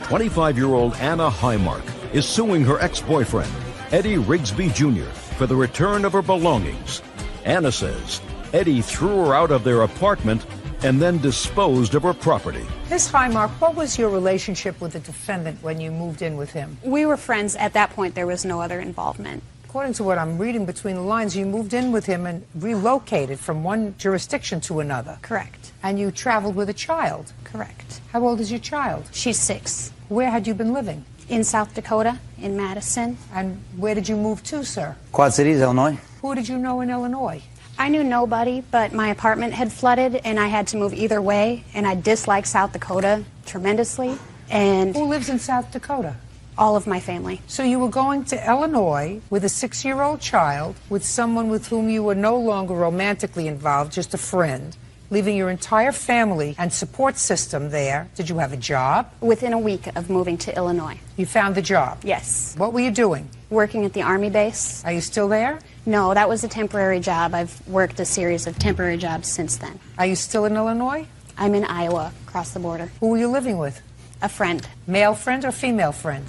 25-year-old Anna Highmark is suing her ex-boyfriend, Eddie Rigsby Jr., for the return of her belongings. Anna says Eddie threw her out of their apartment and then disposed of her property. Ms. Highmark, what was your relationship with the defendant when you moved in with him? We were friends. At that point, there was no other involvement. According to what I'm reading between the lines, you moved in with him and relocated from one jurisdiction to another. Correct. And you traveled with a child. Correct. How old is your child? She's 6. Where had you been living? In South Dakota, in Madison. And where did you move to, sir? Quad Cities, Illinois. Who did you know in Illinois? I knew nobody, but my apartment had flooded, and I had to move either way, and I disliked South Dakota tremendously. And who lives in South Dakota? All of my family. So you were going to Illinois with a 6-year-old child, with someone with whom you were no longer romantically involved, just a friend, leaving your entire family and support system there. Did you have a job? Within a week of moving to Illinois. You found the job? Yes. What were you doing? Working at the Army base. Are you still there? No, that was a temporary job. I've worked a series of temporary jobs since then. Are you still in Illinois? I'm in Iowa, across the border. Who were you living with? A friend. Male friend or female friend?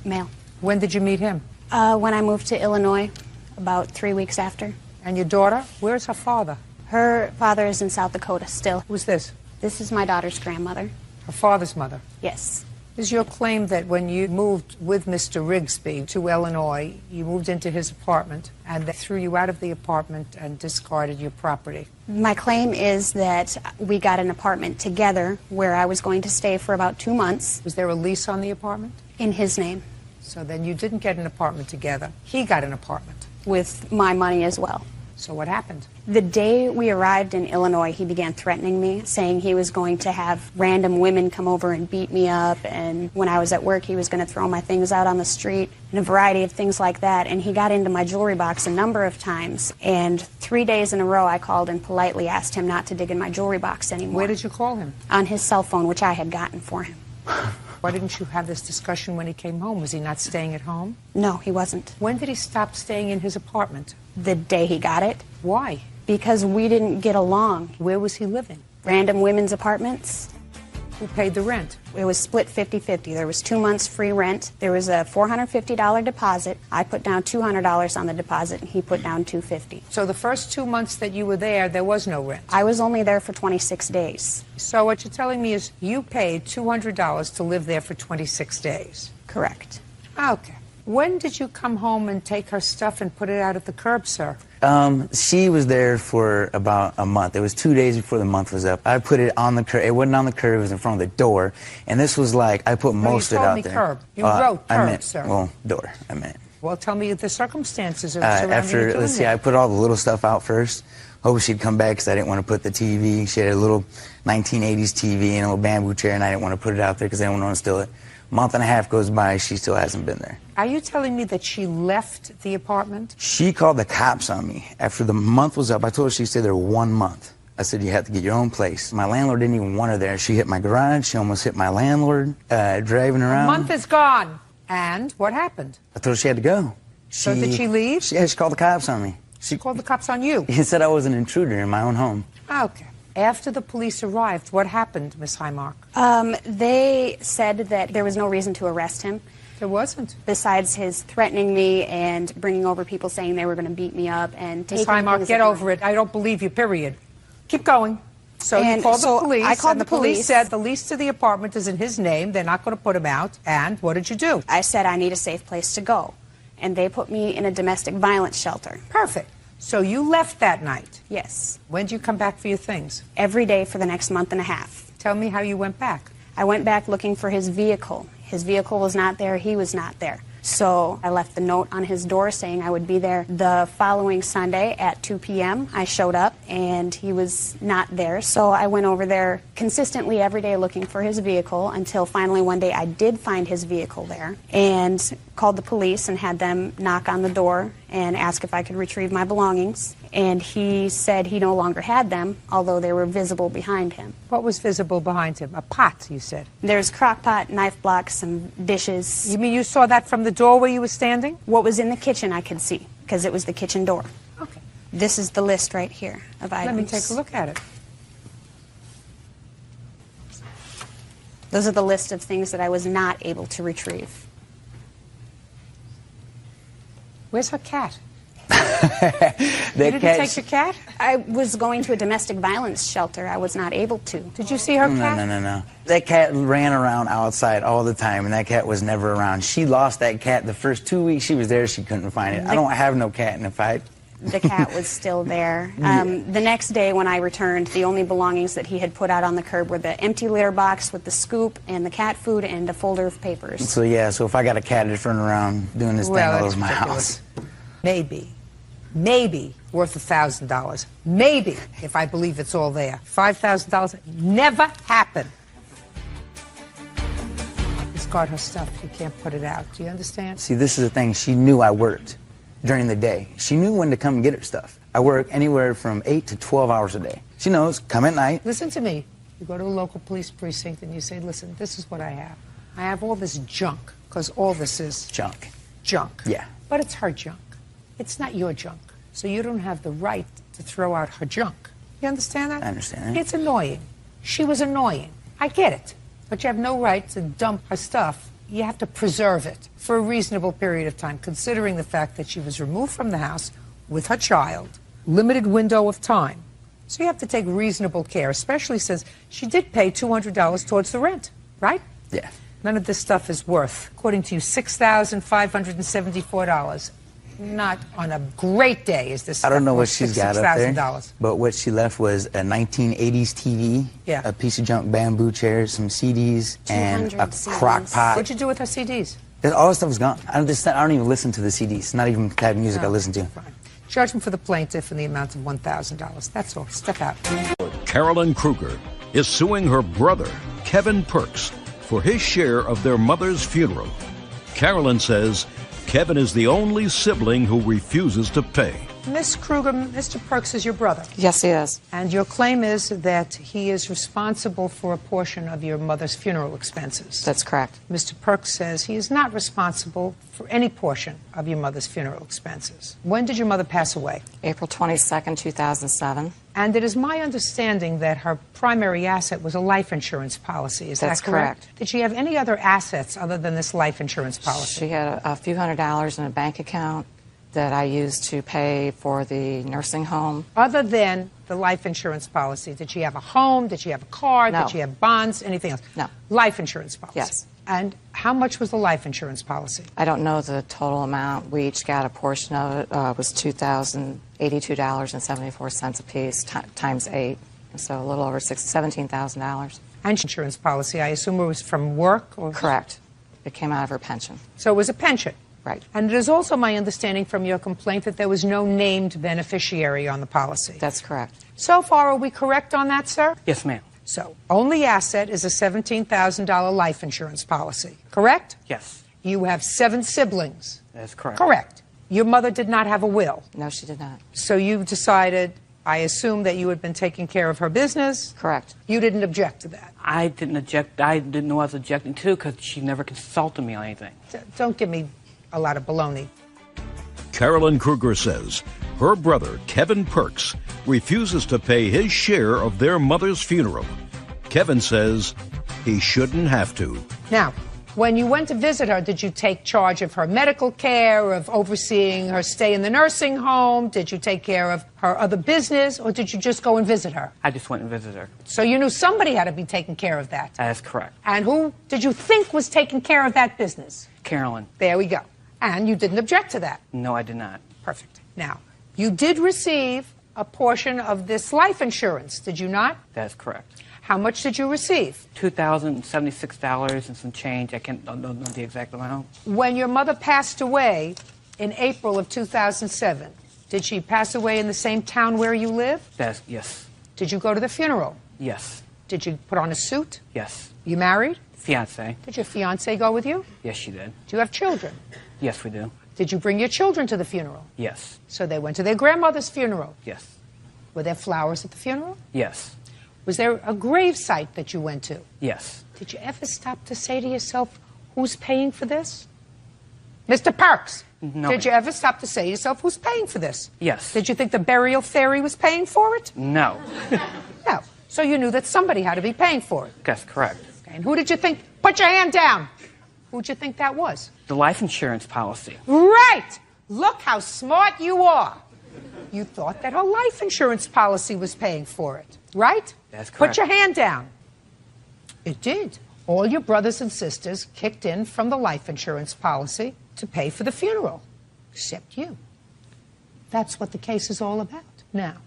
Male. When did you meet him? When I moved to Illinois, about 3 weeks after. And your daughter? Where's her father? Her father is in South Dakota still. Who's this? This is my daughter's grandmother. Her father's mother? Yes. Is your claim that when you moved with Mr. Rigsby to Illinois, you moved into his apartment and they threw you out of the apartment and discarded your property? My claim is that we got an apartment together where I was going to stay for about 2 months. Was there a lease on the apartment? In his name. So then you didn't get an apartment together. He got an apartment. With my money as well. So what happened? The day we arrived in Illinois, he began threatening me, saying he was going to have random women come over and beat me up, and when I was at work, he was going to throw my things out on the street, and a variety of things like that. And he got into my jewelry box a number of times, and 3 days in a row, I called and politely asked him not to dig in my jewelry box anymore. Where did you call him? On his cell phone, which I had gotten for him. Why didn't you have this discussion when he came home? Was he not staying at home? No, he wasn't. When did he stop staying in his apartment? The day he got it. Why? Because we didn't get along. Where was he living? Random women's apartments. Who paid the rent? It was split 50-50. There was 2 months free rent. There was a $450 deposit. I put down $200 on the deposit, and he put down $250. So the first 2 months that you were there was no rent? I was only there for 26 days. So what you're telling me is you paid $200 to live there for 26 days? Correct. Okay. When did you come home and take her stuff and put it out at the curb, sir? She was there for about a month. It was 2 days before the month was up. I put it on the curb. It wasn't on the curb. It was in front of the door. And this was like, I put most of it out there. You told me curb. You wrote curb, I meant, sir. Well, door, I meant. Well, tell me the circumstances of surrounding you doing let's see, that. I put all the little stuff out first. Hoping she'd come back because I didn't want to put the TV. She had a little 1980s TV and a little bamboo chair, and I didn't want to put it out there because I didn't want to steal it. Month and a half goes by, she still hasn't been there. Are you telling me that she left the apartment? She called the cops on me. After the month was up, I told her she'd stay there 1 month. I said, you have to get your own place. My landlord didn't even want her there. She hit my garage. She almost hit my landlord, driving around. A month is gone. And what happened? I told her she had to go. So did she leave? Yeah, she called the cops on me. She called the cops on you? He said I was an intruder in my own home. Okay. After the police arrived, what happened, Miss Highmark? They said that there was no reason to arrest him. There wasn't. Besides his threatening me and bringing over people saying they were going to beat me up and taking Miss Highmark, get over it. I don't believe you, period. Keep going. So you called the police, I called and the police said the lease to the apartment is in his name. They're not going to put him out. And what did you do? I said I need a safe place to go. And they put me in a domestic violence shelter. Perfect. So you left that night? Yes. When did you come back for your things? Every day for the next month and a half. Tell me how you went back. I went back looking for his vehicle. His vehicle was not there. He was not there. So I left the note on his door saying I would be there the following Sunday at 2 p.m. I showed up, and he was not there. So I went over there consistently every day looking for his vehicle until finally one day I did find his vehicle there and called the police and had them knock on the door and ask if I could retrieve my belongings. And he said he no longer had them, although they were visible behind him. What was visible behind him? A pot, you said? There's crock pot, knife blocks, some dishes. You mean you saw that from the door where you were standing? What was in the kitchen I could see, because it was the kitchen door. Okay. This is the list right here of items. Let me take a look at it. Those are the list of things that I was not able to retrieve. Where's her cat? That You didn't cat, take your cat? I was going to a domestic violence shelter. I was not able to. Did you see her cat? No. That cat ran around outside all the time, and that cat was never around. She lost that cat the first 2 weeks she was there. She couldn't find it. I don't have no cat, and if I... The cat was still there. The next day when I returned, the only belongings that he had put out on the curb were the empty litter box with the scoop and the cat food and a folder of papers. So yeah, so if I got a cat that's running around doing this thing all over my house. Maybe worth $1,000. Maybe, if I believe it's all there. $5,000 never happened. Discard her stuff. You can't put it out. Do you understand? See, this is the thing. She knew I worked during the day. She knew when to come and get her stuff. I work anywhere from 8 to 12 hours a day. She knows, come at night. Listen to me. You go to a local police precinct and you say, listen, this is what I have. I have all this junk, because all this is Junk. junk. Yeah. But it's her junk. It's not your junk. So you don't have the right to throw out her junk. You understand that? I understand that. It's annoying. She was annoying. I get it. But you have no right to dump her stuff. You have to preserve it for a reasonable period of time, considering the fact that she was removed from the house with her child, limited window of time. So you have to take reasonable care, especially since she did pay $200 towards the rent, right? Yeah. None of this stuff is worth, according to you, $6,574. Not on a great day is this. I don't know what stuff she's worth got up there, $6,000. but what she left was a 1980s TV, Yeah. a piece of junk bamboo chair, some CDs, and a 200 CDs. crock pot. What'd you do with her CDs? All the stuff was gone. I don't even listen to the CDs. Not even the type of music I listen to. Fine. Judgment for the plaintiff in the amount of $1,000. That's all. Step out. Carolyn Kruger is suing her brother, Kevin Perks, for his share of their mother's funeral. Carolyn says Kevin is the only sibling who refuses to pay. Miss Kruger, Mr. Perks is your brother. Yes, he is. And your claim is that he is responsible for a portion of your mother's funeral expenses. That's correct. Mr. Perks says he is not responsible for any portion of your mother's funeral expenses. When did your mother pass away? April 22nd, 2007. And it is my understanding that her primary asset was a life insurance policy. Is That's that correct? correct. Did she have any other assets other than this life insurance policy? She had a few $100s in a bank account that I used to pay for the nursing home. Other than the life insurance policy, did she have a home? Did she have a car? No. Did she have bonds? Anything else? No. Life insurance policy? Yes. And how much was the life insurance policy? I don't know the total amount. We each got a portion of it. It was $2,082.74 a piece times 8. So a little over $17,000. And insurance policy, I assume it was from work? Or Correct. It came out of her pension. So it was a pension? Right. And it is also my understanding from your complaint that there was no named beneficiary on the policy. That's correct. So far, are we correct on that, sir? Yes, ma'am. So, only asset is a $17,000 life insurance policy, correct? Yes, You have 7 siblings. that's correct. Correct. Your mother did not have a will. No, she did not. So you decided, I assume, that you had been taking care of her business. Correct. You didn't object to that. I didn't object. I didn't know I was objecting to because she never consulted me on anything. Don't give me a lot of baloney. Carolyn Kruger says her brother, Kevin Perks, refuses to pay his share of their mother's funeral. Kevin says he shouldn't have to. Now, when you went to visit her, did you take charge of her medical care, of overseeing her stay in the nursing home? Did you take care of her other business, or did you just go and visit her? I just went and visited her. So you knew somebody had to be taking care of that. That's correct. And who did you think was taking care of that business? Carolyn. There we go. And you didn't object to that. No, I did not. Perfect. Now, you did receive a portion of this life insurance, did you not? That's correct. How much did you receive? $2,076 and some change. I don't know the exact amount. When your mother passed away in April of 2007, did she pass away in the same town where you live? That's yes. Did you go to the funeral? Yes. Did you put on a suit? Yes. You married? Fiance. Did your fiancé go with you? Yes, she did. Do you have children? Yes, we do. Did you bring your children to the funeral? Yes. So they went to their grandmother's funeral. Yes. Were there flowers at the funeral? Yes. Was there a grave site that you went to? Yes. Did you ever stop to say to yourself, who's paying for this? Mr. Parks, No, did you ever stop to say to yourself, who's paying for this? Yes. Did you think the burial fairy was paying for it? No. No. So you knew that somebody had to be paying for it. That's correct. And who did you think? Put your hand down. Who'd you think that was? The life insurance policy. Right! Look how smart you are. You thought that her life insurance policy was paying for it, right? That's correct. Put your hand down. It did. All your brothers and sisters kicked in from the life insurance policy to pay for the funeral, except you. That's what the case is all about. Now,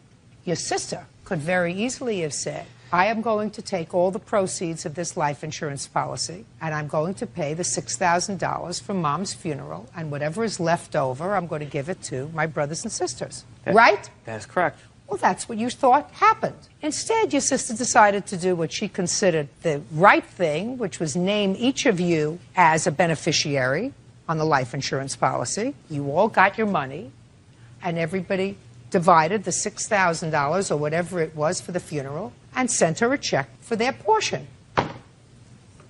your sister could very easily have said, I am going to take all the proceeds of this life insurance policy, and I'm going to pay the $6,000 for Mom's funeral, and whatever is left over, I'm going to give it to my brothers and sisters. Right? That's correct. Well, that's what you thought happened. Instead, your sister decided to do what she considered the right thing, which was name each of you as a beneficiary on the life insurance policy. You all got your money, and everybody divided the $6,000 or whatever it was for the funeral and sent her a check for their portion.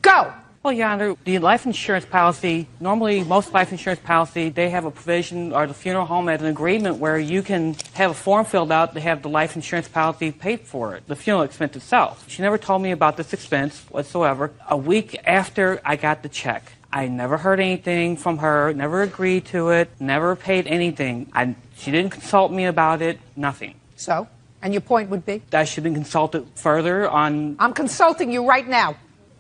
Go! Well, Your Honor, the life insurance policy, normally most life insurance policy, they have a provision, or the funeral home has an agreement where you can have a form filled out to have the life insurance policy paid for it, the funeral expense itself. She never told me about this expense whatsoever. A week after I got the check, I never heard anything from her, never agreed to it, never paid anything. She didn't consult me about it, nothing. So? And your point would be? I should have been consulted further on... I'm consulting you right now.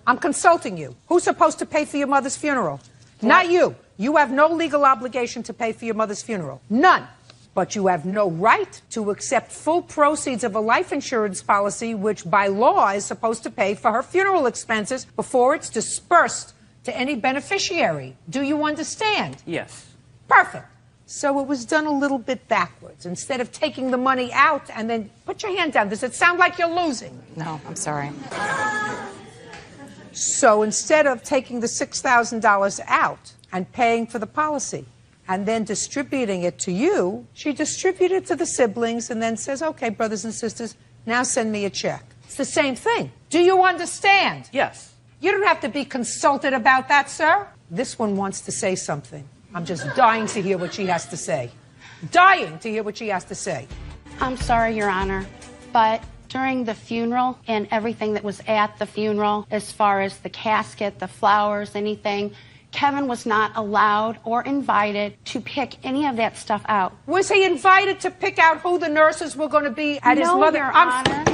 I'm consulting you. Who's supposed to pay for your mother's funeral? Not you. You have no legal obligation to pay for your mother's funeral. None. But you have no right to accept full proceeds of a life insurance policy, which by law is supposed to pay for her funeral expenses before it's dispersed to any beneficiary. Do you understand? Yes. Perfect. So it was done a little bit backwards. Instead of taking the money out and then put your hand down. Does it sound like you're losing? No, I'm sorry. So instead of taking the $6,000 out and paying for the policy and then distributing it to you, she distributed it to the siblings and then says, okay, brothers and sisters, now send me a check. It's the same thing. Do you understand? Yes. You don't have to be consulted about that, sir. This one wants to say something. I'm just dying to hear what she has to say. Dying to hear what she has to say. I'm sorry, Your Honor, but during the funeral and everything that was at the funeral, as far as the casket, the flowers, anything, Kevin was not allowed or invited to pick any of that stuff out. Was he invited to pick out who the nurses were going to be at his mother? Your Honor.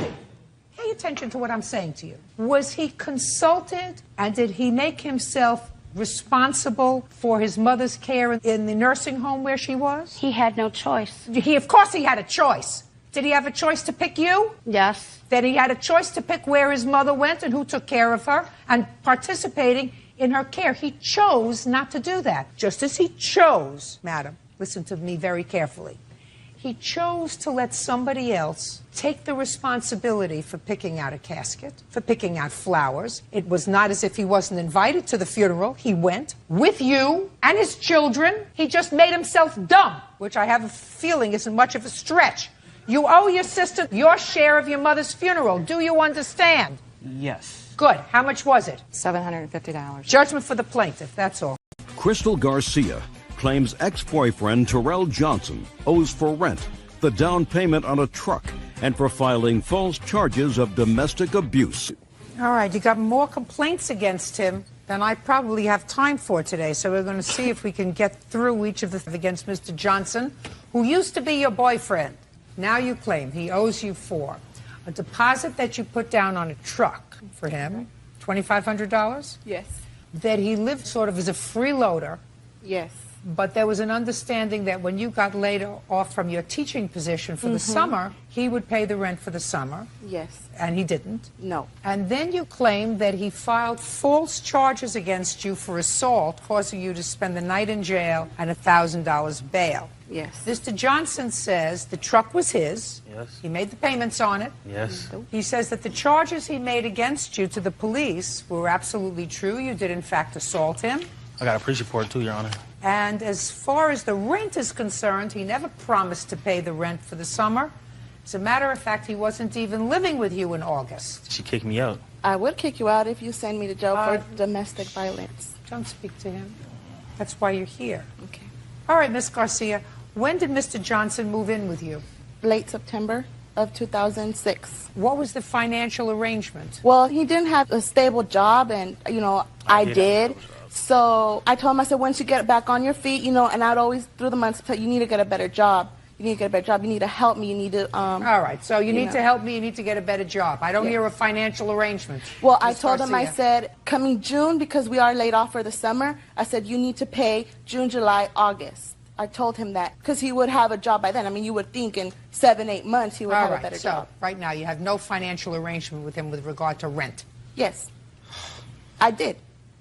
Pay attention to what I'm saying to you. Was he consulted, and did he make himself responsible for his mother's care in the nursing home where she was? He had no choice. Of course he had a choice. Did he have a choice to pick you? Yes. Then he had a choice to pick where his mother went and who took care of her and participating in her care. He chose not to do that. Just as he chose, madam, listen to me very carefully, he chose to let somebody else take the responsibility for picking out a casket, for picking out flowers. It was not as if he wasn't invited to the funeral. He went with you and his children. He just made himself dumb, which I have a feeling isn't much of a stretch. You owe your sister your share of your mother's funeral. Do you understand? Yes. Good. How much was it? $750. Judgment for the plaintiff, that's all. Crystal Garcia claims ex-boyfriend Terrell Johnson owes for rent, the down payment on a truck, and for filing false charges of domestic abuse. All right, you got more complaints against him than I probably have time for today, so we're going to see if we can get through each of the against Mr. Johnson, who used to be your boyfriend. Now you claim he owes you for a deposit that you put down on a truck for him, $2,500? Yes. That he lived sort of as a freeloader. Yes. But there was an understanding that when you got laid off from your teaching position for the summer, he would pay the rent for the summer. Yes. And he didn't. No. And then you claim that he filed false charges against you for assault, causing you to spend the night in jail and $1,000 bail. Yes. Mr. Johnson says the truck was his. Yes. He made the payments on it. Yes. He says that the charges he made against you to the police were absolutely true. You did, in fact, assault him. I got a police report too, Your Honor. And as far as the rent is concerned, he never promised to pay the rent for the summer. As a matter of fact, he wasn't even living with you in August. She kicked me out. I would kick you out if you send me to jail for domestic violence. Don't speak to him. That's why you're here. Okay. All right, Miss Garcia, when did Mr. Johnson move in with you? Late September. of 2006. What was the financial arrangement? Well, he didn't have a stable job, and, I did. So I told him, I said, once you get back on your feet, and I'd always, through the months, tell you need to get a better job. You need to get a better job. You need to help me. You need to, All right, so you need to help me. You need to get a better job. I don't hear a financial arrangement. Well, I told him, I said, coming June, because we are laid off for the summer, I said, you need to pay June, July, August. I told him that because he would have a job by then. I mean, you would think in 7, 8 months he would have a better job. So right now you have no financial arrangement with him with regard to rent. Yes, I did.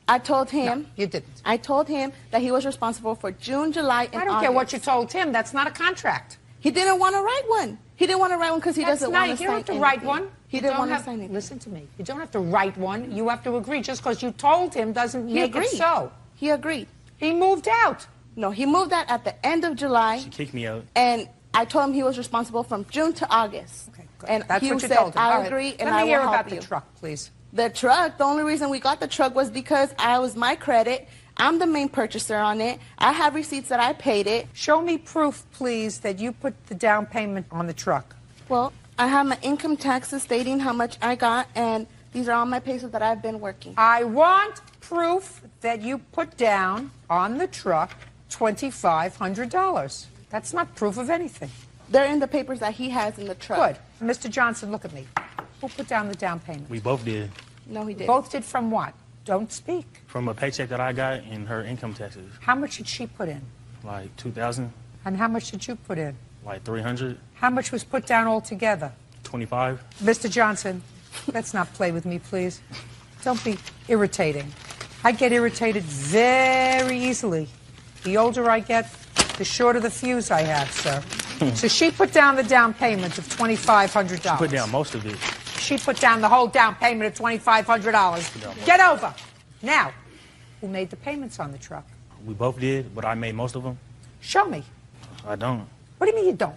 I told him. No, you didn't. I told him that he was responsible for June, July, and August. I don't care what you told him. That's not a contract. He didn't want to write one. He didn't want to write one because he doesn't want to sign anything. You don't have to anything. write one. He didn't want to sign anything. Listen to me. You don't have to write one. You have to agree. Just because you told him doesn't make it so. He agreed. He moved out. No, he moved out at the end of July. She kicked me out. And I told him he was responsible from June to August. Okay, good. And That's he what you said, told him. I agree, and I will help you. Let me hear about the truck, please. The truck, the only reason we got the truck was because I was my credit. I'm the main purchaser on it. I have receipts that I paid it. Show me proof, please, that you put the down payment on the truck. Well, I have my income taxes stating how much I got, and these are all my pay stubs that I've been working. I want proof that you put down on the truck $2,500. That's not proof of anything. They're in the papers that he has in the truck. Good. Mr. Johnson, look at me. Who put down the down payment? We both did. No, he didn't. Both did from what? Don't speak. From a paycheck that I got and her income taxes. How much did she put in? Like 2,000. And how much did you put in? Like 300. How much was put down altogether? 25. Mr. Johnson, let's not play with me, please. Don't be irritating. I get irritated very easily. The older I get, the shorter the fuse I have, sir. So she put down the down payment of $2,500. Put down most of it. She put down the whole down payment of $2,500. Get over. Now, who made the payments on the truck? We both did, but I made most of them. Show me. I don't. What do you mean you don't?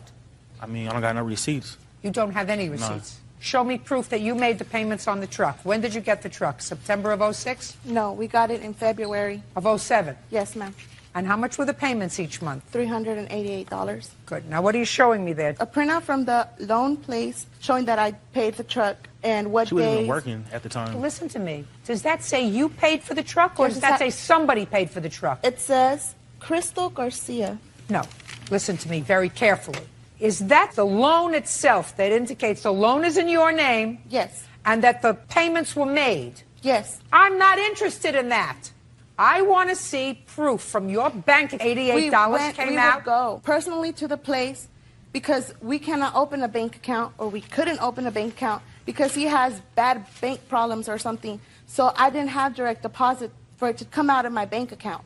I mean, I don't got no receipts. You don't have any receipts? Show me proof that you made the payments on the truck. When did you get the truck? September of 06? No, we got it in February. Of 07? Yes, ma'am. And how much were the payments each month? $388. Good. Now, what are you showing me there? A printout from the loan place showing that I paid the truck and what She wasn't days. even working at the time. Listen to me. Does that say you paid for the truck, or does that say somebody paid for the truck? It says Crystal Garcia. No. Listen to me very carefully. Is that the loan itself that indicates the loan is in your name? Yes. And that the payments were made? Yes. I'm not interested in that. I want to see proof from your bank. $88 came out. We would go personally to the place because we cannot open a bank account, or we couldn't open a bank account because he has bad bank problems or something. So I didn't have direct deposit for it to come out of my bank account.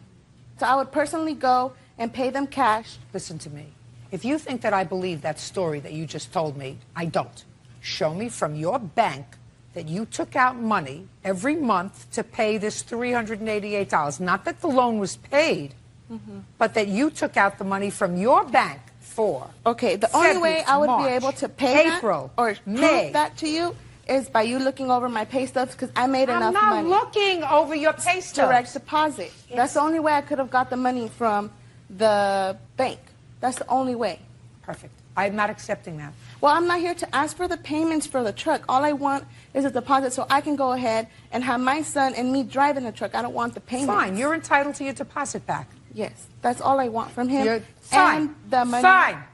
So I would personally go and pay them cash. Listen to me. If you think that I believe that story that you just told me, I don't. Show me from your bank that you took out money every month to pay this $388. Not that the loan was paid, but that you took out the money from your bank for. Okay, the only way I would be able to pay April, that or May. prove that to you is by you looking over my pay stubs because I made enough money. I'm not looking over your pay stubs. Direct deposit. That's the only way I could have got the money from the bank. That's the only way. Perfect. I'm not accepting that. Well, I'm not here to ask for the payments for the truck. All I want is a deposit so I can go ahead and have my son and me driving the truck. I don't want the payments. Fine. You're entitled to your deposit back. Yes. That's all I want from him. Fine. And the money. Fine.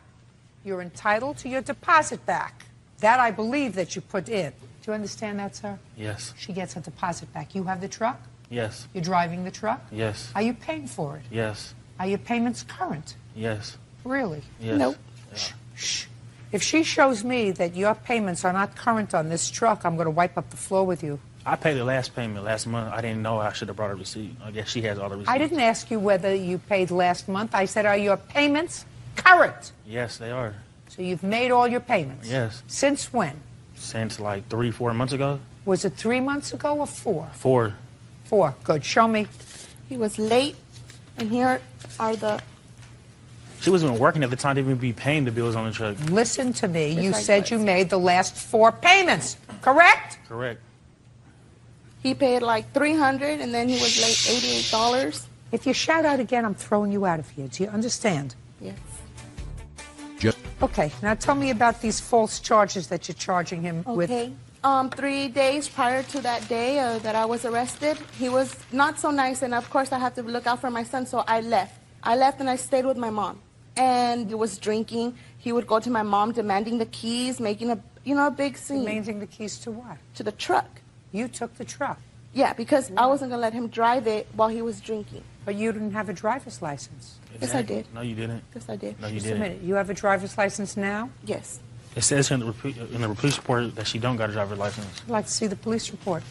You're entitled to your deposit back. That I believe that you put in. Do you understand that, sir? Yes. She gets her deposit back. You have the truck? Yes. You're driving the truck? Yes. Are you paying for it? Yes. Are your payments current? Yes. Really? Yes. Nope. Yeah. Shh. If she shows me that your payments are not current on this truck, I'm going to wipe up the floor with you. I paid the last payment last month. I didn't know I should have brought a receipt. I guess she has all the receipts. I didn't ask you whether you paid last month. I said, are your payments current? Yes, they are. So you've made all your payments? Yes. Since when? Since like 3-4 months ago. Was it 3 months ago or 4? 4. 4. Good. Show me. He was late, and here are the... She wasn't even working at the time to even be paying the bills on the truck. Listen to me. You I said was. you made the last 4 payments, correct? Correct. He paid like $300, and then he was late $88. If you shout out again, I'm throwing you out of here. Do you understand? Yes. Okay, now tell me about these false charges that you're charging him with. Okay. 3 days prior to that day that I was arrested, he was not so nice, and of course I have to look out for my son, so I left. I left and I stayed with my mom. And he was drinking. He would go to my mom demanding the keys, making a big scene. Demanding the keys to what? To the truck. You took the truck. Yeah, because I wasn't going to let him drive it while he was drinking. But you didn't have a driver's license. Exactly. Yes, I did. No, you didn't. Yes, I did. No, you Just a didn't. minute. You have a driver's license now? Yes. It says here in the police report that she don't got a driver's license. I'd like to see the police report.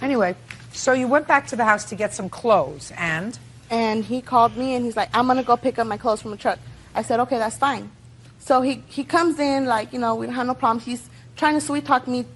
Anyway, so you went back to the house to get some clothes, and? And he called me, and he's like, I'm going to go pick up my clothes from the truck. I said, okay, that's fine. So he comes in, like, we don't have no problems. He's trying to sweet talk me,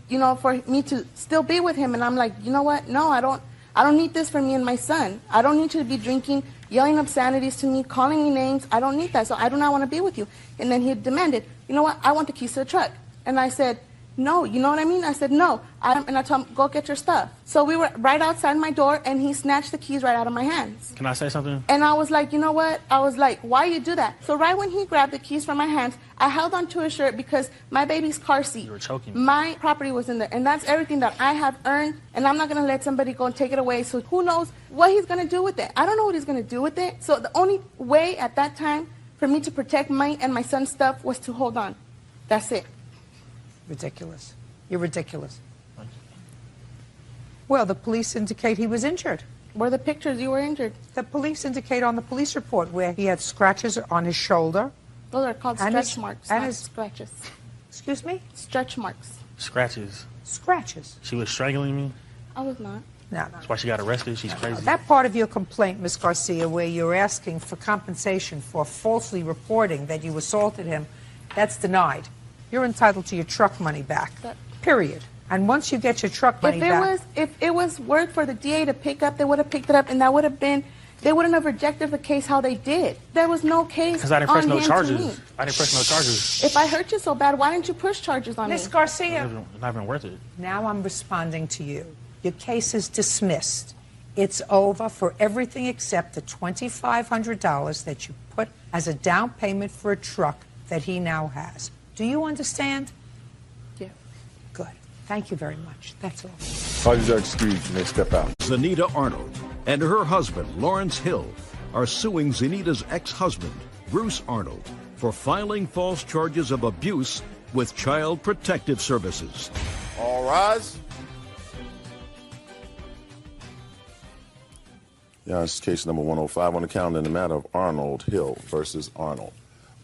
for me to still be with him. And I'm like, you know what? No, I don't need this for me and my son. I don't need you to be drinking, yelling obscenities to me, calling me names. I don't need that. So I do not want to be with you. And then he demanded, you know what? I want the keys to the truck. And I said, no, you know what I mean? I said, no. And I told him, go get your stuff. So we were right outside my door, and he snatched the keys right out of my hands. Can I say something? And I was like, you know what? I was like, why you do that? So right when he grabbed the keys from my hands, I held onto his shirt because my baby's car seat, You were choking me. my property was in there. And that's everything that I have earned, and I'm not going to let somebody go and take it away. So who knows what he's going to do with it? I don't know what he's going to do with it. So the only way at that time for me to protect my and my son's stuff was to hold on. That's it. Ridiculous. You're ridiculous. Well, the police indicate he was injured. Where are the pictures you were injured? The police indicate on the police report where he had scratches on his shoulder. Those are called And stretch his- marks, and not his- scratches. Excuse me? Stretch marks. Scratches. Scratches. She was strangling me. I was not. No. That's why she got arrested. She's crazy. That part of your complaint, Ms. Garcia, where you're asking for compensation for falsely reporting that you assaulted him, that's denied. You're entitled to your truck money back. Period. And once you get your truck money back... If it was work for the DA to pick up, they would have picked it up, and that would have been... They wouldn't have rejected the case how they did. There was no case Because I didn't press on no hand to charges. me. I didn't press no charges. If I hurt you so bad, why didn't you push charges on me? Ms. Garcia, It's not even worth it. now I'm responding to you. Your case is dismissed. It's over for everything except the $2,500 that you put as a down payment for a truck that he now has. Do you understand? Yeah. Good. Thank you very much. That's all. Parties are excused. You may step out. Zenita Arnold and her husband, Lawrence Hill, are suing Zenita's ex-husband, Bruce Arnold, for filing false charges of abuse with Child Protective Services. All rise. Yeah, this is case number 105 on the calendar in the matter of Arnold Hill versus Arnold.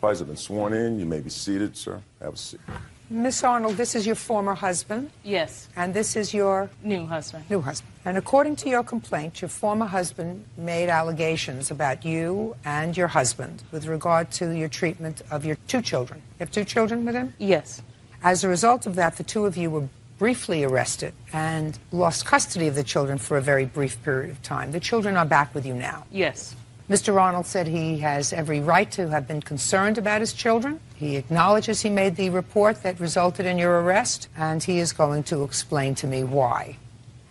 Parties have been sworn in. You may be seated, sir. Have a seat. Miss Arnold, this is your former husband, Yes, and this is your new husband. new husband. And according to your complaint, your former husband made allegations about you and your husband with regard to your treatment of your two children. You have two children with him? Yes, As a result of that, the two of you were briefly arrested and lost custody of the children for a very brief period of time. The children are back with you now. yes, Mr. Arnold said he has every right to have been concerned about his children. He acknowledges he made the report that resulted in your arrest, and he is going to explain to me why.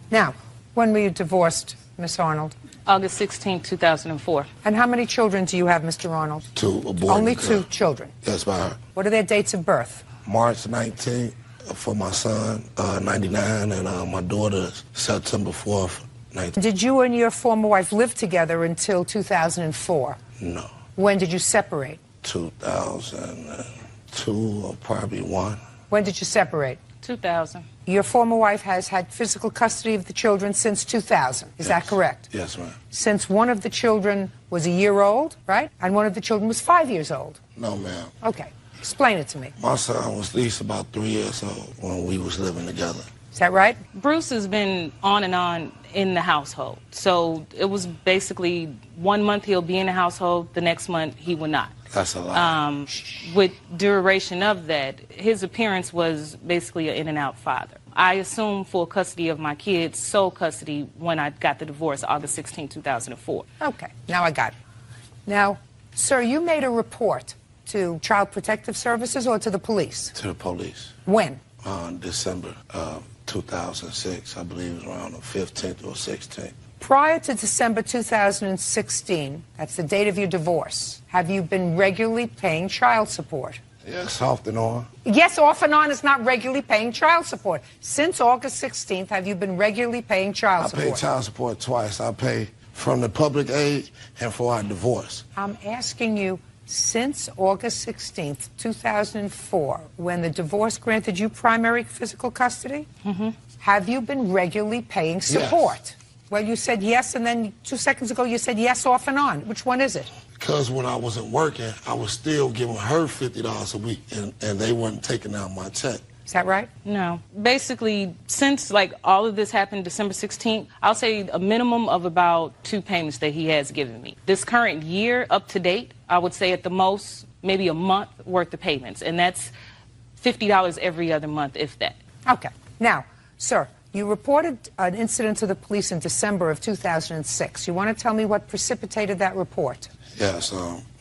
Now, when were you divorced, Miss Arnold? August 16, 2004. And how many children do you have, Mr. Arnold? Two, a boy Only and a girl. two children. Yes, ma'am. What are their dates of birth? March 19th for my son, 99, and my daughter's September 4th, 19. Did you and your former wife live together until 2004? No, When did you separate? 2002 or probably one. When did you separate? 2000. Your former wife has had physical custody of the children since 2000. Is that correct? Yes, ma'am. Since one of the children was a year old, right? And one of the children was 5 years old. No, ma'am. Okay. Explain it to me. My son was at least about 3 years old when we was living together. Is that right? Bruce has been on and on in the household. So it was basically 1 month he'll be in the household, the next month he will not. That's a lot. With duration of that, his appearance was basically an in-and-out father. I assumed full custody of my kids, sole custody, when I got the divorce, August 16, 2004. Okay. Now I got it. Now, sir, you made a report to Child Protective Services or to the police? To the police. When? On December of 2006, I believe it was around the 15th or 16th. Prior to December 2016, that's the date of your divorce, have you been regularly paying child support? Yes, off and on. Yes, off and on is not regularly paying child support. Since August 16th, have you been regularly paying child support? I pay child support twice. I pay from the public aid and for our divorce. I'm asking you, since August 16th, 2004, when the divorce granted you primary physical custody, have you been regularly paying support? Yes. Well, you said yes, and then 2 seconds ago you said yes off and on. Which one is it? Because when I wasn't working, I was still giving her $50 a week, and they weren't taking out my check. Is that right? No. Basically, since like all of this happened December 16th, I'll say a minimum of about 2 payments that he has given me. This current year, up to date, I would say at the most, maybe a month worth of payments. And that's $50 every other month, if that. Okay. Now, sir, you reported an incident to the police in December of 2006. You want to tell me what precipitated that report? Yes,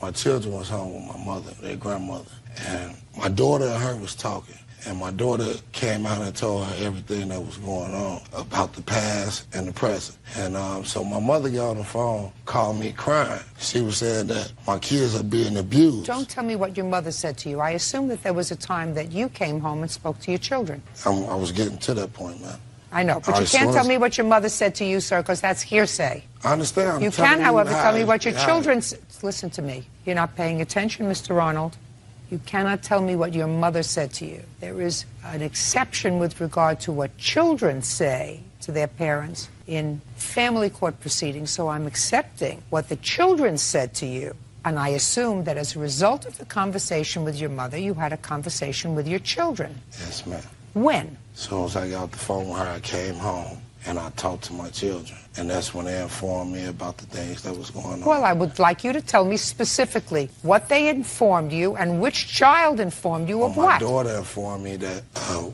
my children was home with my mother, their grandmother, and my daughter and her was talking. And my daughter came out and told her everything that was going on about the past and the present. And so my mother got on the phone, called me crying. She was saying that my kids are being abused. Don't tell me what your mother said to you. I assume that there was a time that you came home and spoke to your children. I was getting to that point, man. I know, but you can't tell me what your mother said to you, sir, because that's hearsay. I understand. You can, however, tell me what your children... Listen to me. You're not paying attention, Mr. Arnold. You cannot tell me what your mother said to you. There is an exception with regard to what children say to their parents in family court proceedings, so I'm accepting what the children said to you. And I assume that as a result of the conversation with your mother, you had a conversation with your children. Yes, ma'am. When? As soon as I got off the phone with her, I came home and I talked to my children. And that's when they informed me about the things that was going on. Well, I would like you to tell me specifically what they informed you and which child informed you of what. My daughter informed me that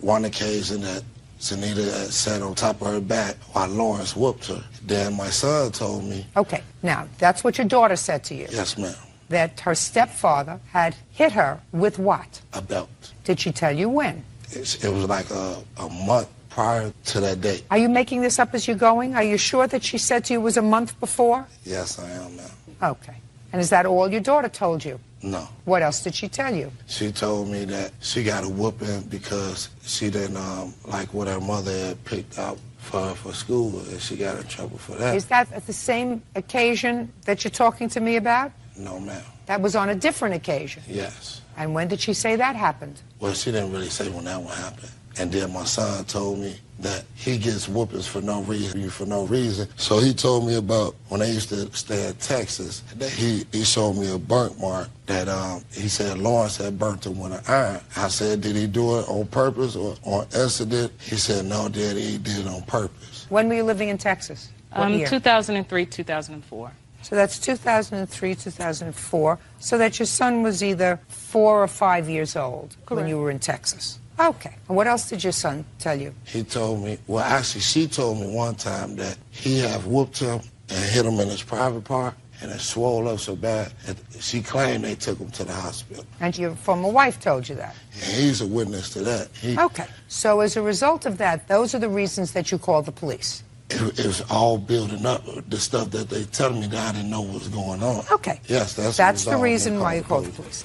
one occasion that Zanita had sat on top of her back while Lawrence whooped her. Then my son told me... Okay, now, that's what your daughter said to you. Yes, ma'am. That her stepfather had hit her with what? A belt. Did she tell you when? It was like a month prior to that date. Are you making this up as you're going? Are you sure that she said to you it was a month before? Yes, I am, ma'am. Okay. And is that all your daughter told you? No. What else did she tell you? She told me that she got a whooping because she didn't like what her mother had picked out for her for school, and she got in trouble for that. Is that at the same occasion that you're talking to me about? No, ma'am. That was on a different occasion? Yes. And when did she say that happened? Well, she didn't really say when that one happened. And then my son told me that he gets whoopings for no reason. So he told me about when they used to stay in Texas, that he showed me a burnt mark that he said Lawrence had burnt him with an iron. I said, did he do it on purpose or on accident? He said, no, Daddy, he did it on purpose. When were you living in Texas? What year? 2003, 2004. So that's 2003, 2004. So that your son was either 4 or 5 years old when you were in Texas. Okay. And what else did your son tell you? He told me, well, actually, she told me one time that he had whooped him and hit him in his private part, and it swelled up so bad that she claimed they took him to the hospital. And your former wife told you that? And he's a witness to that. Okay. So as a result of that, those are the reasons that you called the police? It was all building up, the stuff that they telling me that I didn't know what was going on. Okay. Yes, that's the reason why you called the police.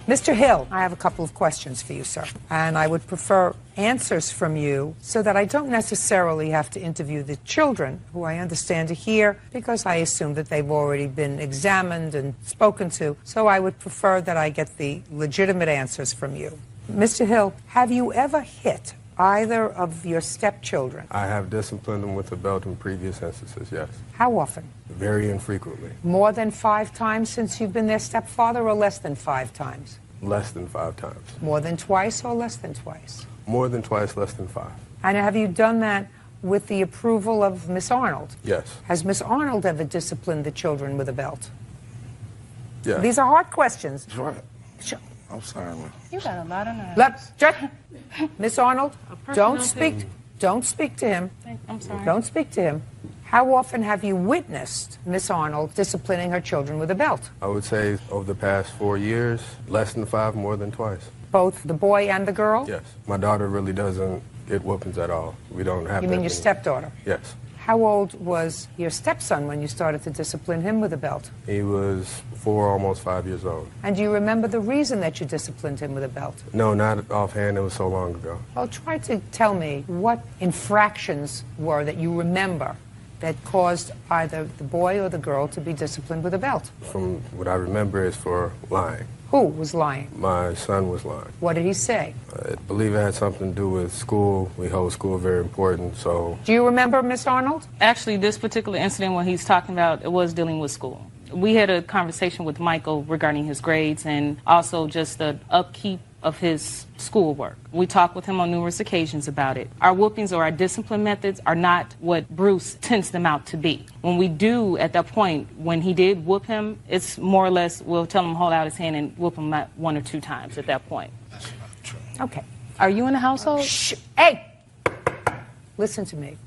Mr. Hill, I have a couple of questions for you, sir. And I would prefer answers from you so that I don't necessarily have to interview the children, who I understand are here, because I assume that they've already been examined and spoken to. So I would prefer that I get the legitimate answers from you. Mr. Hill, have you ever hit either of your stepchildren? I have disciplined them with a belt in previous instances, yes. How often? Very infrequently. More than 5 times since you've been their stepfather, or less than 5 times? Less than 5 times. More than twice or less than twice? More than twice, less than 5. And have you done that with the approval of Miss Arnold? Yes. Has Miss Arnold ever disciplined the children with a belt? Yes. These are hard questions. That's right. I'm sorry, man. You got a lot of nerves. Miss Arnold, don't speak to him. I'm sorry. Don't speak to him. How often have you witnessed Miss Arnold disciplining her children with a belt? I would say over the past 4 years, less than 5, more than twice. Both the boy and the girl? Yes. My daughter really doesn't get whoopings at all. We don't have You mean your stepdaughter? Yes. How old was your stepson when you started to discipline him with a belt? He was 4, almost 5 years old. And do you remember the reason that you disciplined him with a belt? No, not offhand. It was so long ago. Well, try to tell me what infractions were that you remember that caused either the boy or the girl to be disciplined with a belt. From what I remember is for lying. Who was lying? My son was lying. What did he say? I believe it had something to do with school. We hold school very important, so... Do you remember, Miss Arnold? Actually, this particular incident when he's talking about, it was dealing with school. We had a conversation with Michael regarding his grades and also just the upkeep of his schoolwork. We talked with him on numerous occasions about it. Our whoopings or our discipline methods are not what Bruce tends them out to be. When we do, at that point, when he did whoop him, it's more or less, we'll tell him to hold out his hand and whoop him 1 or 2 times at that point. That's not true. Okay. Are you in the household? Shh. Hey! Listen to me.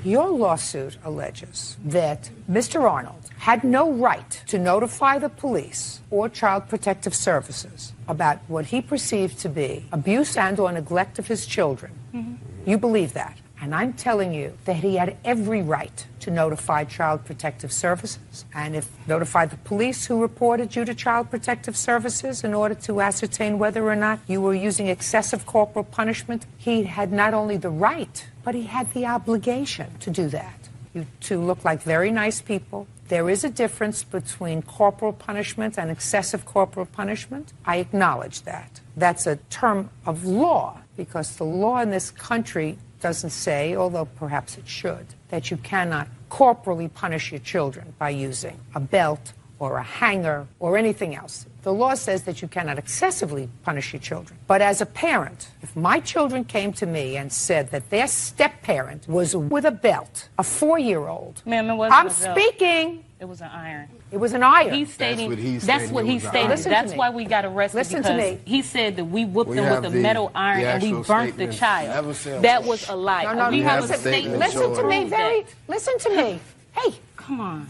Your lawsuit alleges that Mr. Arnold had no right to notify the police or Child Protective Services about what he perceived to be abuse and or neglect of his children. You believe that. And I'm telling you that he had every right to notify Child Protective Services and if notify the police who reported you to Child Protective Services in order to ascertain whether or not you were using excessive corporal punishment. He had not only the right, but he had the obligation to do that. You two look like very nice people. There is a difference between corporal punishment and excessive corporal punishment. I acknowledge that. That's a term of law because the law in this country doesn't say, although perhaps it should, that you cannot corporally punish your children by using a belt or a hanger or anything else. The law says that you cannot excessively punish your children. But as a parent, if my children came to me and said that their step-parent was with a belt, a 4-year-old, Ma'am, it wasn't I'm a belt. speaking. It was an iron. It was an iron. He's stating, That's what he's stating. Listen to That's me. why we got arrested. Listen to because me. he said that we whooped We him have with a the- metal iron the and we actual burnt the statements. child. Never said That that. was a lie. No, we no, have have a a statement statement. Listen to me prove very, that. listen to me. Hey, Come on.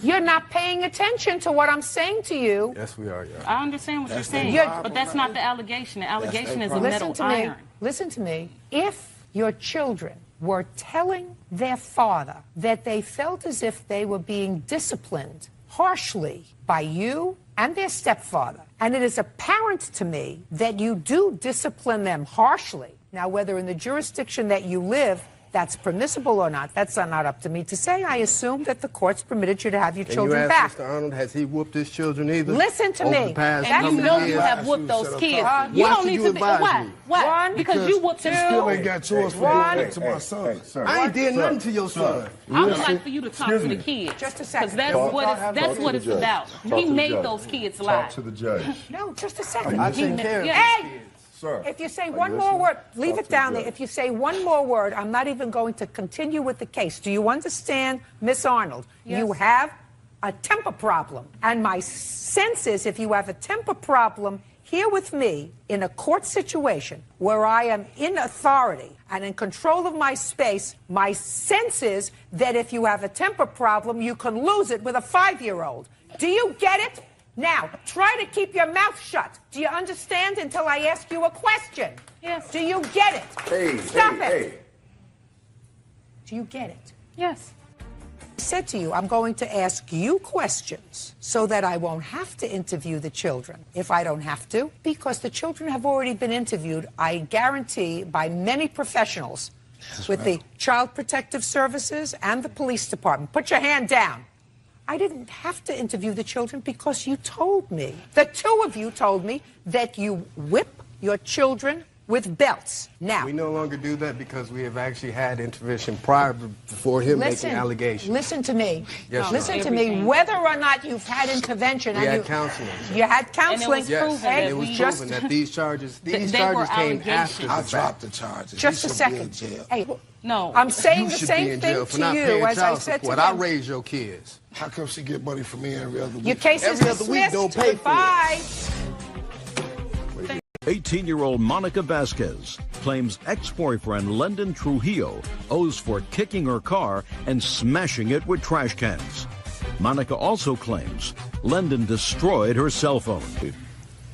you're not paying attention to what I'm saying to you. Yes, we are, yeah. I understand what That's you're saying, their but that's not the allegation. The allegation is a problem. metal Listen to me. iron. Listen to me. If your children were telling their father that they felt as if they were being disciplined harshly by you and their stepfather, and it is apparent to me that you do discipline them harshly. Now, whether in the jurisdiction that you live that's permissible or not, that's not up to me to say. I assume that the courts permitted you to have your Can children you back. ask Mr. Arnold, has he whooped his children either? Listen to Over me. The past And And you couple know you years? have whooped those kids. Why You don't should need you to be. advise Why? me? Why? One, Because you whooped his Still children. ain't got yours for One. the to my son. Sir. I ain't did nothing to your son. I would like for you to talk to the kids. Just a second. Because that's Talk- what talk it's, to the it's judge. about. Talk He to the made judge. those kids lie. Talk to the judge. No, just a second. I He take ma- care of yeah. Hey! Sir. If you say are one you more listening? word, leave Talk it to down the there. judge. If you say one more word, I'm not even going to continue with the case. Do you understand, Miss Arnold? Yes. You have a temper problem. And my sense is if you have a temper problem here with me in a court situation where I am in authority and in control of my space, my sense is that if you have a temper problem, you can lose it with a 5-year-old. Do you get it? Now, try to keep your mouth shut. Do you understand until I ask you a question? Yes. Do you get it? Hey, Stop hey, it. hey. Do you get it? Yes. I said to you, I'm going to ask you questions so that I won't have to interview the children if I don't have to, because the children have already been interviewed, I guarantee, by many professionals with the Child Protective Services and the police department. Put your hand down. I didn't have to interview the children because you told me, the two of you told me, that you whip your children with belts. Now, We no longer do that because we have actually had intervention prior before him making allegations. listen to me. Yes, listen ma'am. to me. Whether or not you've had intervention, We and had counseling. you had counseling. was Yes, proven and that it was we- proven that these charges they were came after allegations. the I fact. dropped the charges. Just He a should second. Be in jail. Hey, No. I'm saying You the should same be in thing jail for to not you paying as I child said support. to I him. raised your kids. How come she get money from me every other week? Your case is Every other week, dismissed. don't pay for it. Goodbye. 18-year-old Monica Vasquez claims ex-boyfriend Lyndon Trujillo owes for kicking her car and smashing it with trash cans. Monica also claims Lyndon destroyed her cell phone.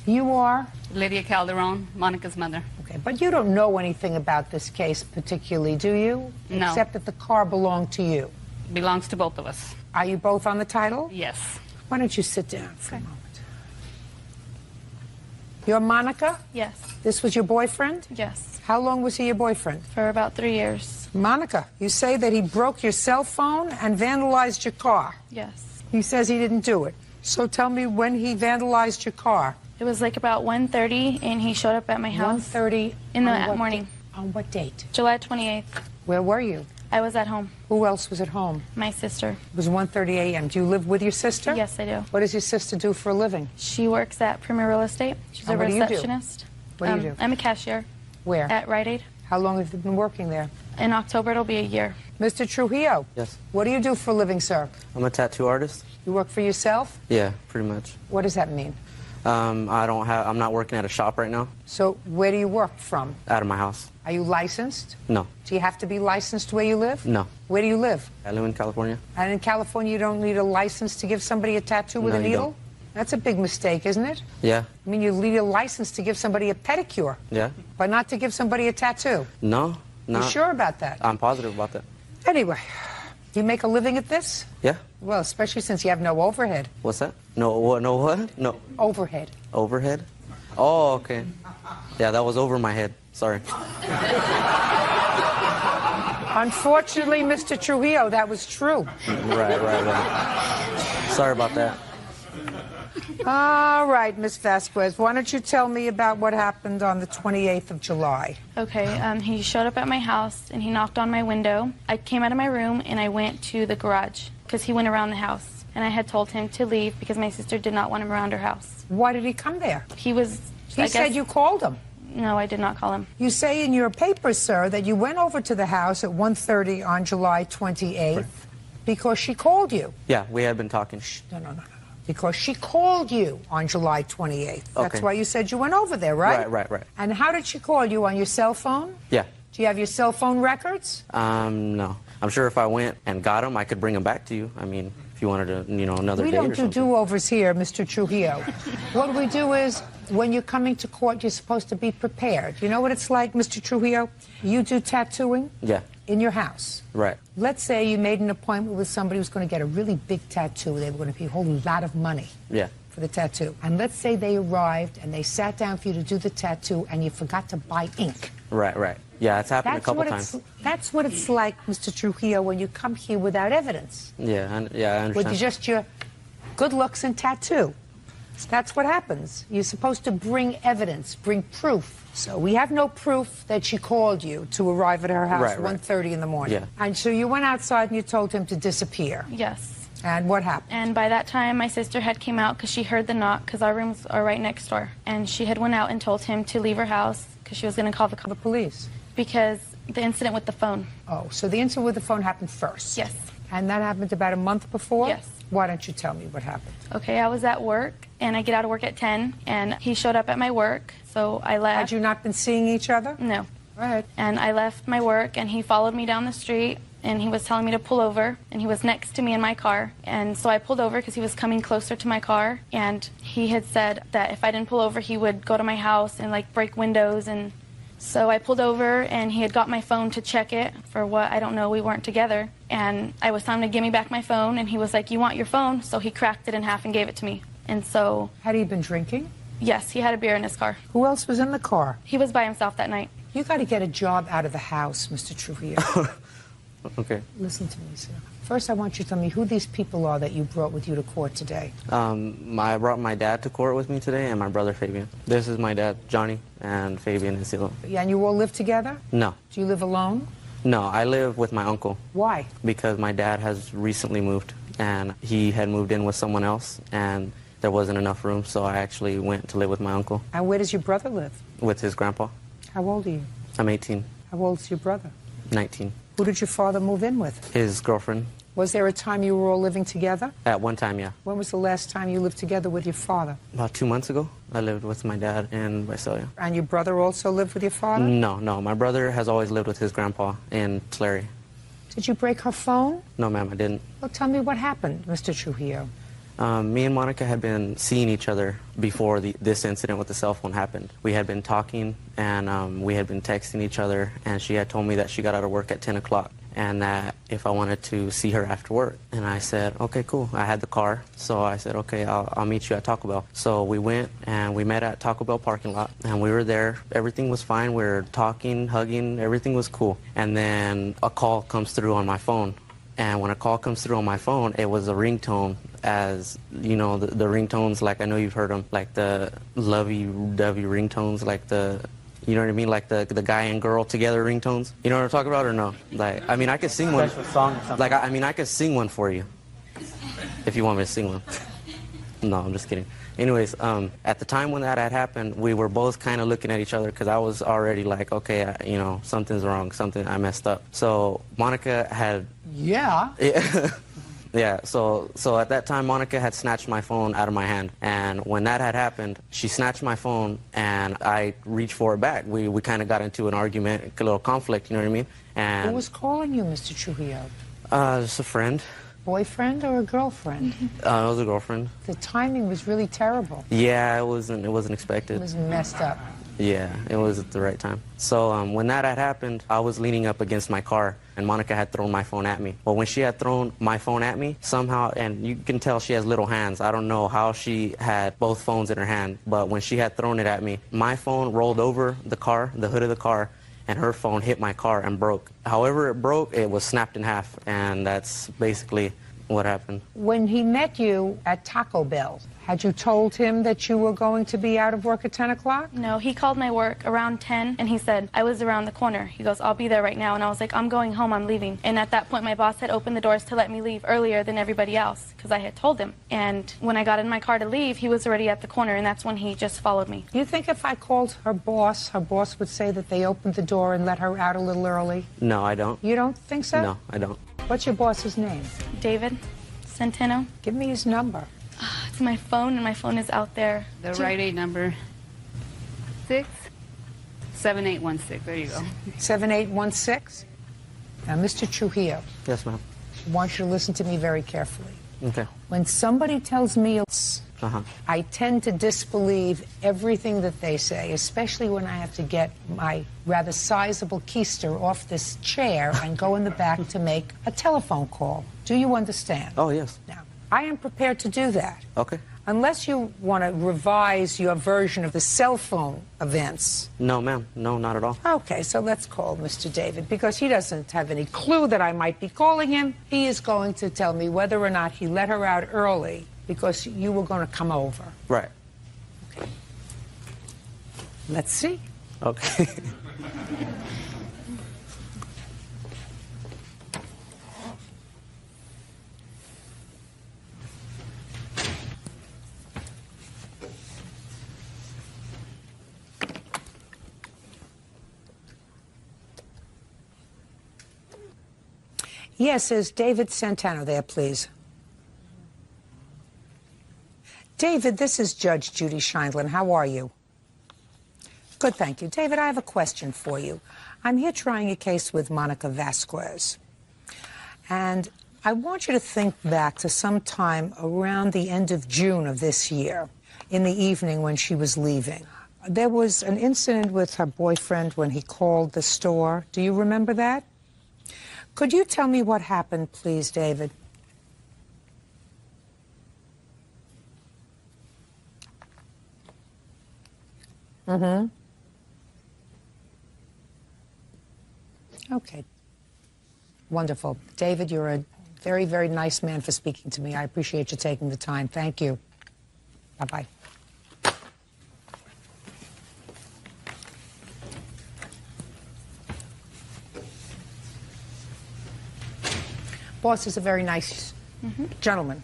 You are? Lydia Calderon, Monica's mother. Okay, but you don't know anything about this case particularly, do you? No. Except that the car belonged to you. Belongs to both of us. Are you both on the title? Yes. Why don't you sit down for a moment? You're Monica? Yes. This was your boyfriend? Yes. How long was he your boyfriend? For about 3 years. Monica, you say that he broke your cell phone and vandalized your car. Yes. He says he didn't do it. So tell me when he vandalized your car. It was like about 1:30, and he showed up at my house. 1:30 in the morning. On what date? July 28th. Where were you? I was at home. Who else was at home? My sister. It was 1:30 a.m. Do you live with your sister? Yes, I do. What does your sister do for a living? She works at Premier Real Estate. She's And a what do you do? receptionist. What do you do? I'm a cashier. Where? At Rite Aid. How long have you been working there? In October, it'll be a year. Mr. Trujillo. Yes. What do you do for a living, sir? I'm a tattoo artist. You work for yourself? Yeah, pretty much. What does that mean? I'm not working at a shop right now. So where do you work from? Out of my house. Are you licensed? No. Do you have to be licensed where you live? No. Where do you live? I live in California. And in California, you don't need a license to give somebody a tattoo with No, a you needle? don't. That's a big mistake, isn't it? Yeah. I mean, you need a license to give somebody a pedicure, Yeah. but not to give somebody a tattoo. No. You sure about that? I'm positive about that. Anyway, you make a living at this? Yeah. Well, especially since you have no overhead. What's that? No. What? No. What? No. Overhead. Overhead? Oh, okay. Yeah, that was over my head. Sorry. Unfortunately, Mr. Trujillo, that was true. Right. Sorry about that. All right, Miss Vasquez, why don't you tell me about what happened on the 28th of July? Okay, he showed up at my house, and he knocked on my window. I came out of my room, and I went to the garage, because he went around the house. And I had told him to leave because my sister did not want him around her house. Why did he come there? He was... He said you called him. No, I did not call him. You say in your papers, sir, that you went over to the house at 1:30 on July 28th because she called you. Yeah, we had been talking. No. Because she called you on July 28th. That's Okay. why you said you went over there, right? Right. And how did she call you? On your cell phone? Yeah. Do you have your cell phone records? No. I'm sure if I went and got them, I could bring them back to you. I mean, if you wanted to, another We date don't or do something. do-overs here, Mr. Trujillo. What we do is, when you're coming to court, you're supposed to be prepared. You know what it's like, Mr. Trujillo? You do tattooing Yeah. in your house. Right. Let's say you made an appointment with somebody who's going to get a really big tattoo. They were going to pay a whole lot of money Yeah. for the tattoo. And let's say they arrived and they sat down for you to do the tattoo and you forgot to buy ink. Right. Yeah, it's happened a couple times. That's what it's like, Mr. Trujillo, when you come here without evidence. Yeah, I understand. With just your good looks and tattoo. That's what happens. You're supposed to bring evidence, bring proof. So we have no proof that she called you to arrive at her house Right. 1:30 in the morning. Yeah. And so you went outside and you told him to disappear. Yes. And what happened? And by that time, my sister had came out because she heard the knock because our rooms are right next door. And she had went out and told him to leave her house because she was going to call the police. Because the incident with the phone. Oh, so the incident with the phone happened first? Yes. And that happened about a month before? Yes. Why don't you tell me what happened? Okay, I was at work, and I get out of work at 10, and he showed up at my work, so I left. Had you not been seeing each other? No. Right. And I left my work, and he followed me down the street, and he was telling me to pull over, and he was next to me in my car. And so I pulled over because he was coming closer to my car, and he had said that if I didn't pull over, he would go to my house and, break windows. And so I pulled over, and he had got my phone to check it for what, I don't know, we weren't together. And I was telling him to give me back my phone, and he was like, "You want your phone?" So he cracked it in half and gave it to me. And so... Had he been drinking? Yes, he had a beer in his car. Who else was in the car? He was by himself that night. You got to get a job out of the house, Mr. Trujillo. Okay. Listen to me, sir. First, I want you to tell me who these people are that you brought with you to court today. I brought my dad to court with me today and my brother Fabian. This is my dad, Johnny, and Fabian and Silo. Yeah, and you all live together? No. Do you live alone? No, I live with my uncle. Why? Because my dad has recently moved, and he had moved in with someone else, and there wasn't enough room, so I actually went to live with my uncle. And where does your brother live? With his grandpa. How old are you? I'm 18. How old's your brother? 19. Who did your father move in with? His girlfriend. Was there a time you were all living together? At one time, yeah. When was the last time you lived together with your father? About 2 months ago, I lived with my dad in Visalia. And your brother also lived with your father? No. My brother has always lived with his grandpa in Tulare. Did you break her phone? No, ma'am, I didn't. Well, tell me what happened, Mr. Trujillo. Me and Monica had been seeing each other before this incident with the cell phone happened. We had been talking, and we had been texting each other, and she had told me that she got out of work at 10 o'clock and that if I wanted to see her after work. And I said, okay, cool. I had the car, so I said, okay, I'll meet you at Taco Bell. So we went and we met at Taco Bell parking lot, and we were there. Everything was fine. We were talking, hugging, everything was cool. And then a call comes through on my phone. And when a call comes through on my phone, it was a ringtone, as, you know, the ringtones, like I know you've heard them, like the lovey-dovey ringtones, like the, you know what I mean, like the guy and girl together ringtones. You know what I'm talking about or no? Like, I mean, I could sing one. Special song or something. Like, I mean, I could sing one for you, if you want me to sing one. No, I'm just kidding. Anyways, at the time when that had happened, we were both kind of looking at each other because I was already like, okay, you know, something's wrong, I messed up. So Monica had... Yeah. Yeah, so at that time, Monica had snatched my phone out of my hand. And when that had happened, she snatched my phone, and I reached for it back. We kind of got into an argument, a little conflict, you know what I mean? And Who was calling you, Mr. Trujillo? Just a friend. Boyfriend or a girlfriend? It was a girlfriend. The timing was really terrible. Yeah, it wasn't expected. It was messed up. Yeah, it was at the right time. So when that had happened, I was leaning up against my car, and Monica had thrown my phone at me. But when she had thrown my phone at me, somehow, and you can tell she has little hands. I don't know how she had both phones in her hand, but when she had thrown it at me, my phone rolled over the car, the hood of the car, and her phone hit my car and broke. However it broke, it was snapped in half, and that's basically what happened. When he met you at Taco Bell, had you told him that you were going to be out of work at 10 o'clock? No, he called my work around 10, and he said, I was around the corner. He goes, I'll be there right now. And I was like, I'm going home, I'm leaving. And at that point, my boss had opened the doors to let me leave earlier than everybody else, because I had told him. And when I got in my car to leave, he was already at the corner, and that's when he just followed me. Do you think if I called her boss would say that they opened the door and let her out a little early? No, I don't. You don't think so? No, I don't. What's your boss's name? David Centeno. Give me his number. It's my phone, and my phone is out there. The Rite Aid number, 67816. There you go. 7816? Now, Mr. Trujillo. Yes, ma'am. I want you to listen to me very carefully. Okay. When somebody tells me I tend to disbelieve everything that they say, especially when I have to get my rather sizable keister off this chair and go in the back to make a telephone call. Do you understand? Oh, yes. Now, I am prepared to do that. Okay. Unless you want to revise your version of the cell phone events. No, ma'am. No, not at all. Okay, so let's call Mr. David, because he doesn't have any clue that I might be calling him. He is going to tell me whether or not he let her out early because you were going to come over. Right. Okay. Let's see. Okay. Yes, is David Centeno there, please? David, this is Judge Judy Scheindlin. How are you? Good, thank you. David, I have a question for you. I'm here trying a case with Monica Vasquez. And I want you to think back to sometime around the end of June of this year, in the evening when she was leaving. There was an incident with her boyfriend when he called the store. Do you remember that? Could you tell me what happened, please, David? Mm-hmm. Okay. Wonderful. David, you're a very, very nice man for speaking to me. I appreciate you taking the time. Thank you. Bye-bye. Boss is a very nice gentleman.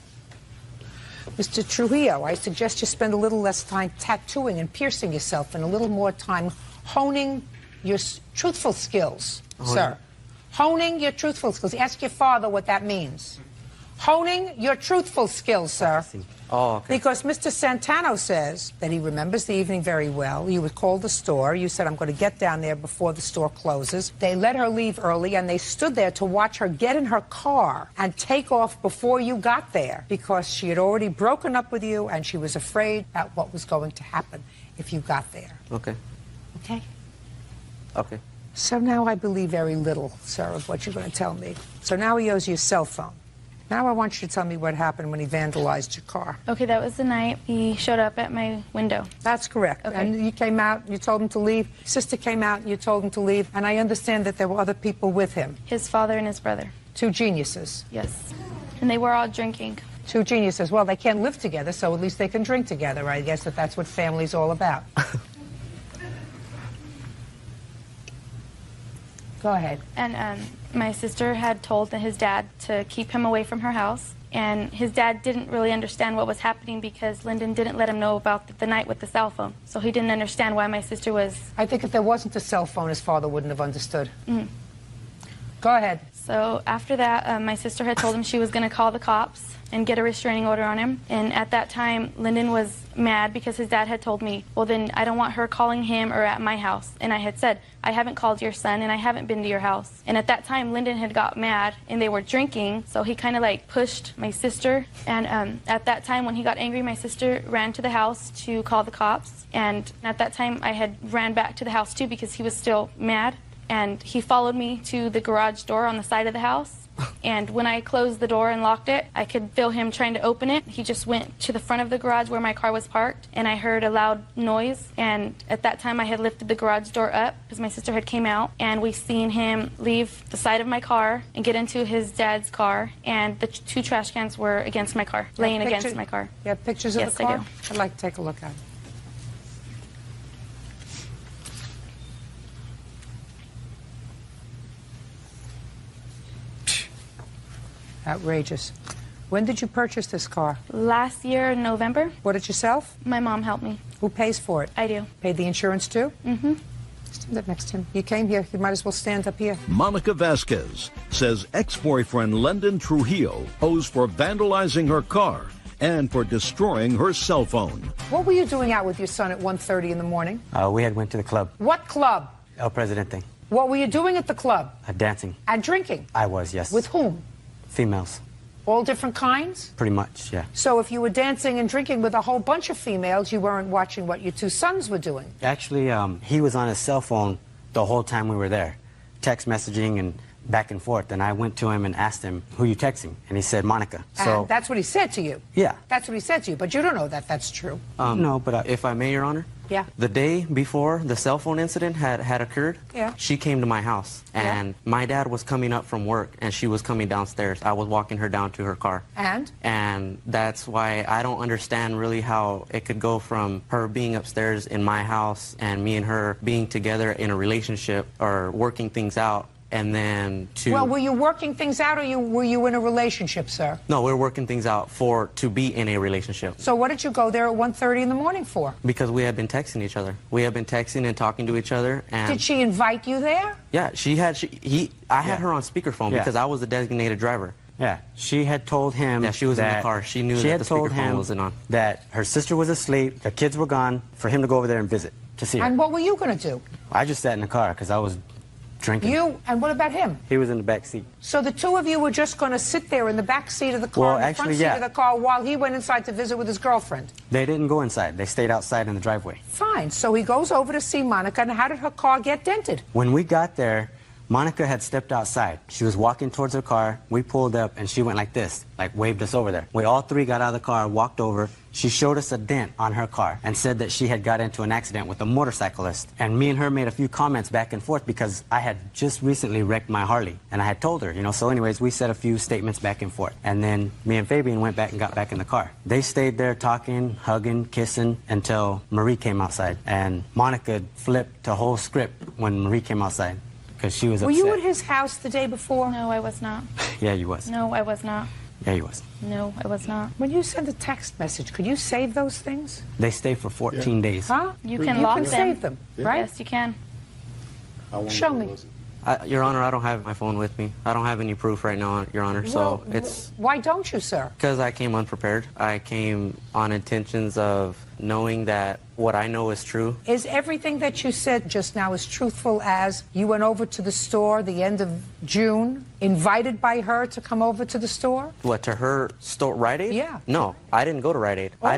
Mr. Trujillo, I suggest you spend a little less time tattooing and piercing yourself and a little more time honing your truthful skills, sir. Honing your truthful skills. Ask your father what that means. Honing your truthful skills, sir. Oh, okay. Because Mr. Santano says that he remembers the evening very well. You would call the store. You said, I'm going to get down there before the store closes. They let her leave early, and they stood there to watch her get in her car and take off before you got there because she had already broken up with you, and she was afraid about what was going to happen if you got there. Okay. Okay? Okay. So now I believe very little, sir, of what you're going to tell me. So now he owes you a cell phone. Now I want you to tell me what happened when he vandalized your car. Okay, that was the night he showed up at my window. That's correct. Okay. And you came out, you told him to leave. Sister came out, and you told him to leave. And I understand that there were other people with him. His father and his brother. Two geniuses. Yes. And they were all drinking. Two geniuses. Well, they can't live together, so at least they can drink together. I guess that's what family's all about. Go ahead. And my sister had told his dad to keep him away from her house. And his dad didn't really understand what was happening because Lyndon didn't let him know about the night with the cell phone. So he didn't understand why my sister was... I think if there wasn't a cell phone, his father wouldn't have understood. Go ahead. So after that, my sister had told him she was going to call the cops and get a restraining order on him. And at that time, Lyndon was mad because his dad had told me, well, then I don't want her calling him or at my house. And I had said, I haven't called your son and I haven't been to your house. And at that time, Lyndon had got mad and they were drinking. So he kind of like pushed my sister. And at that time, when he got angry, my sister ran to the house to call the cops. And at that time, I had ran back to the house too because he was still mad. And he followed me to the garage door on the side of the house. And when I closed the door and locked it, I could feel him trying to open it. He just went to the front of the garage where my car was parked, and I heard a loud noise. And at that time, I had lifted the garage door up because my sister had came out, and we seen him leave the side of my car and get into his dad's car, and the two trash cans were against my car, laying against my car. You have pictures of Yes, the car? I do. I'd like to take a look at it. Outrageous. When did you purchase this car? Last year in November. Bought it yourself? My mom helped me. Who pays for it? I do. Paid the insurance too? Mm-hmm. Stand up next to him. You came here, you might as well stand up here. Monica Vasquez says ex-boyfriend Lyndon Trujillo owes for vandalizing her car and for destroying her cell phone. What were you doing out with your son at 1:30 in the morning? We had went to the club. What club? El Presidente. What were you doing at the club? Dancing. And drinking? I was, yes. With whom? Females. All different kinds? Pretty much, yeah. So if you were dancing and drinking with a whole bunch of females, you weren't watching what your two sons were doing? Actually, he was on his cell phone the whole time we were there, text messaging and back and forth. And I went to him and asked him, who are you texting? And he said, Monica. So And that's what he said to you? Yeah. That's what he said to you, but you don't know that that's true. No, but if I may, Your Honor. Yeah. The day before the cell phone incident had occurred, Yeah. she came to my house, and my dad was coming up from work, and she was coming downstairs. I was walking her down to her car. And that's why I don't understand really how it could go from her being upstairs in my house and me and her being together in a relationship or working things out, and then to... Well, were you working things out, or were you in a relationship, sir? No, we're working things out to be in a relationship. So what did you go there at 1:30 in the morning for? Because we had been texting each other. We had been texting and talking to each other. And Did she invite you there? Yeah, I had her on speakerphone because I was the designated driver. Yeah, she had told him. Yeah, she was in the car. She knew that the speakerphone wasn't on. That her sister was asleep, the kids were gone, for him to go over there and visit to see her. And what were you going to do? I just sat in the car because I was drinking. You, and what about him? He was in the back seat. So the two of you were just going to sit there in the back seat of the car, Well, in the actually, front seat yeah. of the car, while he went inside to visit with his girlfriend? They didn't go inside. They stayed outside in the driveway. Fine. So he goes over to see Monica, and how did her car get dented? When we got there, Monica had stepped outside. She was walking towards her car. We pulled up, and she went like this, like waved us over there. We all three got out of the car, walked over. She showed us a dent on her car and said that she had got into an accident with a motorcyclist. And me and her made a few comments back and forth because I had just recently wrecked my Harley. And I had told her, you know, so anyways, we said a few statements back and forth. And then me and Fabian went back and got back in the car. They stayed there talking, hugging, kissing until Marie came outside. And Monica flipped the whole script when Marie came outside because she was upset. Were you at his house the day before? No, I was not. Yeah, you was. No, I was not. Yeah, you was. No, I was not. When you send a text message, could you save those things? They stay for 14 days. Huh? You can lock them. Save them, right? Yes, you can. Show me. Your Honor, I don't have my phone with me. I don't have any proof right now, Your Honor, so it's... Why don't you, sir? Because I came unprepared. I came on intentions of knowing that what I know is true. Is everything that you said just now as truthful as you went over to the store the end of June, invited by her to come over to the store? What, to her store, Rite Aid? Yeah. No, I didn't go to Rite Aid. Oh,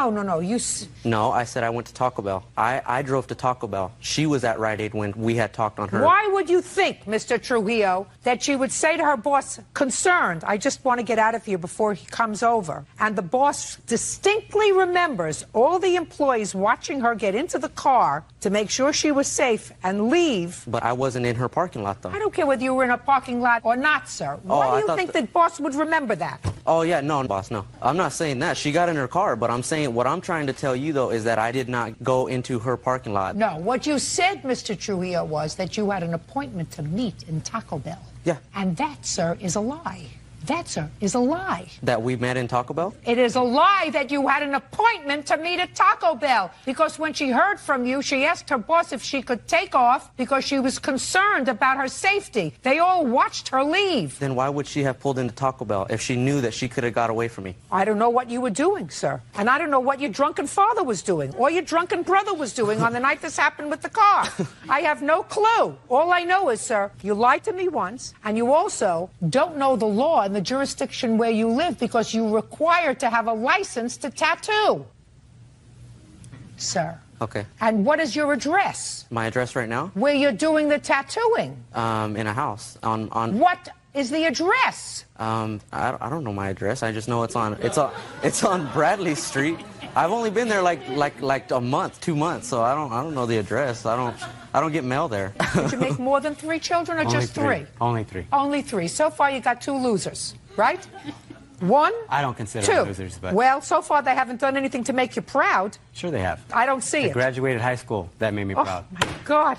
no. No, I said I went to Taco Bell. I drove to Taco Bell. She was at Rite Aid when we had talked on her. Why would you think, Mr. Trujillo, that she would say to her boss, concerned, I just want to get out of here before he comes over, and the boss distinctly remembers all the employees watching her get into the car to make sure she was safe and leave? But I wasn't in her parking lot, though. I don't care whether you were in a parking lot or not, sir. Why do you think that boss would remember that? Oh, yeah, no, boss, no. I'm not saying that. She got in her car, but I'm saying what I'm trying to tell you, though, is that I did not go into her parking lot. No, what you said, Mr. Trujillo, was that you had an appointment to meet in Taco Bell. Yeah. And that, sir, is a lie. That, sir, is a lie. That we met in Taco Bell? It is a lie that you had an appointment to meet at Taco Bell. Because when she heard from you, she asked her boss if she could take off because she was concerned about her safety. They all watched her leave. Then why would she have pulled into Taco Bell if she knew that she could have got away from me? I don't know what you were doing, sir. And I don't know what your drunken father was doing or your drunken brother was doing on the night this happened with the car. I have no clue. All I know is, sir, you lied to me once, and you also don't know the law in the jurisdiction where you live because you're required to have a license to tattoo. Sir. Okay. And what is your address? My address right now? Where you're doing the tattooing? In a house. On What is the address? I don't know my address. I just know it's on Bradley Street. I've only been there like a month, 2 months, so I don't know the address. I don't get mail there. Did you make more than 3 children or Only just 3? Only 3. Only 3. So far you got 2 losers, right? 1? I don't consider 2. them losers, but... Well, so far they haven't done anything to make you proud. Sure they have. I don't see They it. graduated high school. That made me proud. My God.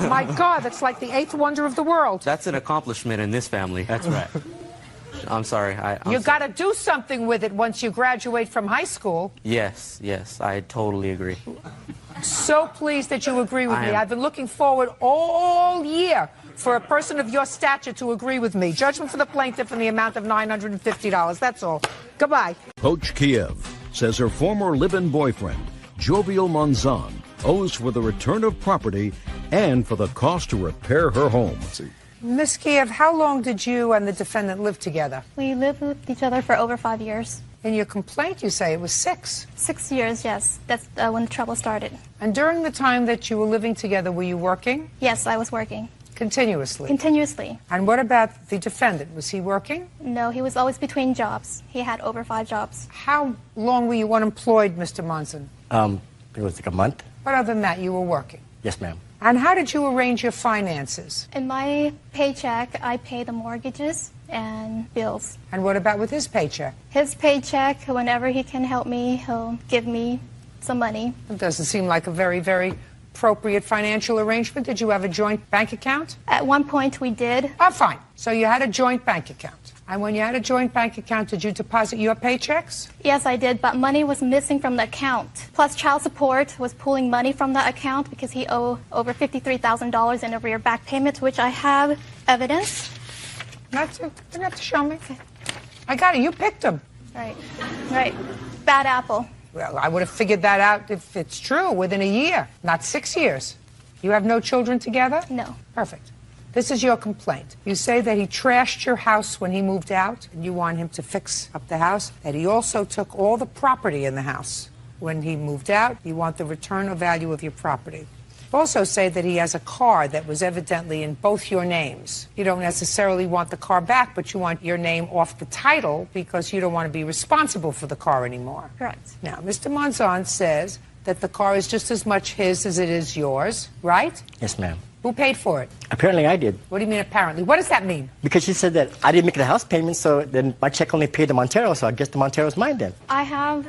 My God, that's like the 8th wonder of the world. That's an accomplishment in this family. That's right. I'm sorry. You got to do something with it once you graduate from high school. Yes, I totally agree. So pleased that you agree with me. I've been looking forward all year for a person of your stature to agree with me. Judgment for the plaintiff in the amount of $950. That's all. Goodbye. Coach Kiev says her former live-in boyfriend, Jovial Monzon, owes for the return of property and for the cost to repair her home. Ms. Kiev, how long did you and the defendant live together? We lived with each other for over 5 years. In your complaint, you say it was 6. 6 years, yes. That's when the trouble started. And during the time that you were living together, were you working? Yes, I was working. Continuously? Continuously. And what about the defendant? Was he working? No, he was always between jobs. He had over 5 jobs. How long were you unemployed, Mr. Monson? It was like a month. But other than that, you were working? Yes, ma'am. And how did you arrange your finances? In my paycheck, I pay the mortgages and bills. And what about with his paycheck? His paycheck, whenever he can help me, he'll give me some money. It doesn't seem like a very, very appropriate financial arrangement. Did you have a joint bank account? At one point, we did. Oh, fine. So you had a joint bank account. And when you had a joint bank account, did you deposit your paychecks? Yes, I did, but money was missing from the account. Plus, child support was pulling money from the account because he owed over $53,000 in arrear back payments, which I have evidence. You don't have to show me. I got it. You picked him. Right. Bad apple. Well, I would have figured that out if it's true within a year, not 6 years. You have no children together? No. Perfect. This is your complaint. You say that he trashed your house when he moved out, and you want him to fix up the house, that he also took all the property in the house. When he moved out, you want the return of value of your property. You also say that he has a car that was evidently in both your names. You don't necessarily want the car back, but you want your name off the title because you don't want to be responsible for the car anymore. Correct. Now, Mr. Monzon says that the car is just as much his as it is yours, right? Yes, ma'am. Who paid for it? Apparently I did. What do you mean apparently? What does that mean? Because she said that I didn't make the house payment, so then my check only paid the Montero, so I guess the Montero's mine then. I have...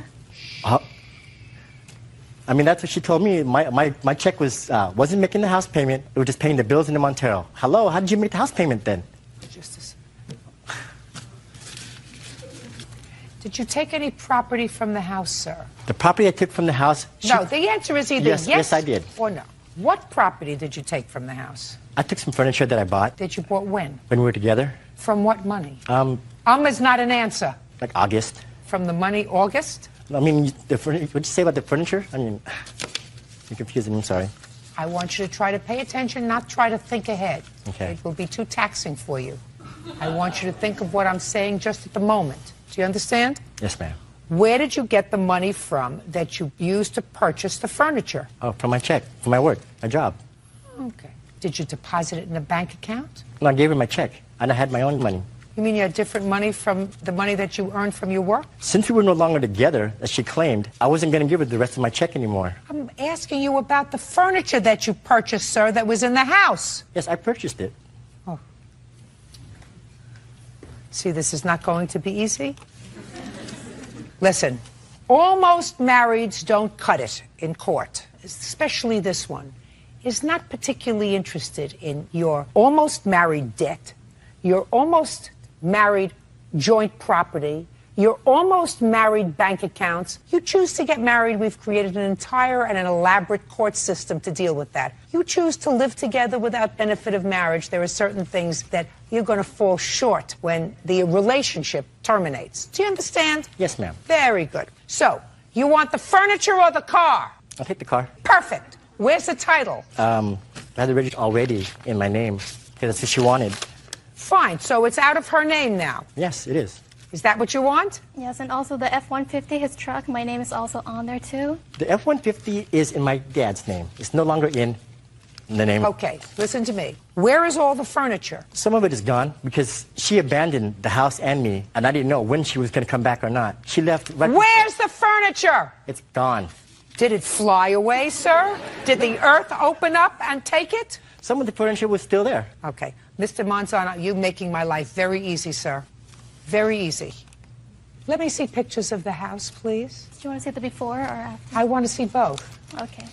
I mean, that's what she told me. My check wasn't making the house payment. It was just paying the bills in the Montero. Hello, how did you make the house payment then? Did you take any property from the house, sir? The property I took from the house... No, the answer is either yes I did. or no. What property did you take from the house? I took some furniture that I bought. That you bought when? When we were together. From what money? Is not an answer. Like August. From the money August? I mean, what'd you say about the furniture? I mean, you're confusing me, I'm sorry. I want you to try to pay attention, not try to think ahead. Okay. It will be too taxing for you. I want you to think of what I'm saying just at the moment. Do you understand? Yes, ma'am. Where did you get the money from that you used to purchase the furniture? Oh, from my check, from my work, my job. Okay. Did you deposit it in a bank account? No, I gave her my check, and I had my own money. You mean you had different money from the money that you earned from your work? Since we were no longer together, as she claimed, I wasn't going to give her the rest of my check anymore. I'm asking you about the furniture that you purchased, sir, that was in the house. Yes, I purchased it. Oh. See, this is not going to be easy. Listen, almost marrieds don't cut it in court, especially this one. Is not particularly interested in your almost married debt, your almost married joint property, your almost married bank accounts. You choose to get married, we've created an entire and an elaborate court system to deal with that. You choose to live together without benefit of marriage. There are certain things that you're going to fall short when the relationship terminates. Do you understand? Yes, ma'am. Very good. So, you want the furniture or the car? I'll take the car. Perfect. Where's the title? I had it registered already in my name, because that's what she wanted. Fine, so it's out of her name now? Yes, it is. Is that what you want? Yes, and also the F-150, his truck, my name is also on there too. The F-150 is in my dad's name. It's no longer in the name. Okay, listen to me. Where is all the furniture? Some of it is gone because she abandoned the house and me, and I didn't know when she was going to come back or not. She left right. Where's the furniture? It's gone. Did it fly away, sir? Did the earth open up and take it? Some of the furniture was still there. Okay. Mr. Monzano, you're making my life very easy, sir. Very easy. Let me see pictures of the house, please. Do you want to see the before or after? I want to see both. Okay.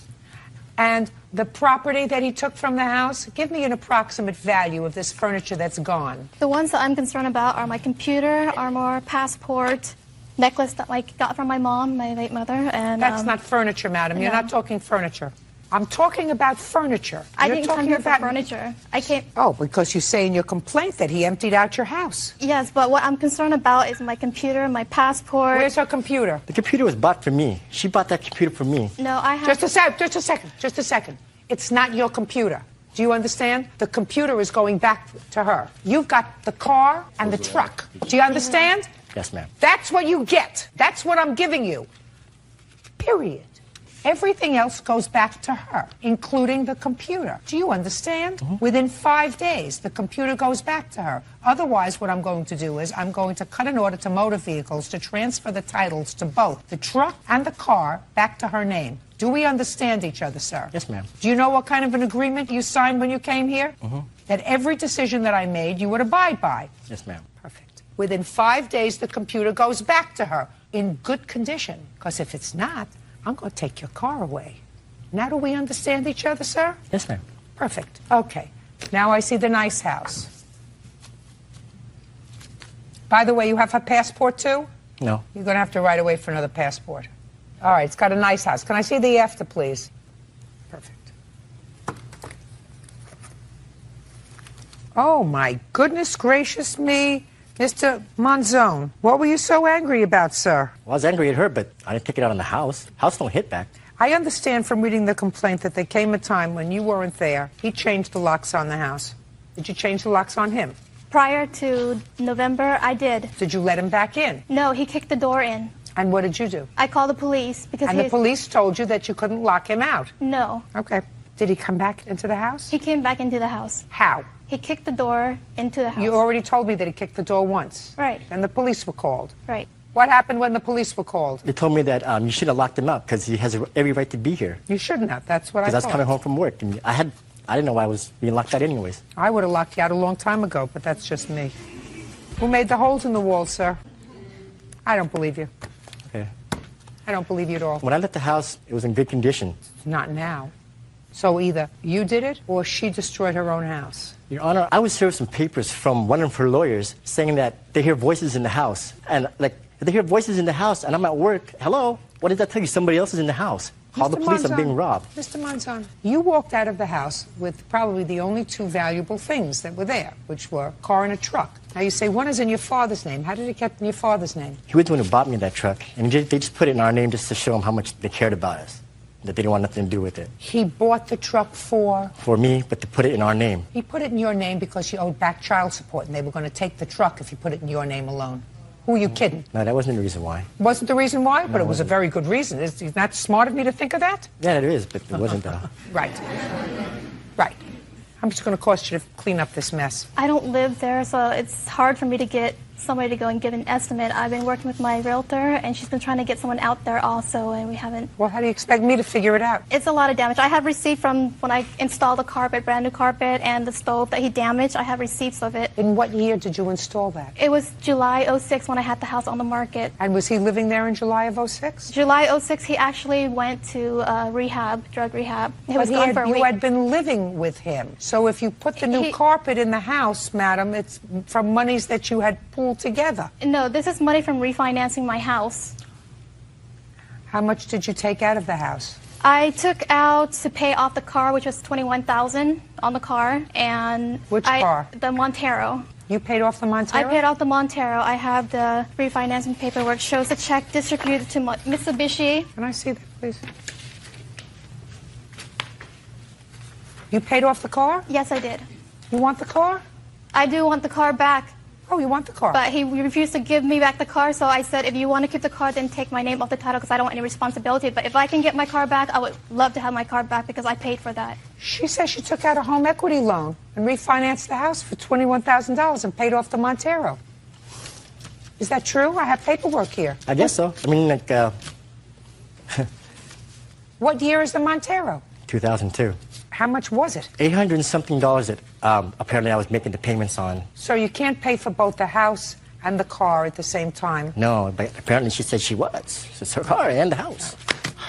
And the property that he took from the house, give me an approximate value of this furniture that's gone. The ones that I'm concerned about are my computer, armor, passport, necklace that I got from my mom, my late mother, and... That's not furniture, madam. You're not talking furniture. I'm talking about furniture. I didn't come here for furniture. I came... Oh, because you say in your complaint that he emptied out your house. Yes, but what I'm concerned about is my computer, my passport... Where's her computer? The computer was bought for me. She bought that computer for me. No, I have... Just a second. It's not your computer. Do you understand? The computer is going back to her. You've got the car and the truck. Do you understand? Yes, ma'am. That's what you get. That's what I'm giving you. Period. Everything else goes back to her, including the computer. Do you understand? Mm-hmm. Within 5 days, the computer goes back to her. Otherwise, what I'm going to do is I'm going to cut an order to motor vehicles to transfer the titles to both the truck and the car back to her name. Do we understand each other, sir? Yes, ma'am. Do you know what kind of an agreement you signed when you came here? Mm-hmm. That every decision that I made, you would abide by. Yes, ma'am. Perfect. Within 5 days, the computer goes back to her in good condition. Because if it's not, I'm going to take your car away. Now do we understand each other, sir? Yes, ma'am. Perfect. Okay. Now I see the nice house. By the way, you have her passport, too? No. You're going to have to write away for another passport. All right, it's got a nice house. Can I see the after, please? Perfect. Oh, my goodness gracious me. Mr. Monzone, what were you so angry about, sir? Well, I was angry at her, but I didn't take it out on the house. House don't hit back. I understand from reading the complaint that there came a time when you weren't there. He changed the locks on the house. Did you change the locks on him? Prior to November, I did. Did you let him back in? No, he kicked the door in. And what did you do? I called the police because the police told you that you couldn't lock him out? No. Okay. Did he come back into the house? He came back into the house. How? He kicked the door into the house. You already told me that he kicked the door once. Right. And the police were called. Right. What happened when the police were called? They told me that you should have locked him up because he has every right to be here. You shouldn't have. That's what I thought. Because I was coming home from work, and I didn't know why I was being locked out anyways. I would have locked you out a long time ago, but that's just me. Who made the holes in the wall, sir? I don't believe you. Okay. I don't believe you at all. When I left the house, it was in good condition. Not now. So either you did it or she destroyed her own house. Your Honor, I was served some papers from one of her lawyers saying that they hear voices in the house. And, if they hear voices in the house and I'm at work, hello, what does that tell you? Somebody else is in the house. Call the police, I'm being robbed. Mr. Monzon, you walked out of the house with probably the only two valuable things that were there, which were a car and a truck. Now you say one is in your father's name. How did it get in your father's name? He was the one who bought me that truck, and they just put it in our name just to show him how much they cared about us, that they didn't want nothing to do with it. He bought the truck for? For me, but to put it in our name. He put it in your name because you owed back child support, and they were going to take the truck if you put it in your name alone. Who are you kidding? No, that wasn't the reason why. Wasn't the reason why? No, but it was a very good reason. Is that smart of me to think of that? Yeah, it is, but it wasn't though. Right. Right. I'm just going to cost you to clean up this mess. I don't live there, so it's hard for me to get somebody to go and give an estimate. I've been working with my realtor, and she's been trying to get someone out there also, and we haven't. Well, how do you expect me to figure it out? It's a lot of damage. I have receipts from when I installed the carpet, brand new carpet, and the stove that he damaged. I have receipts of it. In what year did you install that? It was July '06 when I had the house on the market. And was he living there in July of '06? July '06, he actually went to rehab, drug rehab. He was gone for a week. You had been living with him. So if you put the new carpet in the house, madam, it's from monies that you had pooled together. No, this is money from refinancing my house. How much did you take out of the house? I took out to pay off the car, which was $21,000 on the car, and which car? The Montero. You paid off the Montero? I paid off the Montero. I have the refinancing paperwork. Shows the check distributed to Mitsubishi. Can I see that, please? You paid off the car? Yes, I did. You want the car? I do want the car back. Oh, you want the car? But he refused to give me back the car, so I said, if you want to keep the car, then take my name off the title because I don't want any responsibility. But if I can get my car back, I would love to have my car back because I paid for that. She says she took out a home equity loan and refinanced the house for $21,000 and paid off the Montero. Is that true? I have paperwork here. I guess so. I mean, like, What year is the Montero? 2002. How much was it? $800 and something that apparently I was making the payments on. So you can't pay for both the house and the car at the same time? No, but apparently she said she was. It's her car and the house.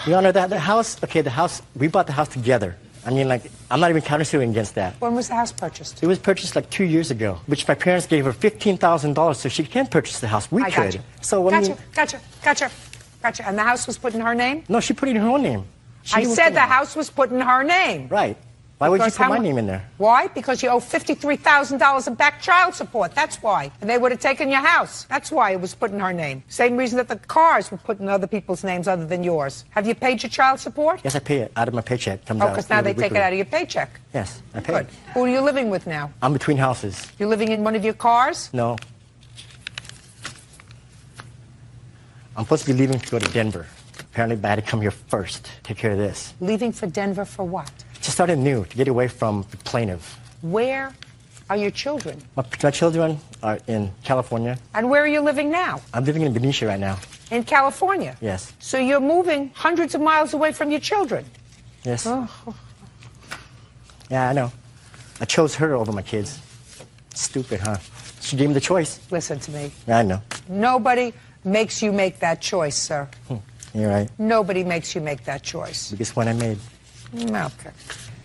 Your Honor, the house, okay, the house, we bought the house together. I mean, like, I'm not even countersuing against that. When was the house purchased? It was purchased like 2 years ago, which my parents gave her $15,000 so she can purchase the house. We could. Gotcha. So, I mean, Gotcha. And the house was put in her name? No, she put it in her own name. I said the house was put in her name. Right. Why would you put my name in there? Why? Because you owe $53,000 in back child support. That's why. And they would have taken your house. That's why it was put in her name. Same reason that the cars were put in other people's names other than yours. Have you paid your child support? Yes, I pay it out of my paycheck. Comes out. Oh, because now they take it out of your paycheck. Yes, I pay Good. it. Who are you living with now? I'm between houses. You're living in one of your cars? No. I'm supposed to be leaving to go to Denver. Apparently, I had to come here first, take care of this. Leaving for Denver for what? To start anew, to get away from the plaintiff. Where are your children? My children are in California. And where are you living now? I'm living in Benicia right now. In California? Yes. So you're moving hundreds of miles away from your children? Yes. Oh. Yeah, I know. I chose her over my kids. Stupid, huh? She gave me the choice. Listen to me. Yeah, I know. Nobody makes you make that choice, sir. You're right. Nobody makes you make that choice. Biggest one I made. Okay.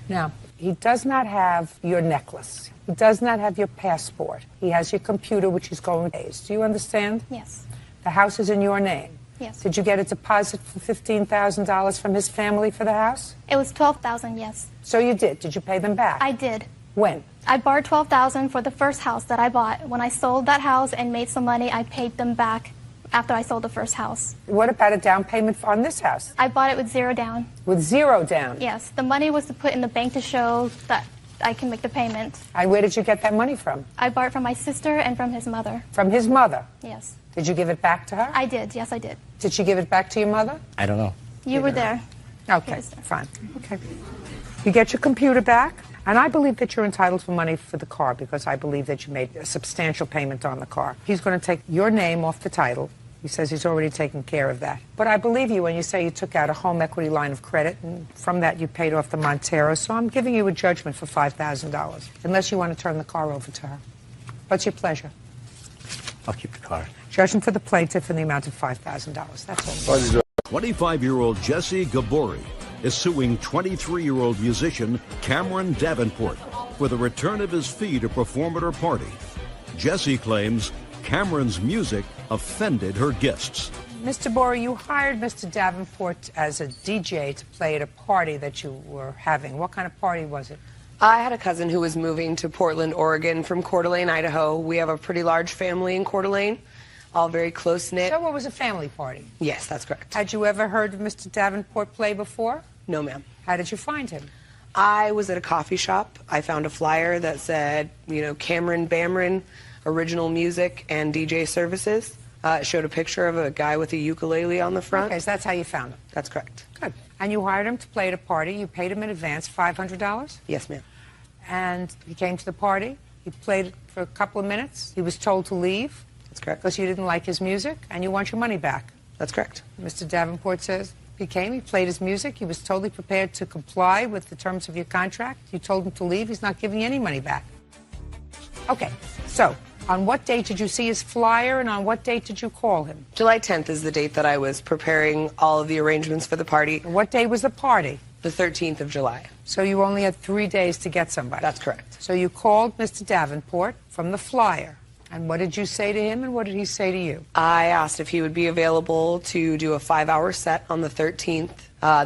Now, he does not have your necklace. He does not have your passport. He has your computer, which he's going to use. Do you understand? Yes. The house is in your name. Yes. Did you get a deposit for $15,000 from his family for the house? It was $12,000, yes. So you did. Did you pay them back? I did. When? I borrowed $12,000 for the first house that I bought. When I sold that house and made some money, I paid them back after I sold the first house. What about a down payment on this house? I bought it with $0 down. With $0 down? Yes. The money was to put in the bank to show that I can make the payment. And where did you get that money from? I borrowed it from my sister and from his mother. From his mother? Yes. Did you give it back to her? I did. Yes, I did. Did she give it back to your mother? I don't know. You were there. Okay, fine. Okay. You get your computer back, and I believe that you're entitled for money for the car because I believe that you made a substantial payment on the car. He's going to take your name off the title. He says he's already taken care of that. But I believe you when you say you took out a home equity line of credit, and from that you paid off the Montero, so I'm giving you a judgment for $5,000, unless you want to turn the car over to her. What's your pleasure? I'll keep the car. Judgment for the plaintiff in the amount of $5,000. That's all. 25-year-old Jesse Gabori is suing 23-year-old musician Cameron Davenport for the return of his fee to perform at her party. Jesse claims Cameron's music offended her guests. Mr. Bora, you hired Mr. Davenport as a DJ to play at a party that you were having. What kind of party was it? I had a cousin who was moving to Portland, Oregon from Coeur d'Alene, Idaho. We have a pretty large family in Coeur d'Alene, all very close-knit. So it was a family party? Yes, that's correct. Had you ever heard of Mr. Davenport play before? No, ma'am. How did you find him? I was at a coffee shop. I found a flyer that said, Cameron Bamron, original music and DJ services. It showed a picture of a guy with a ukulele on the front. Okay, so that's how you found him? That's correct. Good. And you hired him to play at a party. You paid him in advance, $500? Yes, ma'am. And he came to the party. He played for a couple of minutes. He was told to leave. That's correct. Because you didn't like his music, and you want your money back. That's correct. Mr. Davenport says he came, he played his music, he was totally prepared to comply with the terms of your contract. You told him to leave. He's not giving you any money back. Okay, so on what date did you see his flyer, and on what date did you call him? July 10th is the date that I was preparing all of the arrangements for the party. And what day was the party? The 13th of July. So you only had 3 days to get somebody? That's correct. So you called Mr. Davenport from the flyer. And what did you say to him, and what did he say to you? I asked if he would be available to do a 5-hour set on the 13th.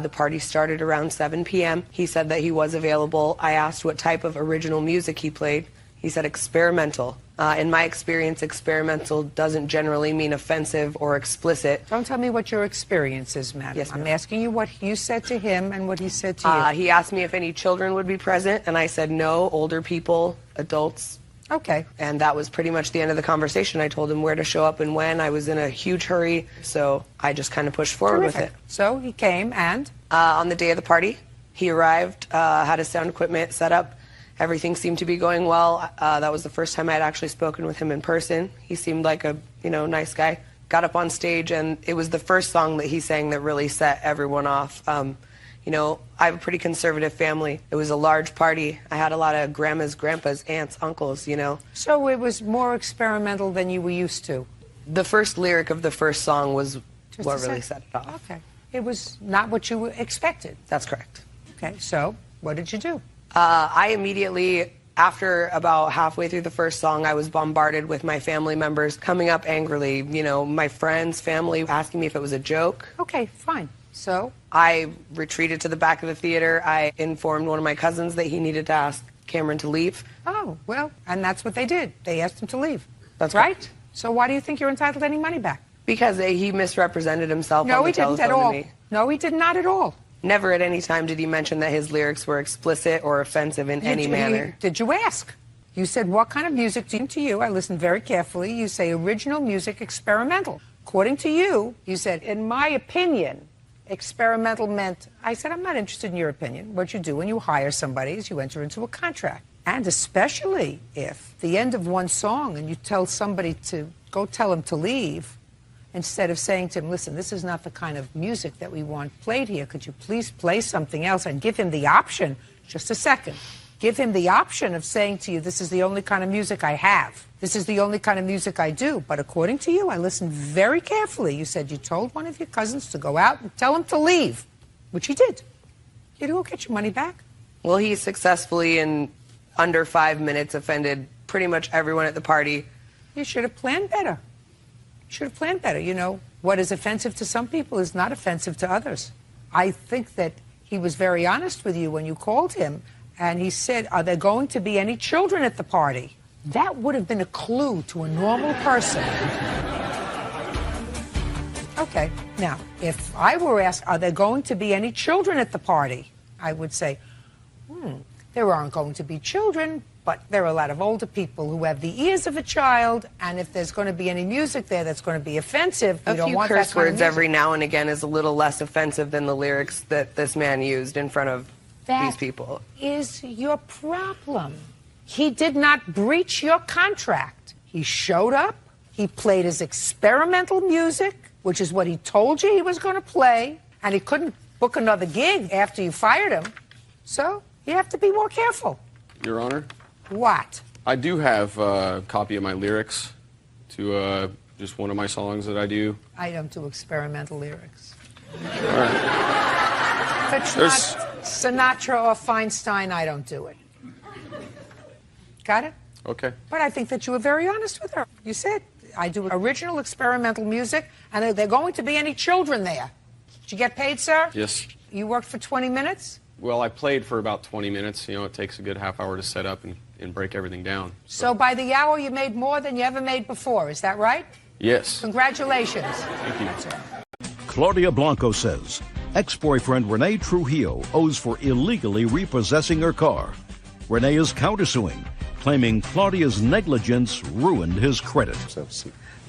The party started around 7 p.m. He said that he was available. I asked what type of original music he played. He said experimental. In my experience, experimental doesn't generally mean offensive or explicit. Don't tell me what your experience is, madam. Yes, ma'am. I'm asking you what you said to him and what he said to you. He asked me if any children would be present, and I said no, older people, adults. Okay. And that was pretty much the end of the conversation. I told him where to show up and when. I was in a huge hurry, so I just kind of pushed forward with it. So he came, and? On the day of the party, he arrived, had his sound equipment set up. Everything seemed to be going well. That was the first time I had actually spoken with him in person. He seemed like a, nice guy. Got up on stage, and it was the first song that he sang that really set everyone off. I have a pretty conservative family. It was a large party. I had a lot of grandmas, grandpas, aunts, uncles, So it was more experimental than you were used to? The first lyric of the first song was what really set it off. Okay. It was not what you expected? That's correct. Okay, so what did you do? I immediately, after about halfway through the first song, I was bombarded with my family members coming up angrily, my friends, family, asking me if it was a joke. Okay, fine. So? I retreated to the back of the theater. I informed one of my cousins that he needed to ask Cameron to leave. Oh, well, and that's what they did. They asked him to leave. That's right. Correct. So why do you think you're entitled to any money back? Because he misrepresented himself on the telephone to me. No, he didn't at all. No, he did not at all. Never at any time did he mention that his lyrics were explicit or offensive in any manner. Did you ask? You said, what kind of music do you? I listened very carefully. You say original music, experimental. According to you, you said, in my opinion, experimental meant, I said, I'm not interested in your opinion. What you do when you hire somebody is you enter into a contract. And especially if the end of one song and you tell somebody to go tell him to leave, instead of saying to him, listen, this is not the kind of music that we want played here. Could you please play something else? And give him the option, just a second, give him the option of saying to you, this is the only kind of music I have. This is the only kind of music I do. But according to you, I listened very carefully. You said you told one of your cousins to go out and tell him to leave, which he did. Did he go get your money back? Well, he successfully, in under 5 minutes, offended pretty much everyone at the party. You should have planned better. You should have planned better. What is offensive to some people is not offensive to others. I think that he was very honest with you when you called him, and he said, are there going to be any children at the party? That would have been a clue to a normal person. Okay, now, if I were asked, are there going to be any children at the party? I would say, there aren't going to be children, but there are a lot of older people who have the ears of a child, and if there's going to be any music there that's going to be offensive, you don't want that kind of music. A few curse words every now and again is a little less offensive than the lyrics that this man used in front of these people. That is your problem. He did not breach your contract. He showed up, he played his experimental music, which is what he told you he was going to play, and he couldn't book another gig after you fired him. So you have to be more careful. Your Honor? What? I do have a copy of my lyrics to just one of my songs that I do. I don't do experimental lyrics. All right. If it's not Sinatra or Feinstein, I don't do it. Got it? Okay. But I think that you were very honest with her. You said, I do original experimental music, and are there going to be any children there? Did you get paid, sir? Yes. You worked for 20 minutes? Well, I played for about 20 minutes. You know, it takes a good half hour to set up and break everything down. So by the hour, you made more than you ever made before. Is that right? Yes. Congratulations. Thank you. Claudia Blanco says ex-boyfriend Rene Trujillo owes for illegally repossessing her car. Rene is countersuing, claiming Claudia's negligence ruined his credit.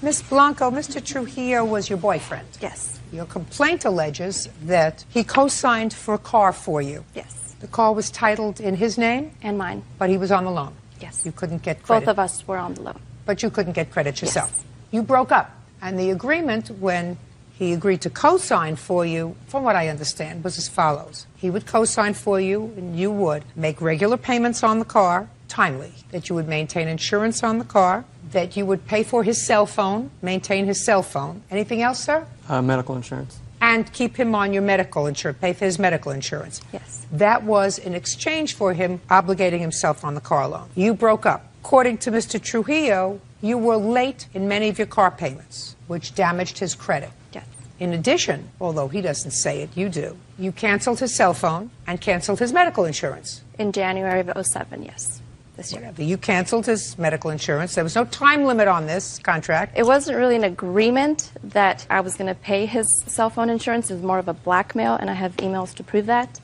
Ms. Blanco, Mr. Trujillo was your boyfriend. Yes. Your complaint alleges that he co-signed for a car for you. Yes. The car was titled in his name? And mine. But he was on the loan? Yes. You couldn't get credit? Both of us were on the loan. But you couldn't get credit yourself? Yes. You broke up. And the agreement, when he agreed to co-sign for you, from what I understand, was as follows. He would co-sign for you, and you would make regular payments on the car, timely, that you would maintain insurance on the car, that you would pay for his cell phone, maintain his cell phone. Anything else, sir? Medical insurance. And keep him on your medical insurance, pay for his medical insurance. Yes. That was in exchange for him obligating himself on the car loan. You broke up. According to Mr. Trujillo, you were late in many of your car payments, which damaged his credit. Yes. In addition, although he doesn't say it, you do, you canceled his cell phone and canceled his medical insurance. In January of 2007, yes. This year. Whatever. You canceled his medical insurance. There was no time limit on this contract. It wasn't really an agreement that I was going to pay his cell phone insurance. It was more of a blackmail, and I have emails to prove that.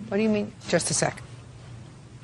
What do you mean? Just a sec.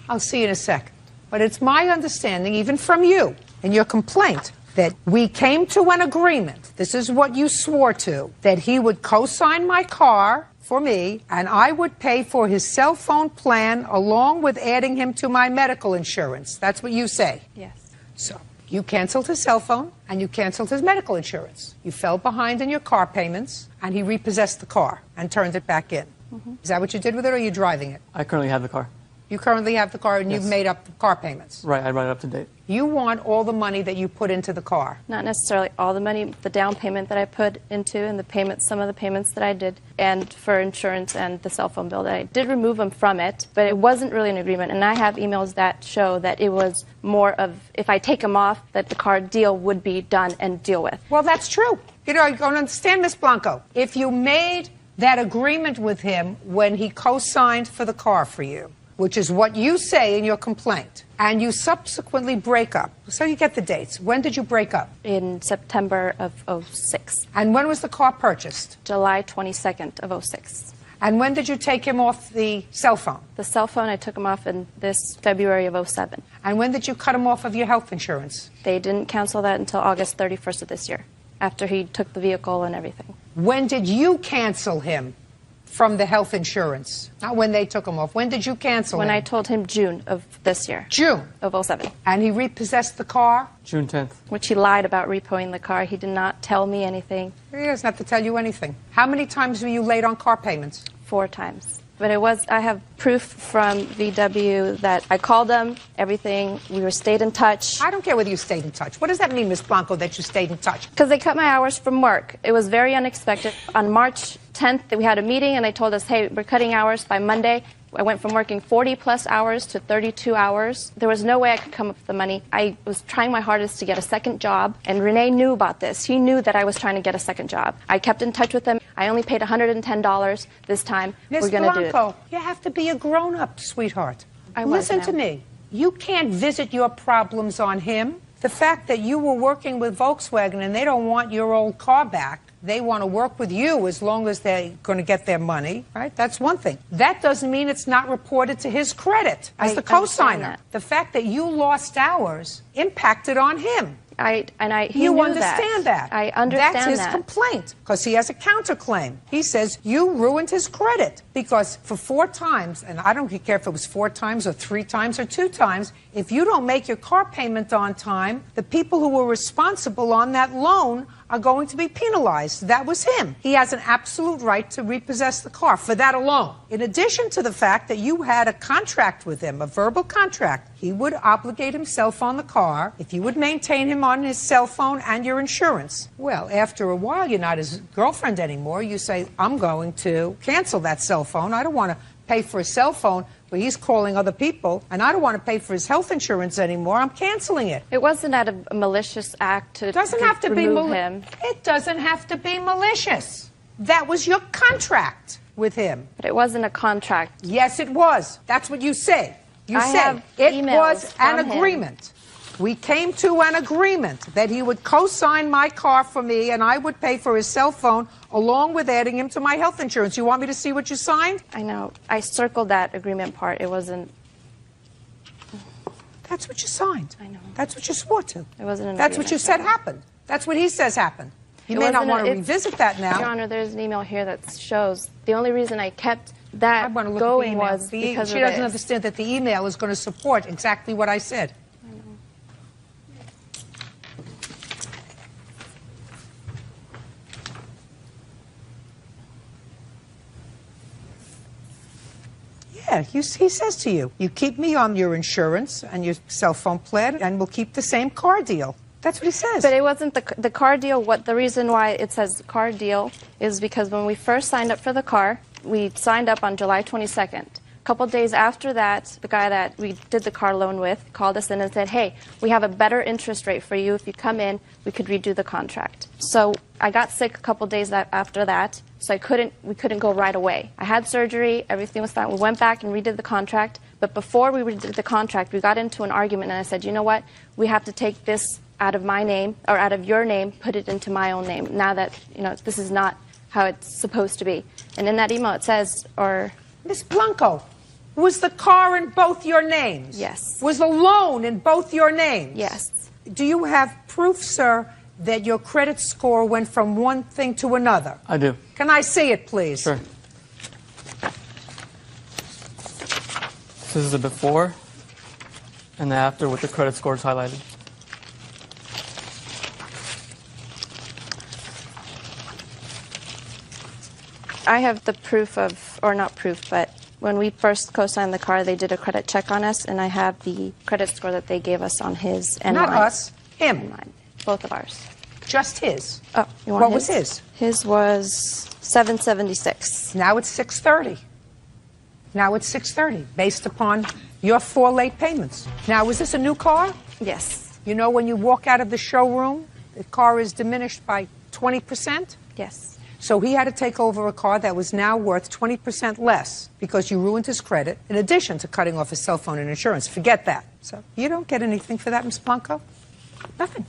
I'll see you in a second. But it's my understanding, even from you, in your complaint, that we came to an agreement, this is what you swore to, that he would co-sign my car for me, and I would pay for his cell phone plan along with adding him to my medical insurance. That's what you say. Yes. So you canceled his cell phone and you canceled his medical insurance. You fell behind in your car payments, and he repossessed the car and turned it back in. Mm-hmm. Is that what you did with it, or are you driving it? I currently have the car. You currently have the car, and Yes. you've made up the car payments. Right, I run it up to date. You want all the money that you put into the car. Not necessarily all the money, the down payment that I put into and the payments, some of the payments that I did, and for insurance and the cell phone bill that I did remove them from it, but it wasn't really an agreement. And I have emails that show that it was more of, if I take them off, that the car deal would be done and deal with. Well, that's true. You know, you don't understand, Miss Blanco. If you made that agreement with him when he co-signed for the car for you, which is what you say in your complaint, and you subsequently break up. So you get the dates. When did you break up? In September of 2006. And when was the car purchased? July 22nd of 2006. And when did you take him off the cell phone? The cell phone, I took him off in this February of 2007. And when did you cut him off of your health insurance? They didn't cancel that until August 31st of this year, after he took the vehicle and everything. When did you cancel him from the health insurance? Not when they took him off. When did you cancel him? When I told him June of this year. June? Of 2007. And he repossessed the car? June 10th. Which he lied about repoing the car. He did not tell me anything. He doesn't have to tell you anything. How many times were you late on car payments? 4 times. But I have proof from VW that I called them, everything, we stayed in touch. I don't care whether you stayed in touch. What does that mean, Ms. Blanco, that you stayed in touch? Because they cut my hours from work. It was very unexpected. On March 10th, we had a meeting and they told us, hey, we're cutting hours by Monday. I went from working 40 plus hours to 32 hours. There was no way I could come up with the money. I was trying my hardest to get a second job, and Rene knew about this. He knew that I was trying to get a second job. I kept in touch with him. I only paid $110 this time. Ms. We're going to do it. Blanco, you have to be a grown-up, sweetheart. I was Listen now. to me. You can't visit your problems on him. The fact that you were working with Volkswagen and they don't want your old car back, they want to work with you as long as they're going to get their money, right? That's one thing. That doesn't mean it's not reported to his credit as I the co-signer. understand that. The fact that you lost hours impacted on him. He You knew understand that. I understand That's his that. complaint, because he has a counterclaim. He says you ruined his credit because for 4 times, and I don't care if it was 4 times or 3 times or 2 times, if you don't make your car payment on time, the people who were responsible on that loan are going to be penalized. That was him. He has an absolute right to repossess the car for that alone. In addition to the fact that you had a contract with him, a verbal contract, he would obligate himself on the car if you would maintain him on his cell phone and your insurance. Well, after a while, you're not his girlfriend anymore. You say, I'm going to cancel that cell phone. I don't want to pay for a cell phone where he's calling other people, and I don't want to pay for his health insurance anymore. I'm canceling it. It wasn't out of a malicious act to Doesn't have to be remove him. It doesn't have to be malicious. That was your contract with him. But it wasn't a contract. Yes, it was. That's what you said. You I said have it emails was an from him. agreement. We came to an agreement that he would co-sign my car for me and I would pay for his cell phone along with adding him to my health insurance. You want me to see what you signed? I know. I circled that agreement part. It wasn't... That's what you signed. I know. That's what you swore to. It wasn't an That's what you agreement. said happened. That's what he says happened. You It may not wasn't want to it's- revisit that now. Your Honor, there's an email here that shows the only reason I kept that I want to look going at the email. was because she of doesn't this. understand that the email is going to support exactly what I said. Yeah, he says to you, you keep me on your insurance and your cell phone plan, and we'll keep the same car deal. That's what he says. But it wasn't the car deal. The reason why it says car deal is because when we first signed up for the car, we signed up on July 22nd. A couple days after that, the guy that we did the car loan with called us in and said, hey, we have a better interest rate for you. If you come in, we could redo the contract. So I got sick a couple days after that, so we couldn't go right away. I had surgery, everything was fine. We went back and redid the contract, but before we redid the contract, we got into an argument, and I said, you know what, we have to take this out of my name, or out of your name, put it into my own name, now that, this is not how it's supposed to be. And in that email it says, Ms. Blanco, was the car in both your names? Yes. Was the loan in both your names? Yes. Do you have proof, sir, that your credit score went from one thing to another? I do. Can I see it, please? Sure. This is the before and the after with the credit scores highlighted. I have the proof of, or not proof, but when we first co-signed the car, they did a credit check on us, and I have the credit score that they gave us on his and Not mine. us, him. And mine. Both of ours. Just his. Oh, you want What his? was his? His was 776. Now it's 630. Now it's 630, based upon your 4 late payments. Now, was this a new car? Yes. You know, when you walk out of the showroom, the car is diminished by 20%? Yes. So he had to take over a car that was now worth 20% less because you ruined his credit, in addition to cutting off his cell phone and insurance. Forget that. So you don't get anything for that, Ms. Blanco? Nothing.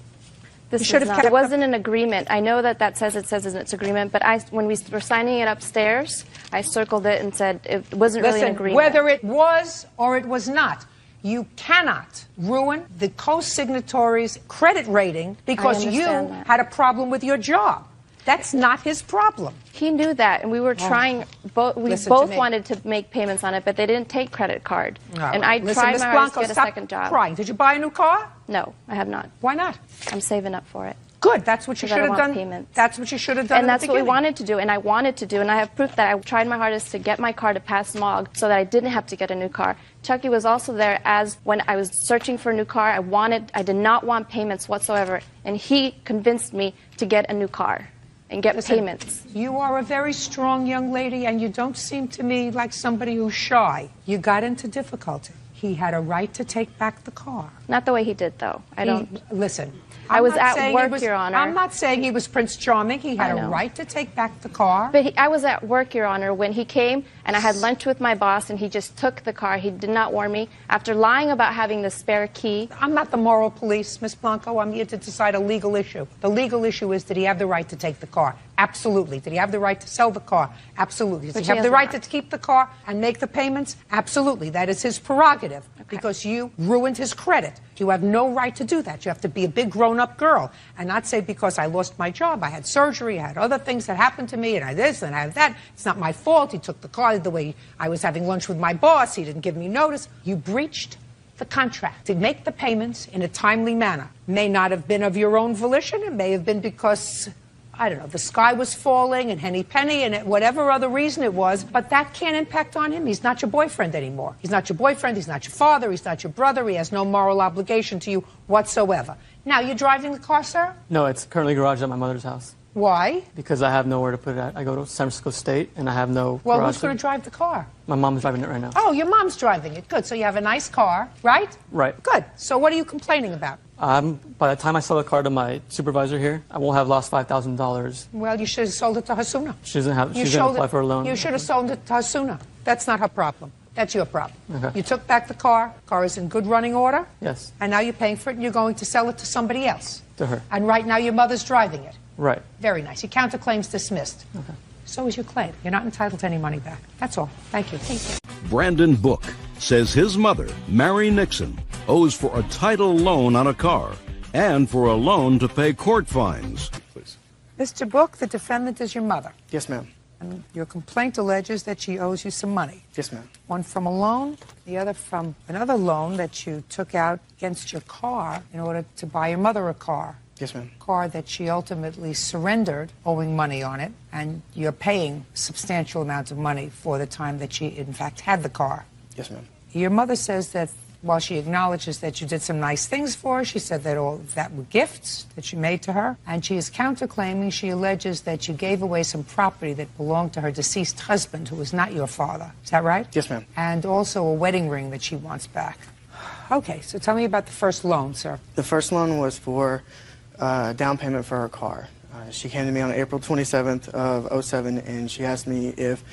This You should have not, kept it wasn't an agreement. I know that says in its agreement, but when we were signing it upstairs, I circled it and said it wasn't really an agreement. Whether it was or it was not, you cannot ruin the co-signatory's credit rating because you that. had a problem with your job. That's not his problem. He knew that, and we were trying. We Listen both to me. wanted to make payments on it, but they didn't take credit card. All And right. I Listen, tried Ms. my hardest Blanco, to get a stop second job. crying. Did you buy a new car? No, I have not. Why not? I'm saving up for it. Good. That's what you Because I should don't have want done. payments. That's what you should have done. And in that's the what we beginning. wanted to do, and I wanted to do, and I have proof that I tried my hardest to get my car to pass smog so that I didn't have to get a new car. Chucky was also there as when I was searching for a new car. I did not want payments whatsoever, and he convinced me to get a new car and get payments. You are a very strong young lady, and you don't seem to me like somebody who's shy. You got into difficulty. He had a right to take back the car. Not the way he did, though. Listen. I was not at saying work, he was- Your Honor. I'm not saying he was Prince Charming. He had I a know. right to take back the car. But I was at work, Your Honor, when he came, and I had lunch with my boss, and he just took the car. He did not warn me. After lying about having the spare key. I'm not the moral police, Miss Blanco. I'm here to decide a legal issue. The legal issue is, did he have the right to take the car? Absolutely. Did he have the right to sell the car? Absolutely. Does Which he he have the has right not. to keep the car and make the payments? Absolutely. That is his prerogative because you ruined his credit. You have no right to do that. You have to be a big grown-up girl and not say, because I lost my job, I had surgery, I had other things that happened to me, and I this and I have that. It's not my fault. He took the car the way I was having lunch with my boss. He didn't give me notice. You breached the contract to make the payments in a timely manner. May not have been of your own volition. It may have been because, I don't know, the sky was falling and henny penny and whatever other reason it was, but that can't impact on him. He's not your boyfriend anymore. He's not your boyfriend. He's not your father. He's not your brother. He has no moral obligation to you whatsoever. Now, you're driving the car, sir? No, it's currently garaged at my mother's house. Why? Because I have nowhere to put it at. I go to San Francisco State, and I have no Well, garage. who's going to drive the car? My mom's driving it right now. Oh, your mom's driving it. Good. So you have a nice car, right? Right. Good. So what are you complaining about? By the time I sell the car to my supervisor here, I will have lost $5,000. Well, you should have sold it to Hasuna. She doesn't have. She's going to apply for a loan. You should have sold it to Hasuna. That's not her problem. That's your problem. Okay. You took back the car. Car is in good running order. Yes. And now you're paying for it, and you're going to sell it to somebody else. To her. And right now your mother's driving it. Right. Very nice. Your counterclaim's dismissed. Okay. So is your claim. You're not entitled to any money back. That's all. Thank you. Thank you. Brandon Book says his mother, Mary Nixon, owes for a title loan on a car and for a loan to pay court fines. Please. Mr. Book, the defendant is your mother. Yes, ma'am. And your complaint alleges that she owes you some money. Yes, ma'am. One from a loan, the other from another loan that you took out against your car in order to buy your mother a car. Yes, ma'am. Car that she ultimately surrendered, owing money on it, and you're paying substantial amounts of money for the time that she, in fact, had the car. Yes, ma'am. Your mother says that while she acknowledges that you did some nice things for her, she said that all of that were gifts that you made to her, and she is counterclaiming. She alleges that you gave away some property that belonged to her deceased husband, who was not your father. Is that right? Yes, ma'am. And also a wedding ring that she wants back. Okay, so tell me about the first loan, sir. The first loan was for down payment for her car. She came to me on April 27th of 07, and she asked me if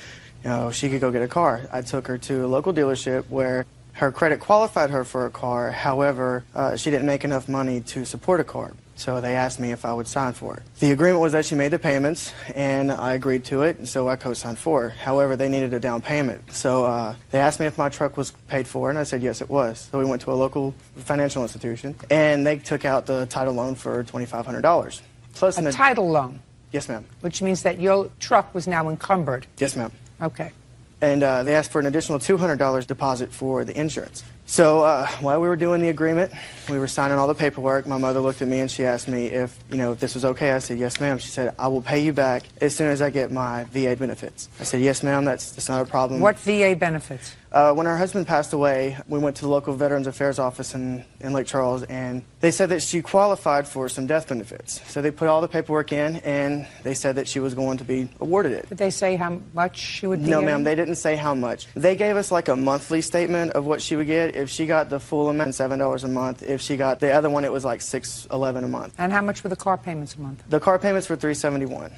she could go get a car. I took her to a local dealership where her credit qualified her for a car. However, she didn't make enough money to support a car. So they asked me if I would sign for it. The agreement was that she made the payments, and I agreed to it, and so I co-signed for her. However, they needed a down payment. So they asked me if my truck was paid for, and I said yes, it was. So we went to a local financial institution, and they took out the title loan for $2,500. Plus a title loan? Yes, ma'am. Which means that your truck was now encumbered? Yes, ma'am. Okay. And they asked for an additional $200 deposit for the insurance. So while we were doing the agreement, we were signing all the paperwork. My mother looked at me and she asked me if this was okay. I said, yes, ma'am. She said, I will pay you back as soon as I get my VA benefits. I said, yes, ma'am, that's not a problem. What VA benefits? When her husband passed away, we went to the local Veterans Affairs office in Lake Charles, and they said that she qualified for some death benefits. So they put all the paperwork in, and they said that she was going to be awarded it. Did they say how much she would be No, getting? ma'am, they didn't say how much. They gave us like a monthly statement of what she would get. If she got the full amount, $7 a month. If she got the other one, it was like $611 a month. And how much were the car payments a month? The car payments were $371.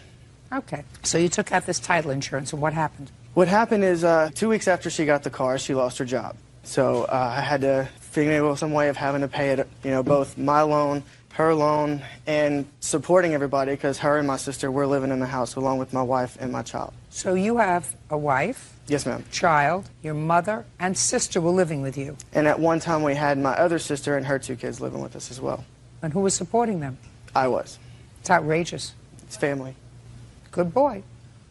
Okay. So you took out this title insurance, and what happened? What happened is 2 weeks after she got the car, she lost her job. So I had to figure out some way of having to pay it, both my loan, her loan, and supporting everybody, because her and my sister were living in the house along with my wife and my child. So you have a wife? Yes, ma'am. Child, your mother, and sister were living with you. And at one time we had my other sister and her 2 kids living with us as well. And who was supporting them? I was. It's outrageous. It's family. Good boy.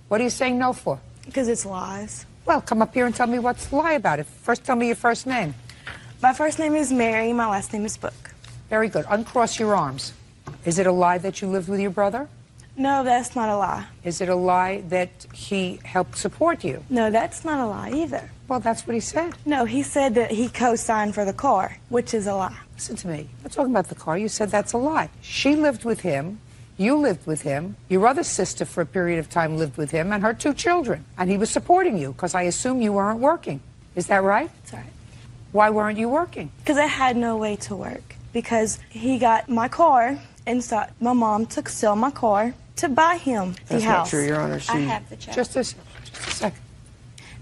What are you saying no for? Because it's lies. Well, come up here and tell me what's the lie about it. First, tell me your first name. My first name is Mary. My last name is Book. Very good. Uncross your arms. Is it a lie that you lived with your brother? No, that's not a lie. Is it a lie that he helped support you? No, that's not a lie either. Well, that's what he said. No, he said that he co-signed for the car, which is a lie. Listen to me. I'm not talking about the car. You said that's a lie. She lived with him. You lived with him. Your other sister, for a period of time, lived with him, and her 2 children. And he was supporting you, because I assume you weren't working. Is that right? That's right. Why weren't you working? Because I had no way to work. Because he got my car, and so my mom took sell my car to buy him the That's house. not true, Your Honor. I have the check. Just a second.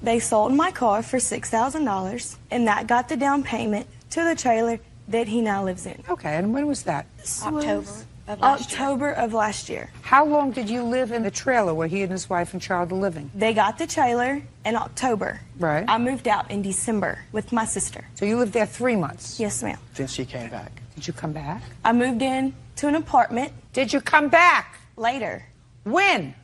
They sold my car for $6,000, and that got the down payment to the trailer that he now lives in. Okay, and when was that? October of last year. How long did you live in the trailer where he and his wife and child are living? They got the trailer in October. Right. I moved out in December with my sister. So you lived there 3 months? Yes, ma'am. Then she came back. Did you come back? I moved in to an apartment. Did you come back? Later. When?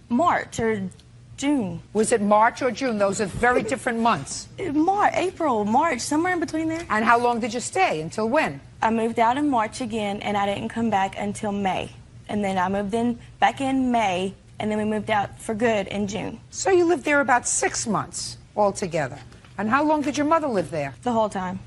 March or June. Was it March or June? Those are very different months. April, March, somewhere in between there. And how long did you stay? Until when? I moved out in March again, and I didn't come back until May. And then I moved in back in May, and then we moved out for good in June. So you lived there about 6 months altogether. And how long did your mother live there? The whole time.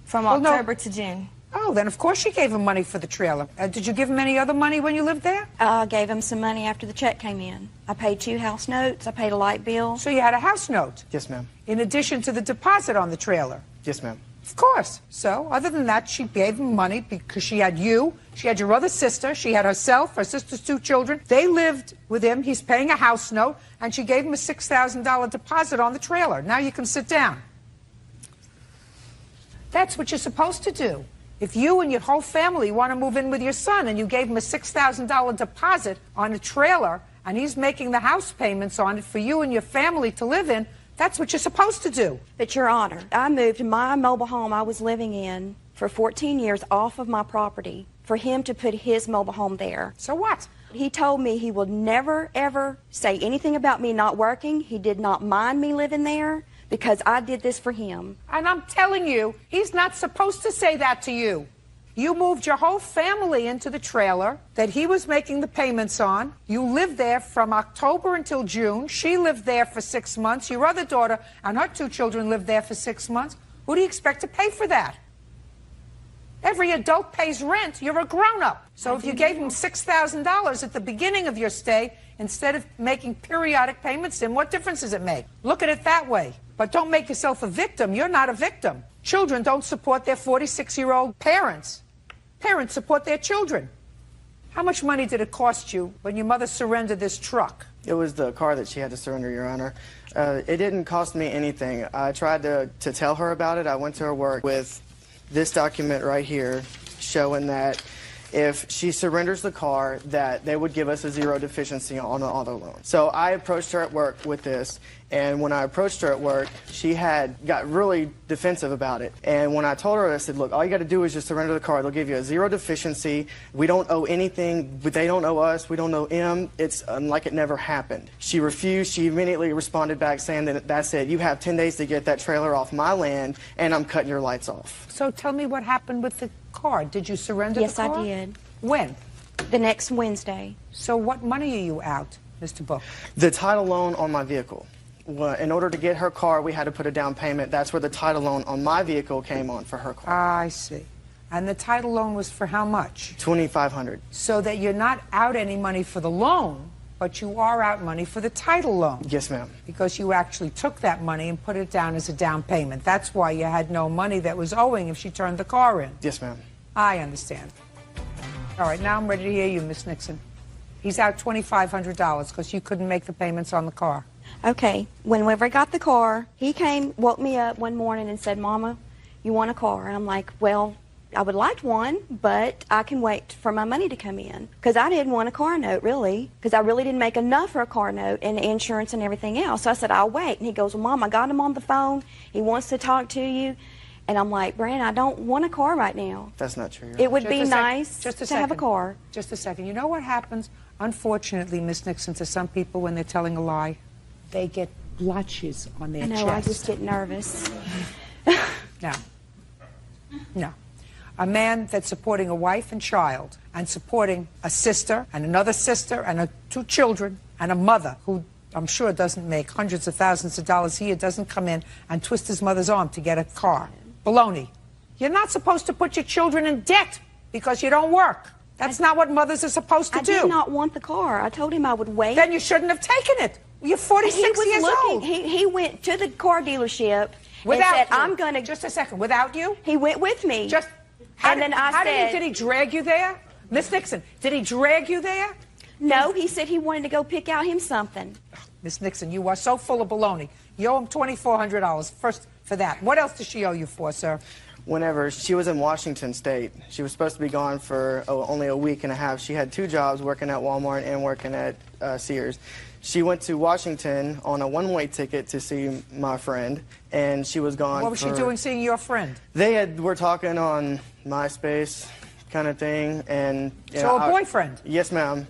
From October to June. Oh, then of course you gave him money for the trailer. Did you give him any other money when you lived there? I gave him some money after the check came in. I paid 2 house notes. I paid a light bill. So you had a house note? Yes, ma'am. In addition to the deposit on the trailer? Yes, ma'am. Of course. So, other than that, she gave him money because she had you, she had your other sister, she had herself, her sister's 2 children. They lived with him. He's paying a house note, and she gave him a $6,000 deposit on the trailer. Now you can sit down. That's what you're supposed to do. If you and your whole family want to move in with your son and you gave him a $6,000 deposit on a trailer and he's making the house payments on it for you and your family to live in, that's what you're supposed to do. But, Your Honor, I moved my mobile home I was living in for 14 years off of my property for him to put his mobile home there. So what? He told me he would never, ever say anything about me not working. He did not mind me living there because I did this for him. And I'm telling you, he's not supposed to say that to you. You moved your whole family into the trailer that he was making the payments on. You lived there from October until June. She lived there for 6 months. Your other daughter and her 2 children lived there for 6 months. Who do you expect to pay for that? Every adult pays rent. You're a grown-up. So if you gave him $6,000 at the beginning of your stay, instead of making periodic payments, then what difference does it make? Look at it that way. But don't make yourself a victim. You're not a victim. Children don't support their 46-year-old parents. Parents support their children. How much money did it cost you when your mother surrendered this truck? It was the car that she had to surrender, Your Honor. It didn't cost me anything. I tried to tell her about it. I went to her work with this document right here showing that if she surrenders the car, that they would give us a 0 deficiency on the auto loan. So I approached her at work with this, and when I approached her at work, she got really defensive about it. And when I told her, I said, look, all you got to do is just surrender the car. They'll give you a 0 deficiency. We don't owe anything. They don't owe us. We don't owe them. It's like it never happened. She refused. She immediately responded back saying that that's it. You have 10 days to get that trailer off my land, and I'm cutting your lights off. So tell me what happened with the car. Did you surrender the car? Yes, I did. When? The next Wednesday. So what money are you out, Mr. Book? The title loan on my vehicle. Well, in order to get her car, we had to put a down payment. That's where the title loan on my vehicle came on for her car. I see. And the title loan was for how much? $2,500. So that you're not out any money for the loan, but you are out money for the title loan. Yes, ma'am. Because you actually took that money and put it down as a down payment. That's why you had no money that was owing if she turned the car in. Yes, ma'am. I understand. All right, now I'm ready to hear you, Miss Nixon. He's out $2,500 because you couldn't make the payments on the car. Okay, whenever I got the car, he came, woke me up one morning and said, Mama, you want a car? And I'm like, well, I would like one, but I can wait for my money to come in. Because I didn't want a car note, really, because I really didn't make enough for a car note and insurance and everything else. So I said, I'll wait. And he goes, well, Mom, I got him on the phone. He wants to talk to you. And I'm like, Brandon, I don't want a car right now. That's not true. It would be nice to have a car. Just a second. You know what happens, unfortunately, Miss Nixon, to some people when they're telling a lie? They get blotches on their chest. I know, I just get nervous. No. A man that's supporting a wife and child and supporting a sister and another sister and 2 children and a mother who I'm sure doesn't make hundreds of thousands of dollars a year, doesn't come in and twist his mother's arm to get a car. Baloney. You're not supposed to put your children in debt because you don't work. That's not what mothers are supposed to do. I did not want the car. I told him I would wait. Then you shouldn't have taken it. You're 46 years old. He went to the car dealership without and said, you. I'm going to... Just a second. Without you? He went with me. Did he drag you there? Miss Nixon, did he drag you there? No, he said he wanted to go pick out him something. Miss Nixon, you are so full of baloney. You owe him $2,400 first for that. What else does she owe you for, sir? Whenever she was in Washington State, she was supposed to be gone for only a week and a half. She had 2 jobs, working at Walmart and working at Sears. She went to Washington on a one-way ticket to see my friend, and she was gone. What was she doing seeing your friend? They were talking on MySpace kind of thing. And so a boyfriend? Yes, ma'am.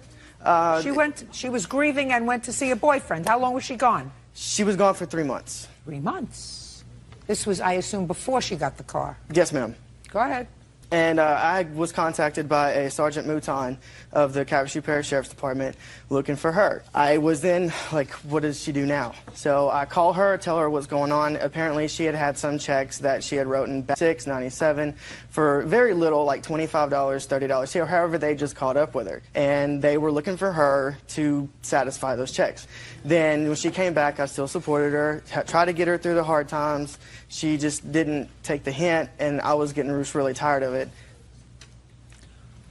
She was grieving and went to see a boyfriend. How long was she gone? She was gone for 3 months. 3 months? This was, I assume, before she got the car? Yes, ma'am. Go ahead. And I was contacted by a Sergeant Mouton of the Calvary Parish Sheriff's Department looking for her. I was then like, what does she do now? So I call her, tell her what's going on. Apparently she had some checks that she had written back $6.97 for very little, like $25, $30, however they just caught up with her. And they were looking for her to satisfy those checks. Then when she came back, I still supported her, tried to get her through the hard times. She just didn't take the hint, and I was getting really tired of it.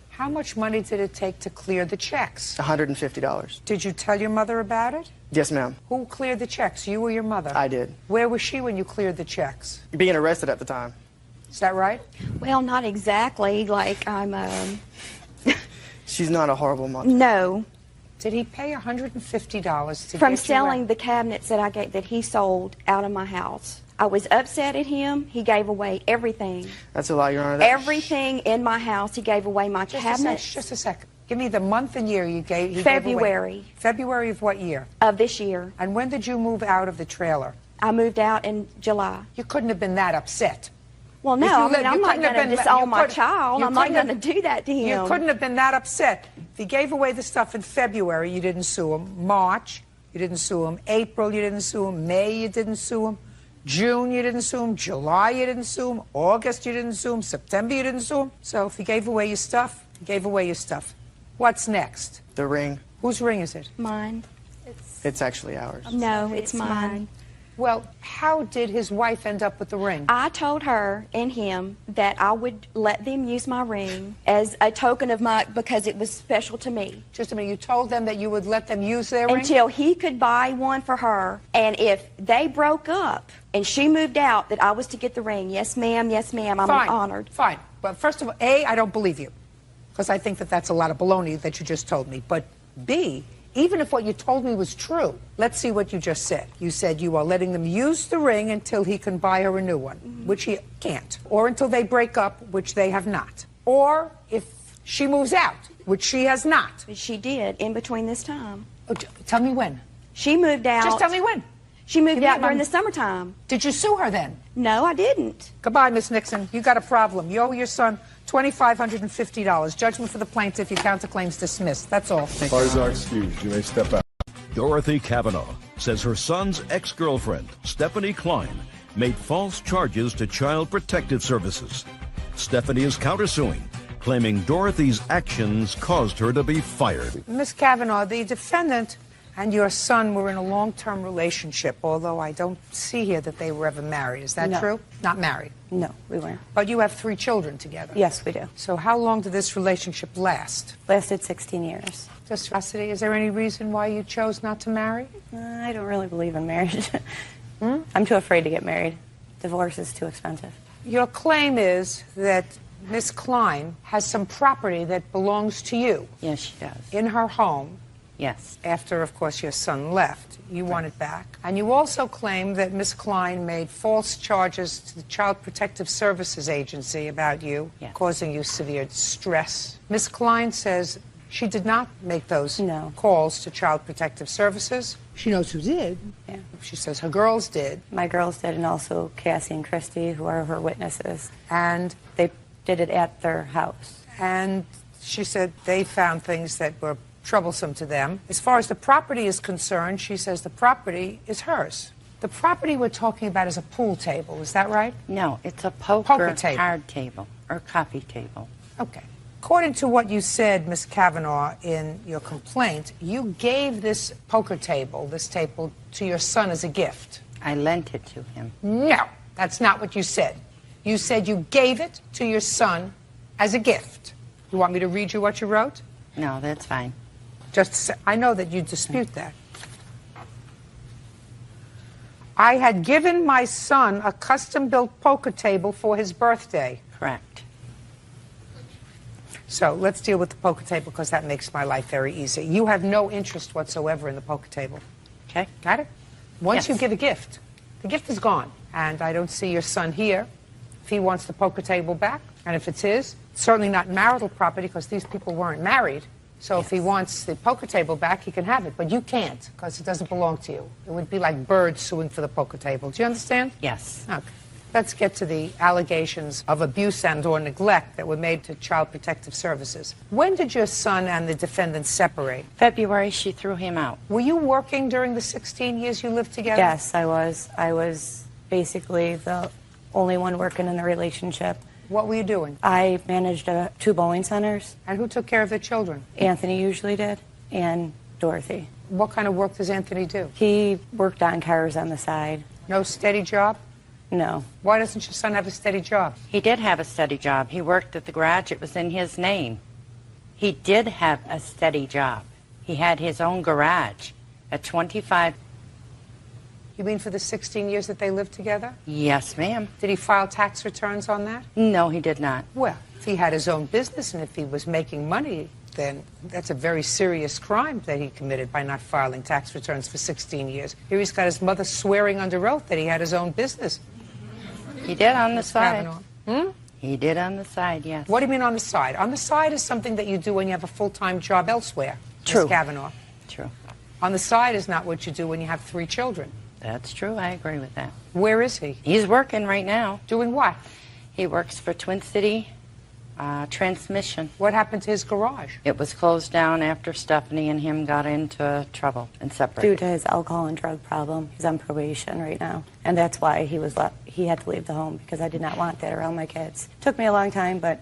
How much money did it take to clear the checks? $150. Did you tell your mother about it? Yes, ma'am. Who cleared the checks, you or your mother? I did. Where was she when you cleared the checks? Being arrested at the time. Is that right? Well, not exactly. Like, I'm, She's not a horrible mother. No. Did he pay $150 to From get selling you the cabinets that he sold out of my house. I was upset at him. He gave away everything. That's a lie, Your Honor. Everything in my house. He gave away my cabinets. Just a second. Give me the month and year he gave February. away. February of what year? Of this year. And when did you move out of the trailer? I moved out in July. You couldn't have been that upset. Well, no, I mean, I'm not going to disown my child. I'm not going to do that to him. You couldn't have been that upset. If he gave away the stuff in February, you didn't sue him. March, you didn't sue him. April, you didn't sue him. May, you didn't sue him. June, you didn't sue him. July, you didn't sue him. August, you didn't sue him. September, you didn't sue him. So if he gave away your stuff, he gave away your stuff. What's next? The ring. Whose ring is it? Mine. It's actually ours. No, it's mine. Well, how did his wife end up with the ring? I told her and him that I would let them use my ring as a token of because it was special to me. Just a minute, you told them that you would let them use their ring? Until he could buy one for her. And if they broke up and she moved out, that I was to get the ring. Yes, ma'am, I'm honored. Fine. But first of all, A, I don't believe you, because I think that that's a lot of baloney that you just told me. But B, even if what you told me was true, let's see what you just said. You said you are letting them use the ring until he can buy her a new one, which he can't. Or until they break up, which they have not. Or if she moves out, which she has not. She did in between this time. Oh, tell me when. She moved out. Just tell me when. She moved out during the summertime. Did you sue her then? No, I didn't. Goodbye, Miss Nixon. You got a problem. You owe your son $2,550. Judgment for the plaintiff. Your counterclaims dismissed. That's all. Parties are excused. You may step out. Dorothy Kavanaugh says her son's ex-girlfriend, Stephanie Klein, made false charges to Child Protective Services. Stephanie is countersuing, claiming Dorothy's actions caused her to be fired. Miss Kavanaugh, the defendant and your son were in a long-term relationship, although I don't see here that they were ever married. Is that true? Not married? No, we weren't. But you have 3 children together? Yes, we do. So how long did this relationship last? Lasted 16 years. Just curiosity, is there any reason why you chose not to marry? I don't really believe in marriage. I'm too afraid to get married. Divorce is too expensive. Your claim is that Miss Klein has some property that belongs to you. Yes, she does. In her home. Yes. After, of course, your son left. You want it back. And you also claim that Miss Klein made false charges to the Child Protective Services Agency about you, causing you severe distress. Miss Klein says she did not make those calls to Child Protective Services. She knows who did. Yeah. She says her girls did. My girls did, and also Cassie and Christy, who are her witnesses. And they did it at their house. And she said they found things that were troublesome to them. As far as the property is concerned, she says the property is hers. The property we're talking about is a pool table, is that right? No, it's a poker table. card table or coffee table. Okay. According to what you said, Ms. Kavanaugh, in your complaint, you gave this poker table, this table, to your son as a gift. I lent it to him. No, that's not what you said. You said you gave it to your son as a gift. You want me to read you what you wrote? No, that's fine. I know that you dispute that. I had given my son a custom-built poker table for his birthday. Correct. So let's deal with the poker table because that makes my life very easy. You have no interest whatsoever in the poker table. Okay. Got it? Once Yes. you give a gift, the gift is gone. And I don't see your son here. If he wants the poker table back, and if it's his, it's certainly not marital property because these people weren't married. So if he wants the poker table back, he can have it. But you can't because it doesn't belong to you. It would be like birds suing for the poker table. Do you understand? Yes. Okay. Let's get to the allegations of abuse and or neglect that were made to Child Protective Services. When did your son and the defendant separate? February, she threw him out. Were you working during the 16 years you lived together? Yes, I was. I was basically the only one working in the relationship. What were you doing? I managed 2 bowling centers. And who took care of the children? Anthony usually did, and Dorothy. What kind of work does Anthony do? He worked on cars on the side. No steady job? No. Why doesn't your son have a steady job? He did have a steady job. He worked at the garage. It was in his name. He did have a steady job. He had his own garage at 25. You mean for the 16 years that they lived together? Yes, ma'am. Did he file tax returns on that? No, he did not. Well, if he had his own business and if he was making money, then that's a very serious crime that he committed by not filing tax returns for 16 years. Here he's got his mother swearing under oath that he had his own business. He did on the Ms. side. Kavanaugh. He did on the side, yes. What do you mean on the side? On the side is something that you do when you have a full-time job elsewhere. True. Ms. Kavanaugh. True. On the side is not what you do when you have 3 children. That's true. I agree with that. Where is he? He's working right now. Doing what? He works for Twin City Transmission. What happened to his garage? It was closed down after Stephanie and him got into trouble and separated. Due to his alcohol and drug problem, he's on probation right now. And that's why he had to leave the home, because I did not want that around my kids. It took me a long time, but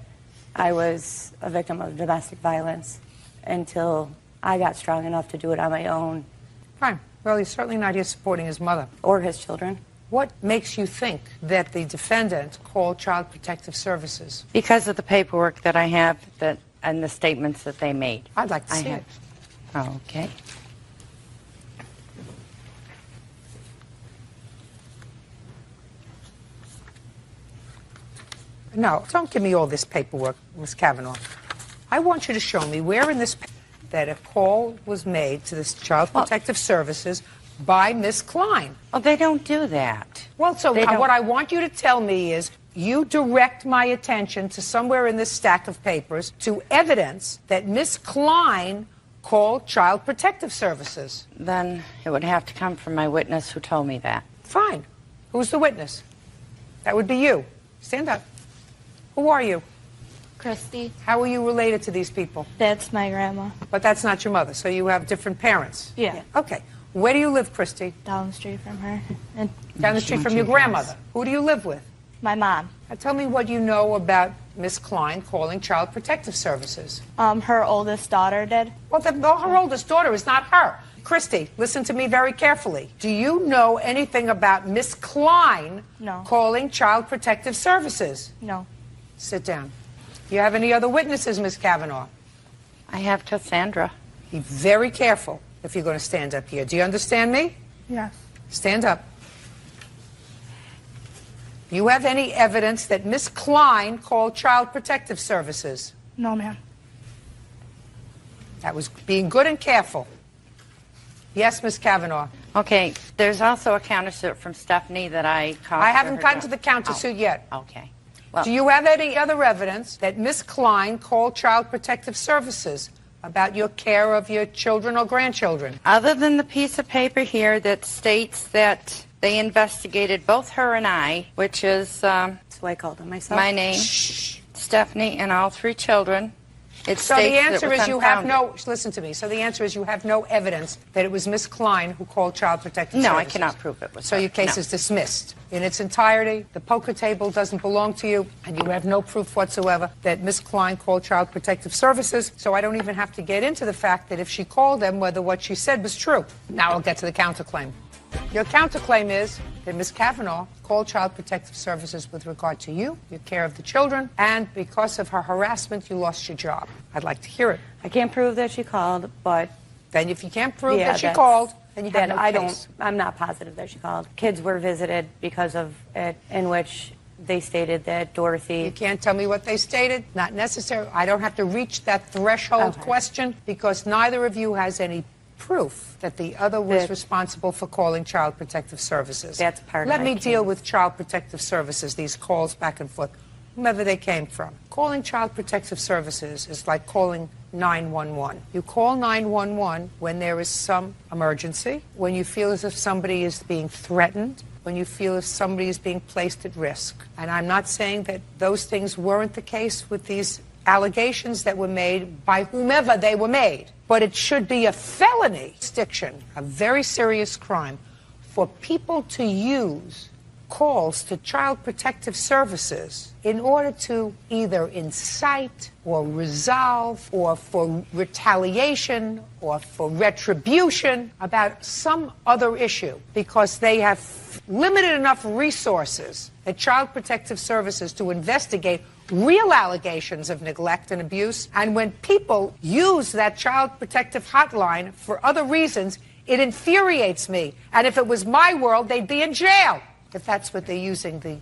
I was a victim of domestic violence until I got strong enough to do it on my own. Fine. Well, he's certainly not here supporting his mother. Or his children. What makes you think that the defendant called Child Protective Services? Because of the paperwork that I have and the statements that they made. I'd like to see it. Okay. No, don't give me all this paperwork, Ms. Kavanaugh. I want you to show me where in this that a call was made to this Child Protective Services by Miss Klein. Well, they don't do that. Well, so what I want you to tell me is you direct my attention to somewhere in this stack of papers to evidence that Miss Klein called Child Protective Services. Then it would have to come from my witness who told me that. Fine. Who's the witness? That would be you. Stand up. Who are you? Christy. How are you related to these people? That's my grandma. But that's not your mother, so you have different parents. Yeah. Okay. Where do you live, Christy? Down the street from her. And down the street from your grandmother. Who do you live with? My mom. Now tell me what you know about Miss Klein calling Child Protective Services. Her oldest daughter did. Well, her oldest daughter is not her. Christy, listen to me very carefully. Do you know anything about Miss Klein calling Child Protective Services? No. Sit down. Do you have any other witnesses, Ms. Kavanaugh? I have Cassandra. Be very careful if you're going to stand up here. Do you understand me? Yes. Stand up. Do you have any evidence that Miss Klein called Child Protective Services? No, ma'am. That was being good and careful. Yes, Ms. Kavanaugh. Okay, there's also a countersuit from Stephanie that I called. I haven't gotten to the countersuit yet. Okay. Do you have any other evidence that Miss Klein called Child Protective Services about your care of your children or grandchildren? Other than the piece of paper here that states that they investigated both her and I, which is that's why I called them myself. My name, Stephanie, and all 3 children. So the answer is you have no, listen to me, so the answer is you have no evidence that it was Miss Klein who called Child Protective Services. No, I cannot prove it was So your case is dismissed in its entirety. The poker table doesn't belong to you, and you have no proof whatsoever that Miss Klein called Child Protective Services, so I don't even have to get into the fact that if she called them, whether what she said was true. Now I'll get to the counterclaim. Your counterclaim is that Ms. Kavanaugh called Child Protective Services with regard to you, your care of the children, and because of her harassment, you lost your job. I'd like to hear it. I can't prove that she called, but... Then if you can't prove that she called, then you have no case. I'm not positive that she called. Kids were visited because of it, in which they stated that Dorothy... You can't tell me what they stated? Not necessary. I don't have to reach that threshold question because neither of you has any proof that the other was responsible for calling Child Protective Services. That's part of Let me deal with Child Protective Services, these calls back and forth, whomever they came from. Calling Child Protective Services is like calling 911. You call 911 when there is some emergency, when you feel as if somebody is being threatened, when you feel if somebody is being placed at risk. And I'm not saying that those things weren't the case with these allegations that were made by whomever they were made. But it should be a felony jurisdiction, a very serious crime, for people to use calls to Child Protective Services in order to either incite or resolve or for retaliation or for retribution about some other issue, because they have limited enough resources at Child Protective Services to investigate real allegations of neglect and abuse. And when people use that Child Protective Hotline for other reasons, it infuriates me. And if it was my world, they'd be in jail, if that's what they're using the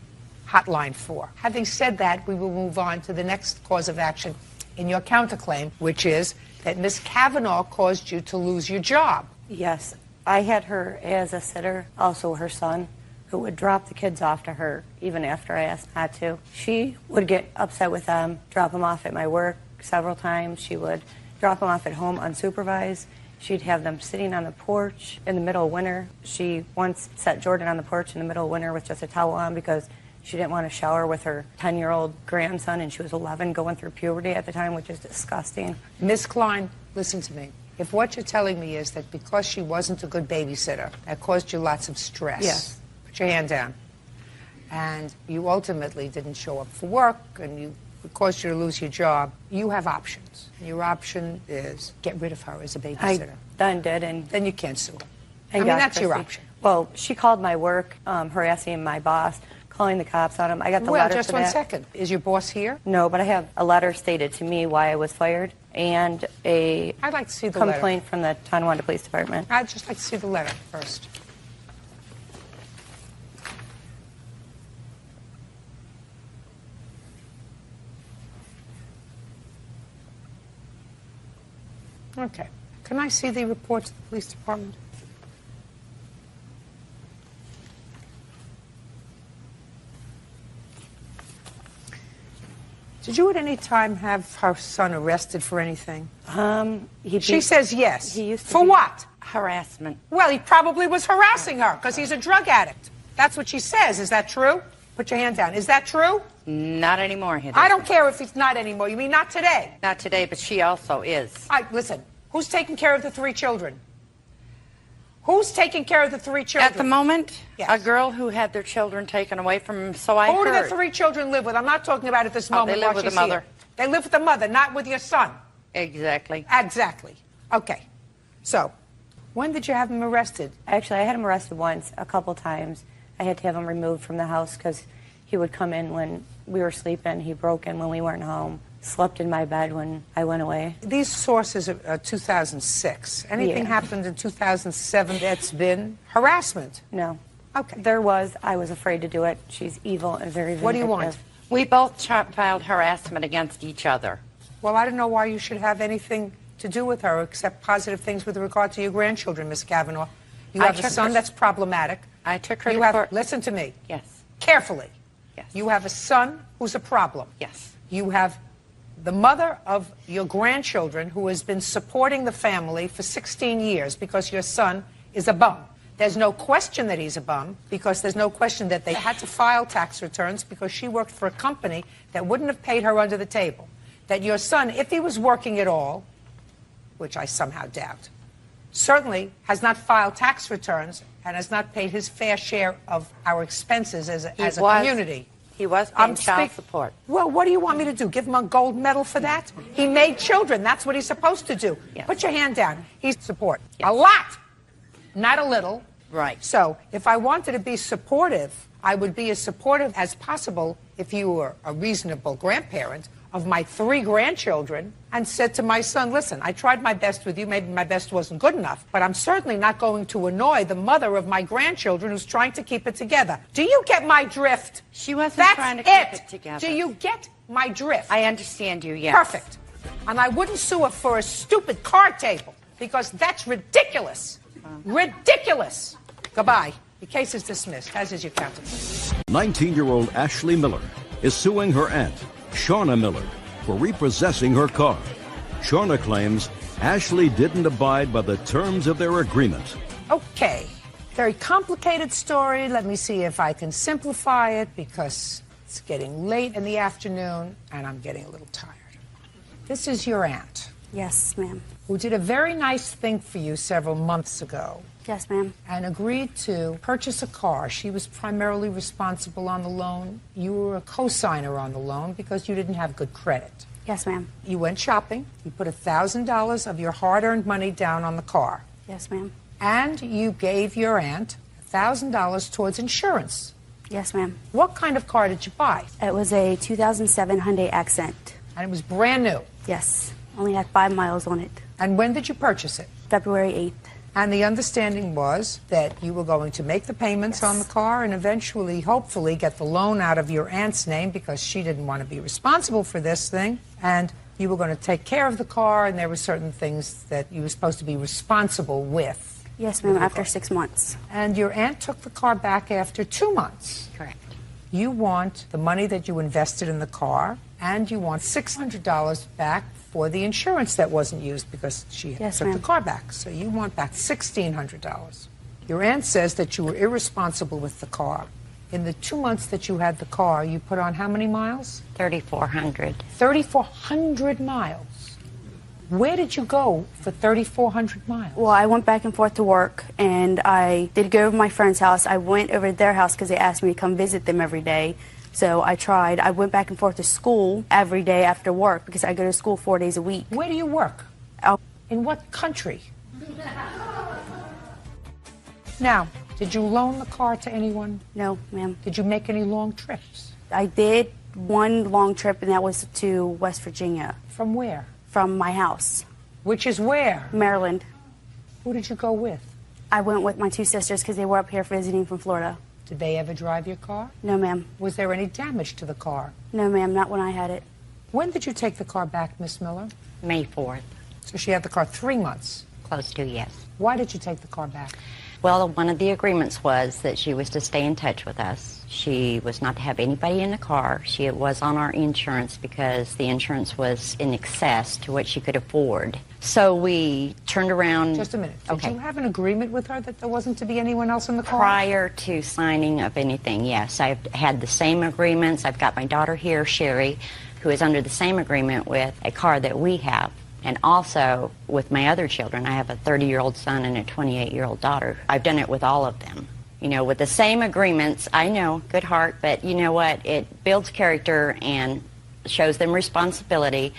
hotline for. Having said that, we will move on to the next cause of action in your counterclaim, which is that Ms. Kavanaugh caused you to lose your job. Yes, I had her as a sitter, also her son, who would drop the kids off to her even after I asked not to. She would get upset with them, drop them off at my work several times. She would drop them off at home unsupervised. She'd have them sitting on the porch in the middle of winter. She once set Jordan on the porch in the middle of winter with just a towel on because she didn't want to shower with her 10-year-old grandson, and she was 11 going through puberty at the time, which is disgusting. Ms. Klein, listen to me. If what you're telling me is that because she wasn't a good babysitter, that caused you lots of stress, yes. Put your hand down, and you ultimately didn't show up for work, and it caused you to lose your job, you have options. Your option is get rid of her as a babysitter. I did, and then you can't sue her. I And mean, God, that's your Christy. option. Well, she called my work, harassing my boss, calling the cops on him. I got the Well, letter just for one that. second. Is your boss here? No, but I have a letter stated to me why I was fired and a I'd like to see the complaint from the Tonawanda Police Department. I'd just like to see the letter first. Okay. Can I see the report to the police department? Did you at any time have her son arrested for anything? She says yes. He used to for be- what? Harassment. Well, he probably was harassing her because he's a drug addict. That's what she says. Is that true? Put your hand down. Is that true? Not anymore. He I don't care if it's not anymore. You mean not today? Not today, but she also is. Listen, who's taking care of the 3 children? Who's taking care of the 3 children? At the moment, Yes. a girl who had their children taken away from them, so I Who do heard. the 3 children live with? I'm not talking about at this Oh, moment. they live while with the she's mother. here. They live with the mother, not with your son. Exactly. Exactly. Okay. So, when did you have him arrested? Actually, I had him arrested once, a couple times. I had to have him removed from the house because he would come in when we were sleeping. He broke in when we weren't home, slept in my bed when I went away. These sources are 2006. Anything Yeah. happened in 2007 that's been harassment? No. Okay. There was. I was afraid to do it. She's evil and very vindictive. What do you want? We both filed harassment against each other. Well, I don't know why you should have anything to do with her except positive things with regard to your grandchildren, Miss Kavanaugh. You I have a took son her- that's problematic. I took her You to have, court. listen to me. Yes. Carefully. Yes. You have a son who's a problem. Yes. You have the mother of your grandchildren who has been supporting the family for 16 years because your son is a bum. There's no question that he's a bum because there's no question that they had to file tax returns because she worked for a company that wouldn't have paid her under the table. That your son, if he was working at all, which I somehow doubt, certainly has not filed tax returns and has not paid his fair share of our expenses as a community. He was paying child support. Well, what do you want me to do? Give him a gold medal for that? He made children. That's what he's supposed to do. Yes. Put your hand down. He's support. A lot, not a little. Right. So if I wanted to be supportive, I would be as supportive as possible if you were a reasonable grandparent of my 3 grandchildren and said to my son, listen, I tried my best with you. Maybe my best wasn't good enough, but I'm certainly not going to annoy the mother of my grandchildren who's trying to keep it together. Do you get my drift? She wasn't That's trying to keep it together. Do you get my drift? I understand you, yes. Perfect. And I wouldn't sue her for a stupid card table because that's ridiculous. Ridiculous. Goodbye. The case is dismissed, as is your counterclaim. 19-year-old Ashley Miller is suing her aunt, Shauna Miller, for repossessing her car. Shauna claims Ashley didn't abide by the terms of their agreement. Okay. Very complicated story. Let me see if I can simplify it because it's getting late in the afternoon and I'm getting a little tired. This is your aunt. Yes, ma'am. Who did a very nice thing for you several months ago. Yes, ma'am. And agreed to purchase a car. She was primarily responsible on the loan. You were a co-signer on the loan because you didn't have good credit. Yes, ma'am. You went shopping. You put $1,000 of your hard-earned money down on the car. Yes, ma'am. And you gave your aunt $1,000 towards insurance. Yes, ma'am. What kind of car did you buy? It was a 2007 Hyundai Accent. And it was brand new? Yes. Only had 5 miles on it. And when did you purchase it? February 8th. And the understanding was that you were going to make the payments on the car and eventually, hopefully, get the loan out of your aunt's name because she didn't want to be responsible for this thing. And you were going to take care of the car, and there were certain things that you were supposed to be responsible with. Yes, ma'am, after 6 months. And your aunt took the car back after 2 months. Correct. You want the money that you invested in the car, and you want $600 back for the insurance that wasn't used because she took the car back. So you want back $1,600. Your aunt says that you were irresponsible with the car. In the 2 months that you had the car, you put on how many miles? 3,400. 3,400 miles. Where did you go for 3,400 miles? Well, I went back and forth to work, and I did go to my friend's house. I went over to their house because they asked me to come visit them every day. So I tried. I went back and forth to school every day after work because I go to school 4 days a week. Where do you work? In what country? Now, did you loan the car to anyone? No, ma'am. Did you make any long trips? I did one long trip, and that was to West Virginia. From where? From my house. Which is where? Maryland. Who did you go with? I went with my 2 sisters because they were up here visiting from Florida. Did they ever drive your car? No, ma'am. Was there any damage to the car? No, ma'am, not when I had it. When did you take the car back, Miss Miller? May 4th. So she had the car 3 months? Close to, yes. Why did you take the car back? Well, one of the agreements was that she was to stay in touch with us. She was not to have anybody in the car. She was on our insurance because the insurance was in excess to what she could afford. So we turned around. Just a minute. Did you have an agreement with her that there wasn't to be anyone else in the car? Prior to signing of anything, yes. I've had the same agreements. I've got my daughter here, Sherry, who is under the same agreement with a car that we have. And also with my other children. I have a 30-year-old son and a 28-year-old daughter. I've done it with all of them. You know, with the same agreements. I know, good heart, but you know what? It builds character and shows them responsibility.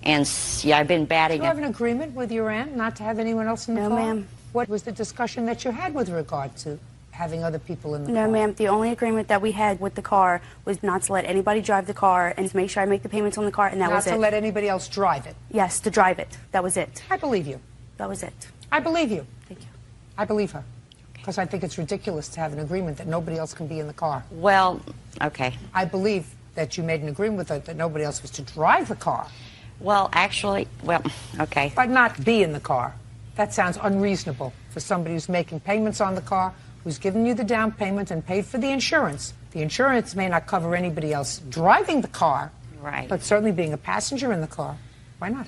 And yeah, I've been batting. Did you have an agreement with your aunt not to have anyone else in the car? No, ma'am. What was the discussion that you had with regard to having other people in the car? No, ma'am. The only agreement that we had with the car was not to let anybody drive the car and to make sure I make the payments on the car, and that was it. Not to let anybody else drive it? Yes, to drive it. That was it. I believe you. That was it. I believe you. Thank you. I believe her. Because I think it's ridiculous to have an agreement that nobody else can be in the car. Well, okay. I believe that you made an agreement with her that nobody else was to drive the car. Well, actually, well, okay. But not be in the car. That sounds unreasonable for somebody who's making payments on the car, who's given you the down payment and paid for the insurance. The insurance may not cover anybody else driving the car, right? But certainly being a passenger in the car. Why not?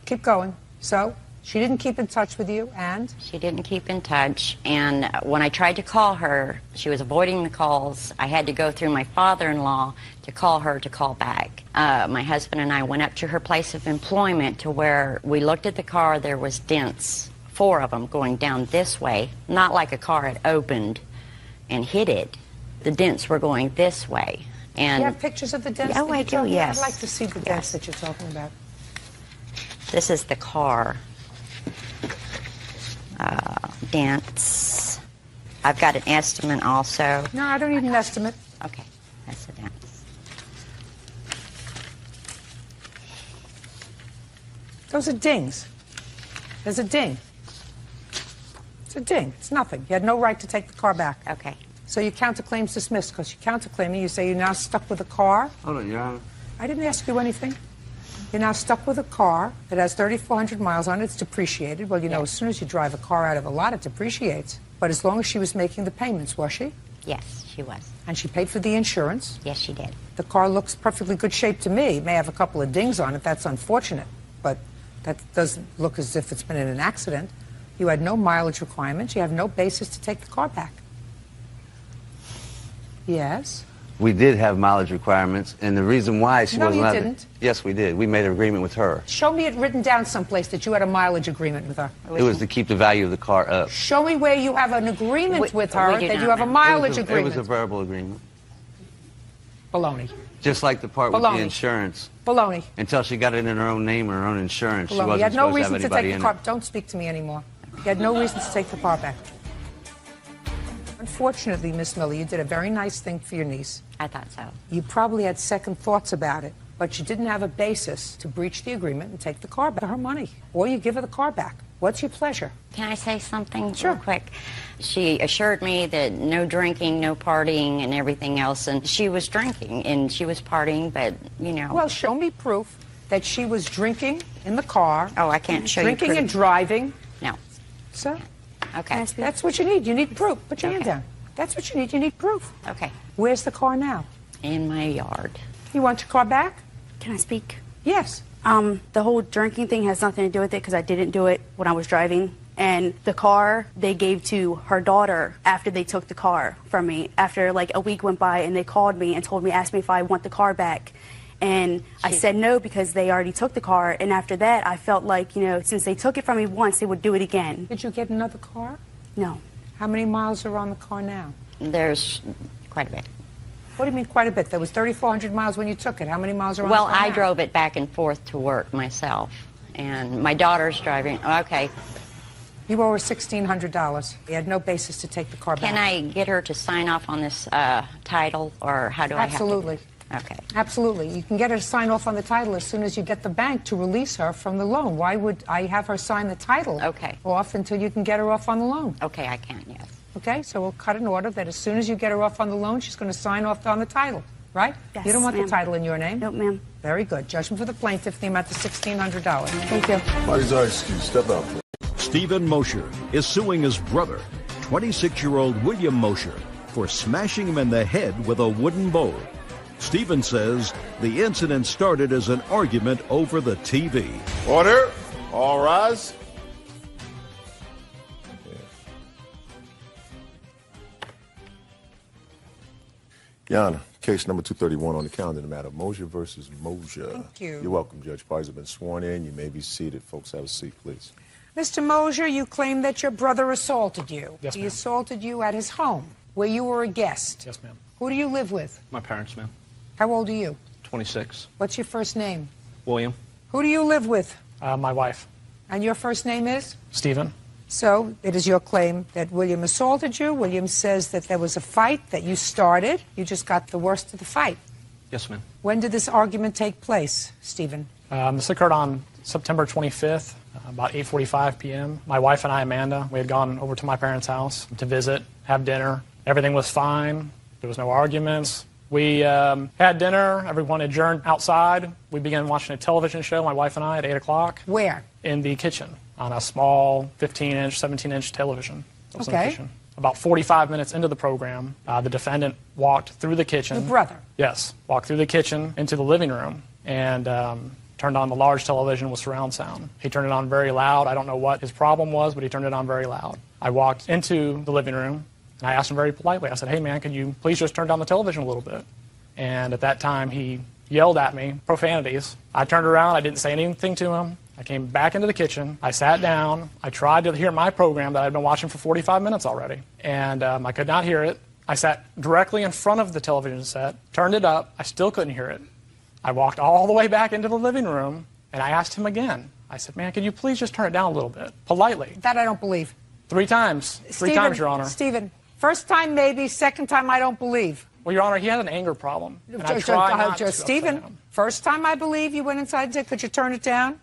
Keep going. So, she didn't keep in touch with you, and? She didn't keep in touch, and when I tried to call her, she was avoiding the calls. I had to go through my father-in-law to call her to call back. My husband and I went up to her place of employment to where we looked at the car. There was dents, 4 of them, going down this way, not like a car had opened and hit it. The dents were going this way. And do you have pictures of the dents? Oh, I do, yes. I'd like to see the dents that you're talking about. This is the car. Dents. I've got an estimate also. No, I don't need an estimate. Okay, that's the dents. Those are dings. There's a ding. It's a ding. It's nothing. You had no right to take the car back. Okay. So your counterclaim's dismissed because you're counterclaiming. You say you're now stuck with a car. Hold on, Your Honor. I didn't ask you anything. You're now stuck with a car that has 3,400 miles on it. It's depreciated. Well, you know, as soon as you drive a car out of a lot, it depreciates. But as long as she was making the payments, was she? Yes, she was. And she paid for the insurance? Yes, she did. The car looks perfectly good shape to me. It may have a couple of dings on it. That's unfortunate. But that doesn't look as if it's been in an accident. You had no mileage requirements. You have no basis to take the car back. Yes. We did have mileage requirements, and the reason why she No, wasn't you allowed to- didn't. Yes, we did. We made an agreement with her. Show me it written down someplace that you had a mileage agreement with her. It was to keep the value of the car up. Show me where you have an agreement with her we do that not you have a know. mileage It agreement. was a verbal agreement. Baloney. Just like the part with the Baloney. insurance. Baloney. Until she got it in her own name or her own insurance, she Baloney. You wasn't had no supposed to reason have to anybody take the in car. it. Don't speak to me anymore. You had no reason to take the car back. Unfortunately, Miss Miller, you did a very nice thing for your niece. I thought so. You probably had second thoughts about it, but you didn't have a basis to breach the agreement and take the car back, her money, or you give her the car back. What's your pleasure? Can I say something Sure. real quick? She assured me that no drinking, no partying, and everything else, and she was drinking and she was partying, but, you know. Well, show me proof that she was drinking in the car. Oh, I can't show you drinking proof. and driving. No. So? Okay. That's what you need. You need proof. Put your hand down. That's what you need. You need proof. Okay. Where's the car now? In my yard. You want your car back? Can I speak? Yes. The whole drinking thing has nothing to do with it because I didn't do it when I was driving. And the car they gave to her daughter after they took the car from me. After like a week went by and they called me and told me, asked me if I want the car back. And I said no because they already took the car. And after that, I felt like, you know, since they took it from me once, they would do it again. Did you get another car? No. How many miles are on the car now? There's quite a bit. What do you mean quite a bit? There was 3,400 miles when you took it. How many miles are on Well, the car I now? drove it back and forth to work myself, and my daughter's driving. Okay. You owe her $1,600. You had no basis to take the car back. Can I get her to sign off on this title, or how do Absolutely. I have to? Okay. Absolutely. You can get her to sign off on the title as soon as you get the bank to release her from the loan. Why would I have her sign the title off until you can get her off on the loan? Okay, I can, yes. Okay, so we'll cut an order that as soon as you get her off on the loan, she's going to sign off on the title, right? Yes, You don't want ma'am. the title in your name? No, ma'am. Very good. Judgment for the plaintiff, the amount of $1,600. Thank you. Parties are excused. Step up. Stephen Mosher is suing his brother, 26-year-old William Mosher, for smashing him in the head with a wooden bowl. Stephen says the incident started as an argument over the TV. Order. All rise. Your Honor, case number 231 on the calendar, the matter of Mosher versus Mosher. Thank you. You're welcome, Judge. Parties have been sworn in. You may be seated. Folks, have a seat, please. Mr. Mosher, you claim that your brother assaulted you. Yes, He ma'am. assaulted you at his home, where you were a guest. Yes, ma'am. Who do you live with? My parents, ma'am. How old are you? 26. What's your first name? William. Who do you live with? My wife. And your first name is? Stephen. So it is your claim that William assaulted you. William says that there was a fight that you started. You just got the worst of the fight. Yes, ma'am. When did this argument take place, Stephen? This occurred on September 25th, about 8:45 p.m. My wife and I, Amanda, we had gone over to my parents' house to visit, have dinner. Everything was fine. There was no arguments. We had dinner. Everyone adjourned outside. We began watching a television show, my wife and I, at 8 o'clock. Where? In the kitchen, on a small 15-inch, 17-inch television. That was in the Okay. kitchen. About 45 minutes into the program, the defendant walked through the kitchen. Your brother? Yes. Walked through the kitchen into the living room and turned on the large television with surround sound. He turned it on very loud. I don't know what his problem was, but he turned it on very loud. I walked into the living room and I asked him very politely. I said, "Hey, man, could you please just turn down the television a little bit?" And at that time, he yelled at me profanities. I turned around. I didn't say anything to him. I came back into the kitchen. I sat down. I tried to hear my program that I'd been watching for 45 minutes already, and I could not hear it. I sat directly in front of the television set, turned it up. I still couldn't hear it. I walked all the way back into the living room, and I asked him again. I said, "Man, could you please just turn it down a little bit?" Politely. That I don't believe. 3 times. 3 Stephen, times, Your Honor. Stephen, first time maybe, second time I don't believe. Well, Your Honor, he had an anger problem. And I try not to upset Stephen, him. first time I believe you went inside and said, "Could you turn it down?"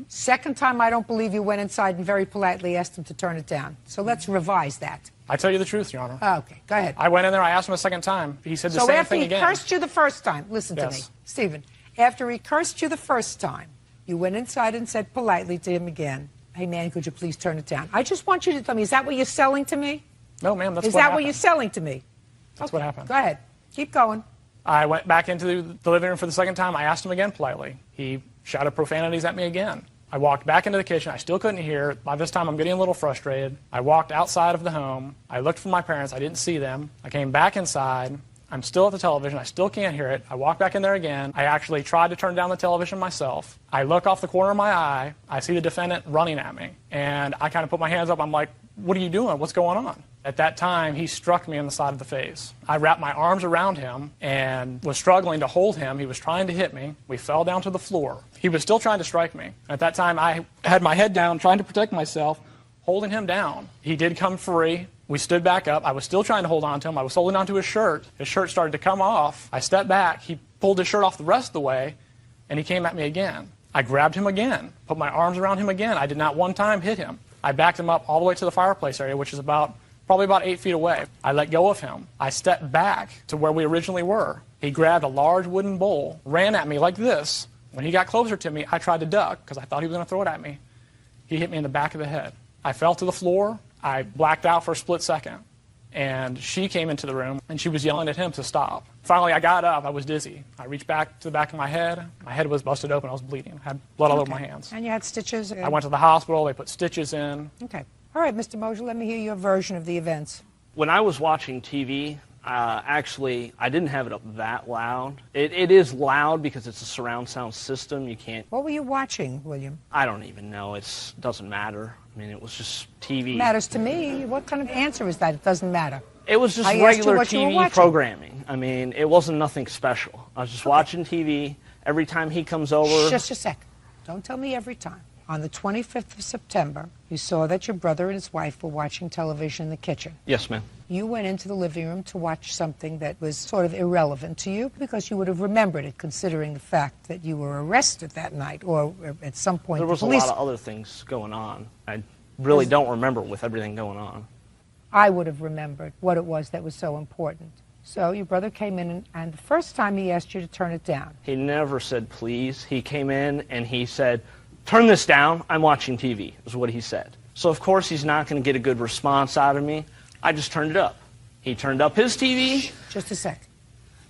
Second time I don't believe you went inside and very politely asked him to turn it down. So let's revise that. I tell you the truth, Your Honor. Okay, go ahead. I went in there, I asked him a second time. He said the So same after thing he again. cursed you the first time, listen to me, Yes. Stephen, after he cursed you the first time, you went inside and said politely to him again, "Hey, man, could you please turn it down?" I just want you to tell me, is that what you're selling to me? No, ma'am, that's Is what that happened. what you're selling to me? That's what happened. Go ahead. Keep going. I went back into the living room for the second time. I asked him again politely. He shouted profanities at me again. I walked back into the kitchen. I still couldn't hear. By this time, I'm getting a little frustrated. I walked outside of the home. I looked for my parents. I didn't see them. I came back inside. I'm still at the television. I still can't hear it. I walk back in there again. I actually tried to turn down the television myself. I look off the corner of my eye. I see the defendant running at me. And I kind of put my hands up. I'm like, what are you doing? What's going on? At that time, he struck me on the side of the face. I wrapped my arms around him and was struggling to hold him. He was trying to hit me. We fell down to the floor. He was still trying to strike me. At that time, I had my head down, trying to protect myself, holding him down. He did come free. We stood back up. I was still trying to hold on to him. I was holding on to his shirt. His shirt started to come off. I stepped back. He pulled his shirt off the rest of the way, and he came at me again. I grabbed him again, put my arms around him again. I did not one time hit him. I backed him up all the way to the fireplace area, which is probably about 8 feet away. I let go of him. I stepped back to where we originally were. He grabbed a large wooden bowl, ran at me like this. When he got closer to me, I tried to duck because I thought he was going to throw it at me. He hit me in the back of the head. I fell to the floor. I blacked out for a split second. And she came into the room, and she was yelling at him to stop. Finally, I got up. I was dizzy. I reached back to the back of my head. My head was busted open. I was bleeding. I had blood all over my hands. And you had stitches? I went to the hospital. They put stitches in. Okay. All right, Mr. Mosier, let me hear your version of the events. When I was watching TV, actually, I didn't have it up that loud. It is loud because it's a surround sound system. You can't... What were you watching, William? I don't even know. It doesn't matter. I mean, it was just TV. It matters to me. What kind of answer is that? It doesn't matter. It was just regular TV programming. I mean, it wasn't nothing special. I was just watching TV. Every time he comes over... Just a second. Don't tell me every time. On the 25th of September, you saw that your brother and his wife were watching television in the kitchen. Yes, ma'am. You went into the living room to watch something that was sort of irrelevant to you because you would have remembered it, considering the fact that you were arrested that night or at some point. There was a lot of other things going on. I really don't remember with everything going on. I would have remembered what it was that was so important. So your brother came in, and the first time he asked you to turn it down. He never said please. He came in and he said, turn this down, I'm watching TV, is what he said. So of course he's not going to get a good response out of me. I just turned it up. He turned up his TV. Just a second.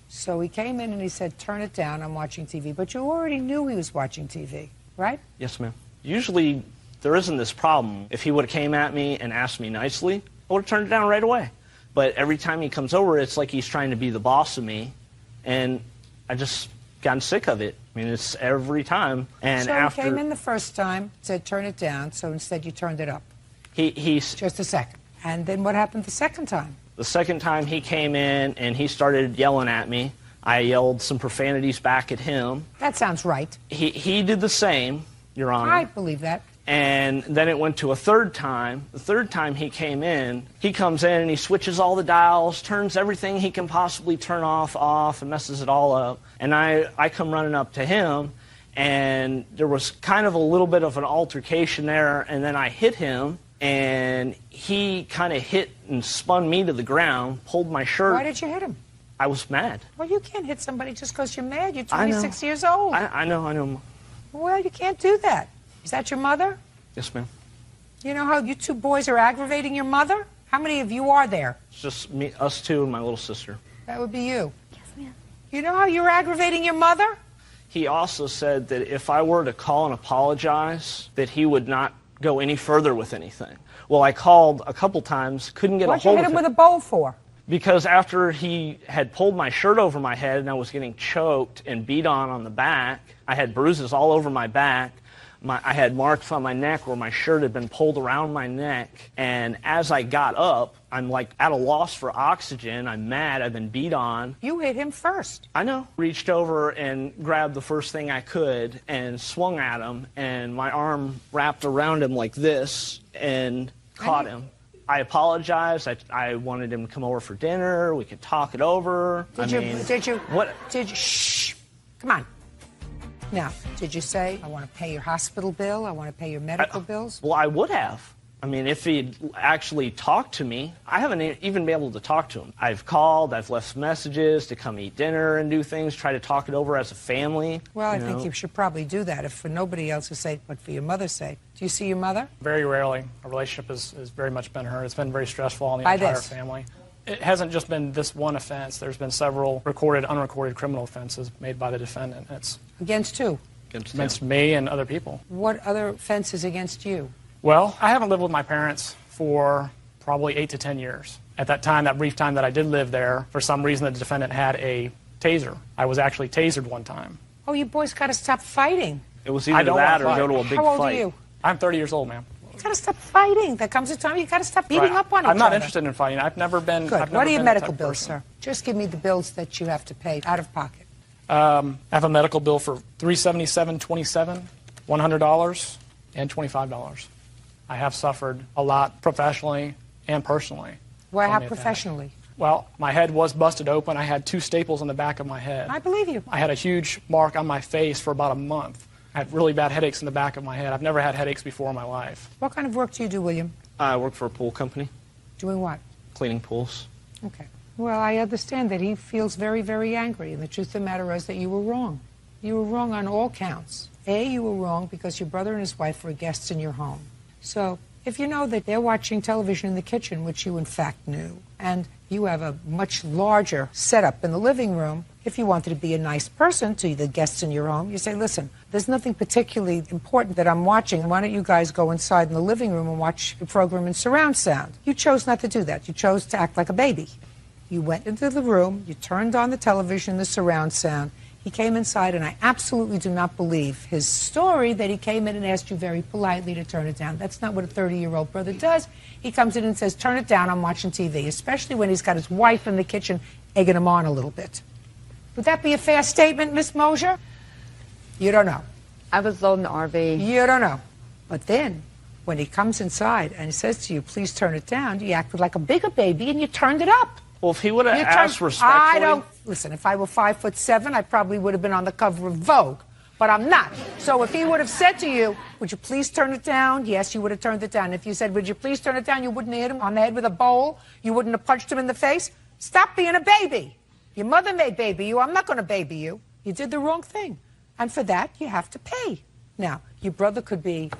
So he came in and he said, turn it down, I'm watching TV. But you already knew he was watching TV, right? Yes, ma'am. Usually there isn't this problem. If he would have came at me and asked me nicely, I would have turned it down right away. But every time he comes over, it's like he's trying to be the boss of me. And I just gotten sick of it. I mean, it's every time. And so he came in the first time, said turn it down, so instead you turned it up. He's just a second. And then what happened the second time? The second time he came in and he started yelling at me. I yelled some profanities back at him. That sounds right. He did the same, Your Honor. I believe that. And then it went to a third time. The third time he came in, he comes in and he switches all the dials, turns everything he can possibly turn off, and messes it all up. And I come running up to him, and there was kind of a little bit of an altercation there, and then I hit him, and he kind of hit and spun me to the ground, pulled my shirt. Why did you hit him? I was mad. Well, you can't hit somebody just because you're mad. You're 26 years old. I know. Well, you can't do that. Is that your mother? Yes, ma'am. You know how you two boys are aggravating your mother? How many of you are there? It's just me, us two, and my little sister. That would be you. Yes, ma'am. You know how you're aggravating your mother? He also said that if I were to call and apologize, that he would not go any further with anything. Well, I called a couple times, couldn't get a hold of him. What'd you hit him with a bowl for? Because after he had pulled my shirt over my head and I was getting choked and beat on the back, I had bruises all over my back. I had marks on my neck where my shirt had been pulled around my neck. And as I got up, I'm like at a loss for oxygen. I'm mad. I've been beat on. You hit him first. I know. Reached over and grabbed the first thing I could and swung at him. And my arm wrapped around him like this and caught him. I apologized. I wanted him to come over for dinner. We could talk it over. Shh. Come on. Now, did you say, I want to pay your hospital bill, I want to pay your medical bills? Well, I would have. I mean, if he'd actually talked to me, I haven't even been able to talk to him. I've called, I've left messages to come eat dinner and do things, try to talk it over as a family. Well, I think you should probably do that, if for nobody else's sake, but for your mother's sake. Do you see your mother? Very rarely. Our relationship has very much been her. It's been very stressful on the entire family. It hasn't just been this one offense. There's been several recorded, unrecorded criminal offenses made by the defendant. Against who? against me and other people. What other offenses against you? Well, I haven't lived with my parents for probably 8 to 10 years. At that time, that brief time that I did live there, for some reason the defendant had a taser. I was actually tasered one time. Oh, you boys got to stop fighting. It was either that or go to a big fight. How old are you? I'm 30 years old, ma'am. You got to stop fighting. There comes a time you got to stop beating up on each other. I'm not interested in fighting. I've never been. Good. I've never What are your been that medical type of bills, person. sir? Just give me the bills that you have to pay out of pocket. I have a medical bill for $377.27, $100, and $25. I have suffered a lot professionally and personally. Why, how from the attack. professionally? Well, my head was busted open. I had 2 staples in the back of my head. I believe you. I had a huge mark on my face for about a month. I had really bad headaches in the back of my head. I've never had headaches before in my life. What kind of work do you do, William? I work for a pool company. Doing what? Cleaning pools. Okay. Well, I understand that he feels very, very angry, and the truth of the matter is that you were wrong. You were wrong on all counts. A, you were wrong because your brother and his wife were guests in your home. So, if you know that they're watching television in the kitchen, which you in fact knew, and you have a much larger setup in the living room, if you wanted to be a nice person to the guests in your home, you say, listen, there's nothing particularly important that I'm watching. Why don't you guys go inside in the living room and watch the program in surround sound? You chose not to do that. You chose to act like a baby. You went into the room, you turned on the television, the surround sound. He came inside, and I absolutely do not believe his story that he came in and asked you very politely to turn it down. That's not what a 30-year-old brother does. He comes in and says, turn it down, I'm watching TV, especially when he's got his wife in the kitchen egging him on a little bit. Would that be a fair statement, Miss Mosier? You don't know. I was loading the RV. You don't know. But then, when he comes inside and he says to you, please turn it down, you acted like a bigger baby and you turned it up. Well, if he would have asked respectfully... I don't... Listen, if I were 5'7", I probably would have been on the cover of Vogue. But I'm not. So if he would have said to you, would you please turn it down? Yes, you would have turned it down. If you said, would you please turn it down, you wouldn't have hit him on the head with a bowl. You wouldn't have punched him in the face. Stop being a baby. Your mother may baby you. I'm not going to baby you. You did the wrong thing. And for that, you have to pay. Now, your brother could be,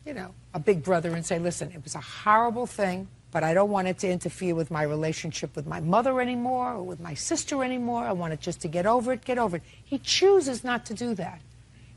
you know, a big brother and say, listen, it was a horrible thing, but I don't want it to interfere with my relationship with my mother anymore or with my sister anymore. I want it just to get over it, get over it. He chooses not to do that.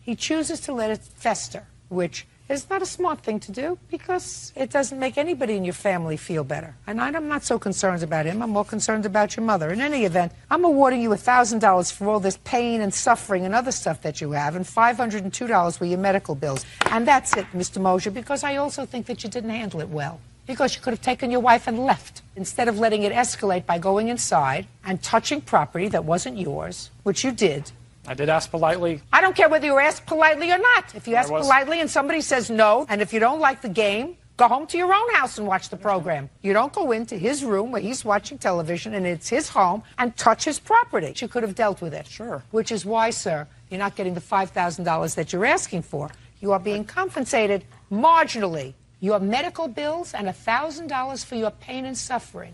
He chooses to let it fester, which is not a smart thing to do because it doesn't make anybody in your family feel better. And I'm not so concerned about him. I'm more concerned about your mother. In any event, I'm awarding you $1,000 for all this pain and suffering and other stuff that you have, and $502 for your medical bills. And that's it, Mr. Mosier, because I also think that you didn't handle it well. Because you could have taken your wife and left, instead of letting it escalate by going inside and touching property that wasn't yours, which you did. I did ask politely. I don't care whether you ask politely or not. If you ask politely and somebody says no, and if you don't like the game, go home to your own house and watch the program. You don't go into his room where he's watching television and it's his home and touch his property. You could have dealt with it. Sure. Which is why, sir, you're not getting the $5,000 that you're asking for. You are being compensated marginally. Your medical bills and $1,000 for your pain and suffering.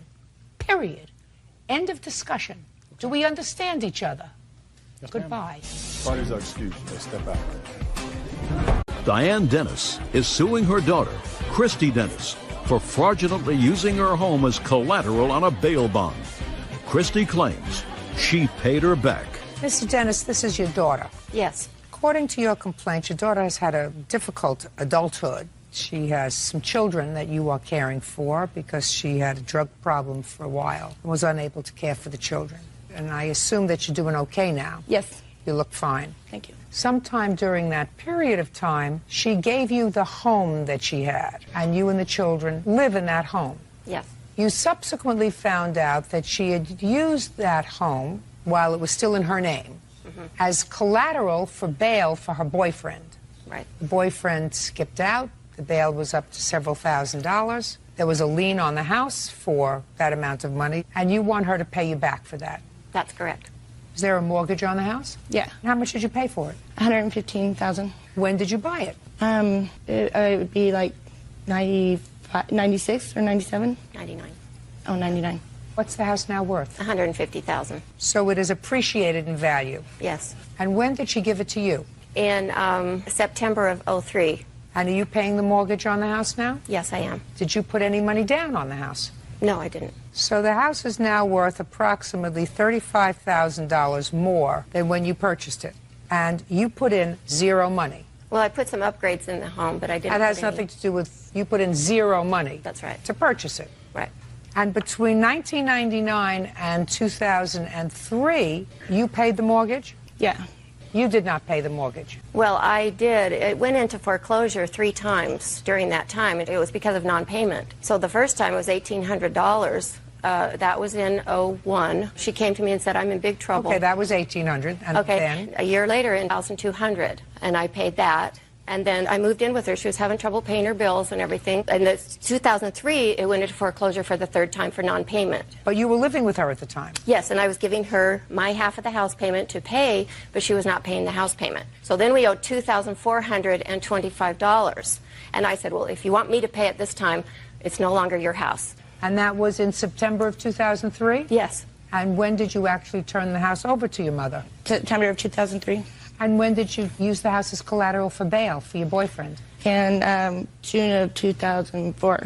Period. End of discussion. Do we understand each other? Yes, Goodbye. Parties are excused. Let's step out. Diane Dennis is suing her daughter, Christy Dennis, for fraudulently using her home as collateral on a bail bond. Christy claims she paid her back. Mr. Dennis, this is your daughter. Yes. According to your complaint, your daughter has had a difficult adulthood. She has some children that you are caring for because she had a drug problem for a while and was unable to care for the children. And I assume that you're doing okay now. Yes. You look fine. Thank you. Sometime during that period of time, she gave you the home that she had, and you and the children live in that home. Yes. You subsequently found out that she had used that home while it was still in her name as collateral for bail for her boyfriend. Right. The boyfriend skipped out. The bail was up to several $1,000s. There was a lien on the house for that amount of money, and you want her to pay you back for that. That's correct. Is there a mortgage on the house? Yeah. And how much did you pay for it? $115,000. When did you buy it? It would be like 96 or 97. 99. Oh, 99. What's the house now worth? $150,000. So it is appreciated in value. Yes. And when did she give it to you? In September of '03. And are you paying the mortgage on the house now? Yes, I am. Did you put any money down on the house? No, I didn't. So the house is now worth approximately $35,000 more than when you purchased it. and you put in zero money. Well, I put some upgrades in the home, but I didn't. That has put any. nothing to do with, you put in zero money. That's right. To purchase it. Right. And between 1999 and 2003, you paid the mortgage? Yeah. You did not pay the mortgage. Well, I did. It went into foreclosure 3 times during that time. It was because of non-payment. So the first time it was $1,800. That was in 01. She came to me and said, I'm in big trouble. Okay, that was $1,800. And okay, then? a year later, in $1,200, and I paid that. And then I moved in with her. She was having trouble paying her bills and everything. And in 2003, it went into foreclosure for the 3rd time for non-payment. But you were living with her at the time? Yes, and I was giving her my half of the house payment to pay, but she was not paying the house payment. So then we owed $2,425. And I said, well, if you want me to pay it this time, it's no longer your house. And that was in September of 2003? Yes. And when did you actually turn the house over to your mother? September of 2003. And when did you use the house as collateral for bail for your boyfriend? In June of 2004.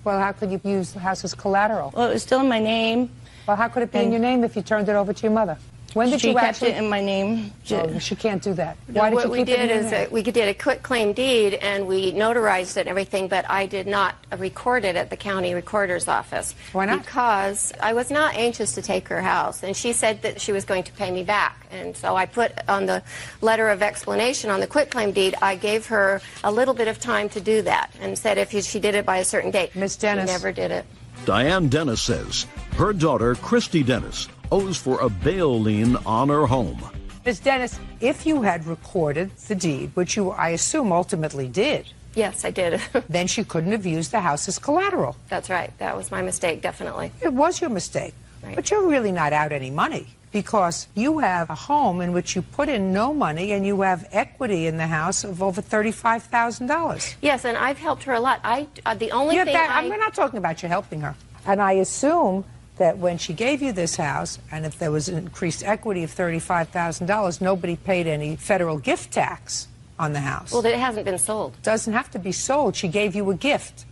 Well, how could you use the house as collateral? Well, it was still in my name. Well, how could it be in your name if you turned it over to your mother? When did she you kept actually... it in my name. Oh, she can't do that. No, Why did what you we keep did it in is there? we did a quit claim deed and we notarized it and everything, but I did not record it at the county recorder's office. Why not? Because I was not anxious to take her house, and she said that she was going to pay me back. And so I put on the letter of explanation on the quit claim deed, I gave her a little bit of time to do that and said if she did it by a certain date. Miss Dennis. She never did it. Diane Dennis says her daughter, Christy Dennis, owes for a bail lien on her home. Ms. Dennis, if you had recorded the deed, which you, I assume, ultimately did. Yes, I did. Then she couldn't have used the house as collateral. That's right. That was my mistake, definitely. It was your mistake. Right. But you're really not out any money because you have a home in which you put in no money and you have equity in the house of over $35,000. Yes, and I've helped her a lot. The only thing we're not talking about you helping her. And I assume that when she gave you this house, and if there was an increased equity of $35,000, nobody paid any federal gift tax on the house. Well, it hasn't been sold. It doesn't have to be sold. She gave you a gift.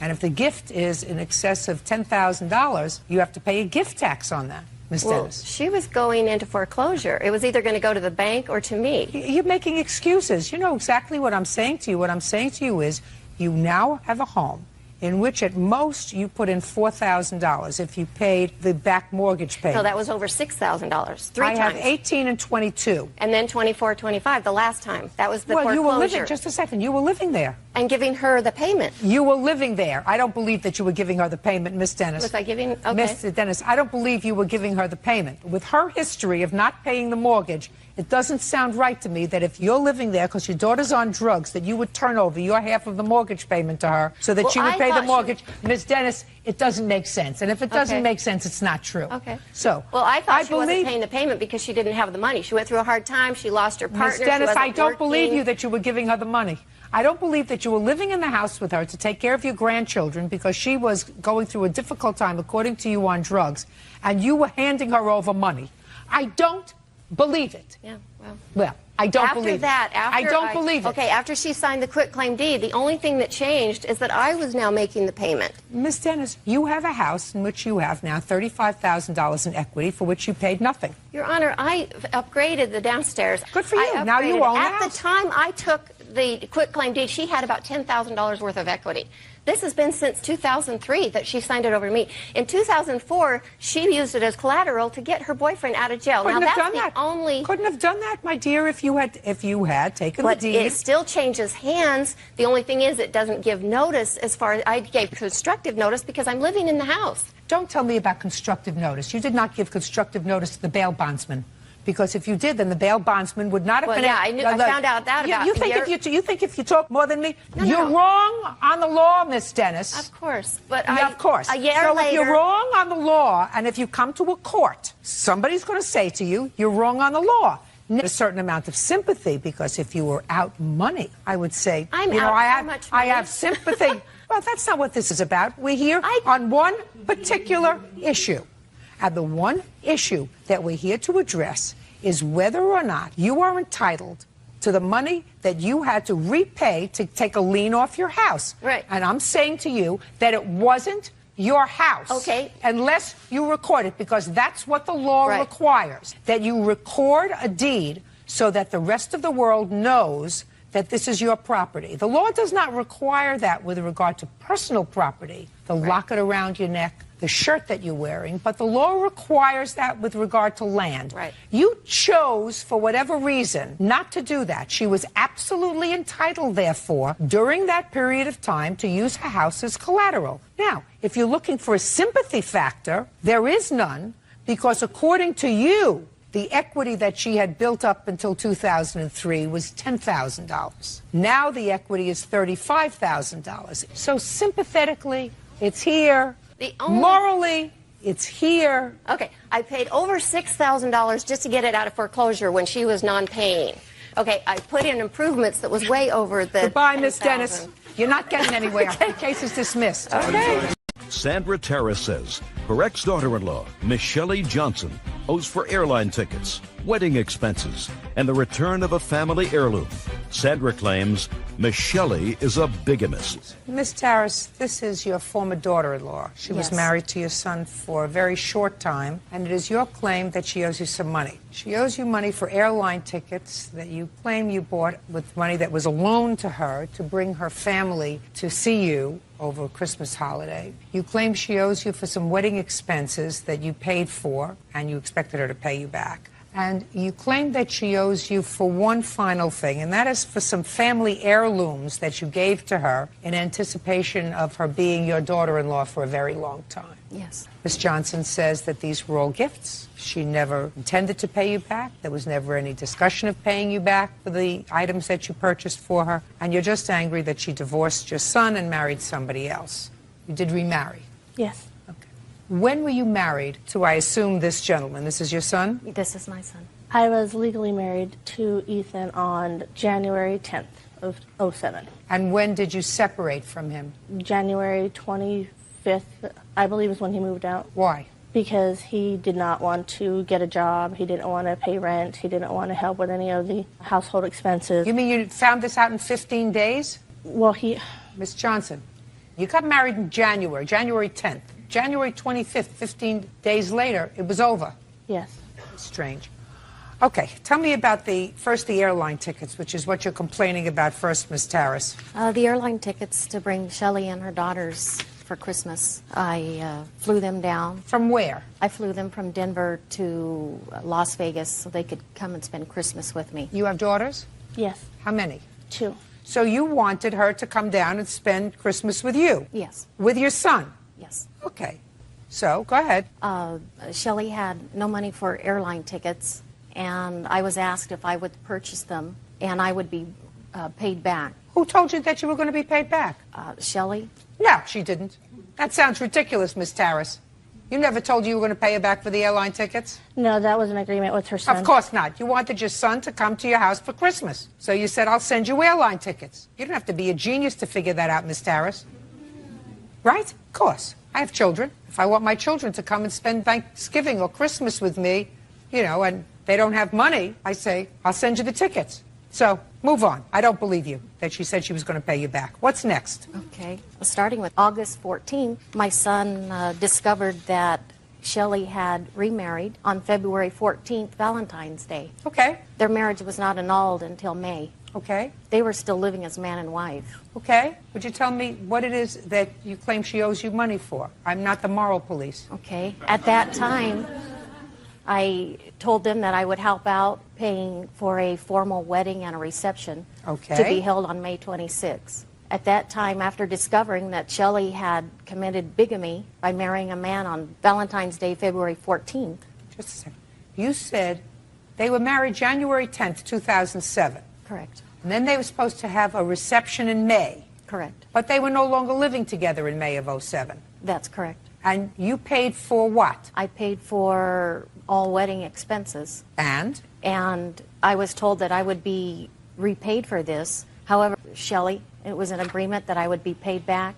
And if the gift is in excess of $10,000, you have to pay a gift tax on that, Ms. Dennis. She was going into foreclosure. It was either going to go to the bank or to me. You're making excuses. You know exactly what I'm saying to you. What I'm saying to you is you now have a home in which at most you put in $4,000 if you paid the back mortgage payment. No, that was over $6,000, 3 times. I have 18 and 22. And then 24, 25 the last time. That was the well, foreclosure. You were living, just a second, you were living there. And giving her the payment. You were living there. I don't believe that you were giving her the payment, Miss Dennis. Was I giving, okay. Miss Dennis, I don't believe you were giving her the payment. With her history of not paying the mortgage, it doesn't sound right to me that if you're living there because your daughter's on drugs, that you would turn over your half of the mortgage payment to her so that she would pay the mortgage. Ms. Dennis, it doesn't make sense. And if it doesn't make sense, it's not true. Okay. So, well, I thought she wasn't paying the payment because she didn't have the money. She went through a hard time. She lost her partner. Ms. Dennis, I don't believe you that you were giving her the money. I don't believe that you were living in the house with her to take care of your grandchildren because she was going through a difficult time, according to you, on drugs, and you were handing her over money. I don't believe it. Yeah, well, I don't believe it. I don't believe it. Okay, after she signed the quitclaim deed, the only thing that changed is that I was now making the payment. Ms. Dennis, you have a house in which you have now $35,000 in equity for which you paid nothing. Your Honor, I upgraded the downstairs. Good for you. Now you own the house. At the time I took the quitclaim deed, she had about $10,000 worth of equity. This has been since 2003 that she signed it over to me. In 2004, she used it as collateral to get her boyfriend out of jail. Couldn't now have that's done that. Only couldn't have done that, my dear, if you had taken but the deed. It still changes hands. The only thing is it doesn't give notice as far as I gave constructive notice because I'm living in the house. Don't tell me about constructive notice. You did not give constructive notice to the bail bondsman. Because if you did, then the bail bondsman would not have been. Yeah, I found out that about. You think if you talk more than me, you're wrong on the law, Miss Dennis. Of course, but of course. A year so later, if you're wrong on the law, and if you come to a court, somebody's going to say to you, "You're wrong on the law." A certain amount of sympathy, because if you were out money, I would say, I have sympathy. Well, that's not what this is about. We're here on one particular issue. And the one issue that we're here to address is whether or not you are entitled to the money that you had to repay to take a lien off your house. Right. And I'm saying to you that it wasn't your house. Okay. Unless you record it, because that's what the law requires, that you record a deed so that the rest of the world knows that this is your property. The law does not require that with regard to personal property, the locket around your neck, the shirt that you're wearing, but the law requires that with regard to land. Right. You chose, for whatever reason, not to do that. She was absolutely entitled, therefore, during that period of time to use her house as collateral. Now, if you're looking for a sympathy factor, there is none, because according to you, the equity that she had built up until 2003 was $10,000. Now the equity is $35,000. So sympathetically, it's here. Morally, it's here. Okay, I paid over $6,000 just to get it out of foreclosure when she was non-paying. Okay, I put in improvements that was way over the Goodbye, Miss Dennis. You're not getting anywhere. The case is dismissed. Okay. Sandra Terrace says her ex-daughter-in-law, Miss Shelley Johnson, owes for airline tickets, wedding expenses, and the return of a family heirloom. Sandra claims Miss Shelley is a bigamist. Miss Terrace, this is your former daughter-in-law. She was married to your son for a very short time, and it is your claim that she owes you some money. She owes you money for airline tickets that you claim you bought with money that was a loan to her to bring her family to see you over a Christmas holiday. You claim she owes you for some wedding expenses that you paid for, and you expected her to pay you back. And you claim that she owes you for one final thing, and that is for some family heirlooms that you gave to her in anticipation of her being your daughter-in-law for a very long time. Yes. Miss Johnson says that these were all gifts. She never intended to pay you back. There was never any discussion of paying you back for the items that you purchased for her. And you're just angry that she divorced your son and married somebody else. You did remarry. Yes. When were you married to, I assume, this gentleman? This is your son? This is my son. I was legally married to Ethan on January 10th of 07. And when did you separate from him? January 25th, I believe, is when he moved out. Why? Because he did not want to get a job. He didn't want to pay rent. He didn't want to help with any of the household expenses. You mean you found this out in 15 days? Well, Miss Johnson, you got married in January 10th. January 25th, 15 days later, it was over. Yes. Strange. Okay, tell me about the airline tickets, which is what you're complaining about first, Miss Terrace. The airline tickets to bring Shelley and her daughters for Christmas. I flew them down. From where? I flew them from Denver to Las Vegas so they could come and spend Christmas with me. You have daughters? Yes. How many? 2. So you wanted her to come down and spend Christmas with you? Yes. With your son? Yes. Okay. So, go ahead. Shelley had no money for airline tickets, and I was asked if I would purchase them, and I would be paid back. Who told you that you were going to be paid back? Shelley. No, she didn't. That sounds ridiculous, Miss Terrace. You never told you were going to pay her back for the airline tickets? No, that was an agreement with her son. Of course not. You wanted your son to come to your house for Christmas. So you said, I'll send you airline tickets. You don't have to be a genius to figure that out, Miss Terrace. Right? Of course. I have children. If I want my children to come and spend Thanksgiving or Christmas with me, and they don't have money, I say, I'll send you the tickets. So, move on. I don't believe you that she said she was going to pay you back. What's next? Okay. Starting with August 14th, my son discovered that Shelley had remarried on February 14th, Valentine's Day. Okay. Their marriage was not annulled until May. Okay. They were still living as man and wife. Okay. Would you tell me what it is that you claim she owes you money for? I'm not the moral police. Okay. At that time, I told them that I would help out paying for a formal wedding and a reception to be held on May 26th. At that time, after discovering that Shelley had committed bigamy by marrying a man on Valentine's Day, February 14th. Just a second. You said they were married January 10th, 2007. Correct. And then they were supposed to have a reception in May. Correct. But they were no longer living together in May of 07. That's correct. And you paid for what? I paid for all wedding expenses. And? And I was told that I would be repaid for this. However, Shelley, it was an agreement that I would be paid back.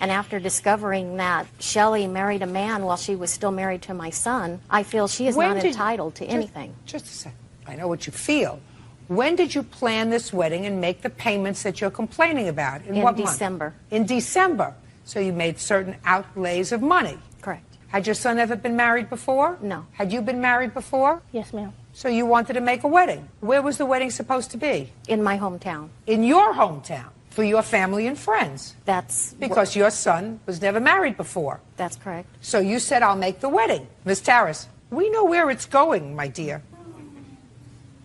And after discovering that Shelley married a man while she was still married to my son, I feel she is not entitled to anything. Just a second. I know what you feel. When did you plan this wedding and make the payments that you're complaining about? In what month? December. In December. So you made certain outlays of money. Correct. Had your son ever been married before? No. Had you been married before? Yes, ma'am. So you wanted to make a wedding. Where was the wedding supposed to be? In my hometown. In your hometown, for your family and friends. That's because your son was never married before. That's correct. So you said, I'll make the wedding. Miss Tarras, we know where it's going, my dear.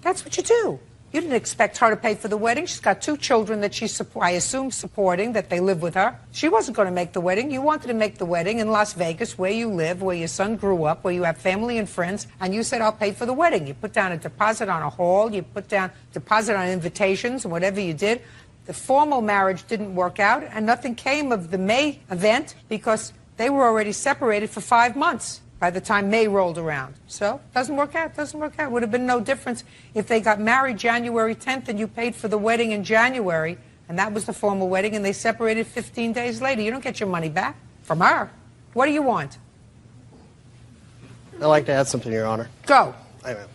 That's what you do. You didn't expect her to pay for the wedding. She's got 2 children that she's, I assume, supporting, that they live with her. She wasn't going to make the wedding. You wanted to make the wedding in Las Vegas, where you live, where your son grew up, where you have family and friends, and you said, I'll pay for the wedding. You put down a deposit on a hall, you put down deposit on invitations, and whatever you did. The formal marriage didn't work out, and nothing came of the May event because they were already separated for 5 months by the time May rolled around. So, doesn't work out, doesn't work out. Would have been no difference if they got married January 10th and you paid for the wedding in January, and that was the formal wedding, and they separated 15 days later. You don't get your money back from her. What do you want? I'd like to add something, Your Honor. Go. Amen.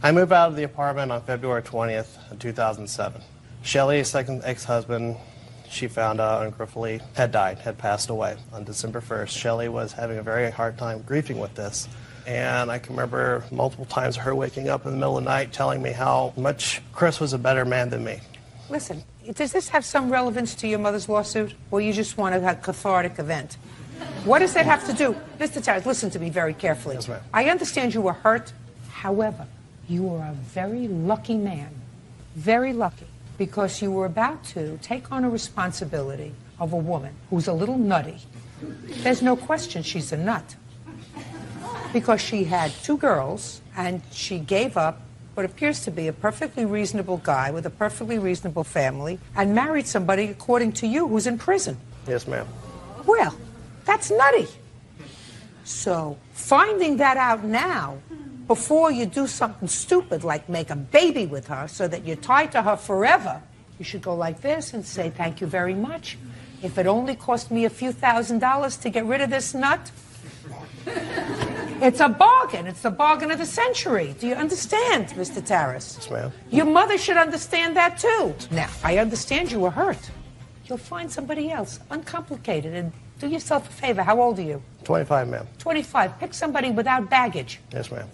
I moved out of the apartment on February 20th of 2007. Shelley's second ex-husband, she found out unfortunately had died, had passed away on December 1st. Shelley was having a very hard time grieving with this. And I can remember multiple times her waking up in the middle of the night telling me how much Chris was a better man than me. Listen, does this have some relevance to your mother's lawsuit, or you just want to have a cathartic event? What does that have to do? Mr. Tarras, listen to me very carefully. Yes, ma'am. I understand you were hurt. However, you are a very lucky man. Very lucky. Because you were about to take on a responsibility of a woman who's a little nutty. There's no question she's a nut. Because she had 2 girls, and she gave up what appears to be a perfectly reasonable guy with a perfectly reasonable family, and married somebody, according to you, who's in prison. Yes, ma'am. Well, that's nutty. So, finding that out now, before you do something stupid like make a baby with her so that you're tied to her forever, you should go like this and say, thank you very much. If it only cost me a few $1,000s to get rid of this nut, it's a bargain. It's the bargain of the century. Do you understand, Mr. Tarras? Yes, ma'am. Your mother should understand that, too. Now, I understand you were hurt. You'll find somebody else, uncomplicated, and do yourself a favor. How old are you? 25, ma'am. 25. Pick somebody without baggage. Yes, ma'am.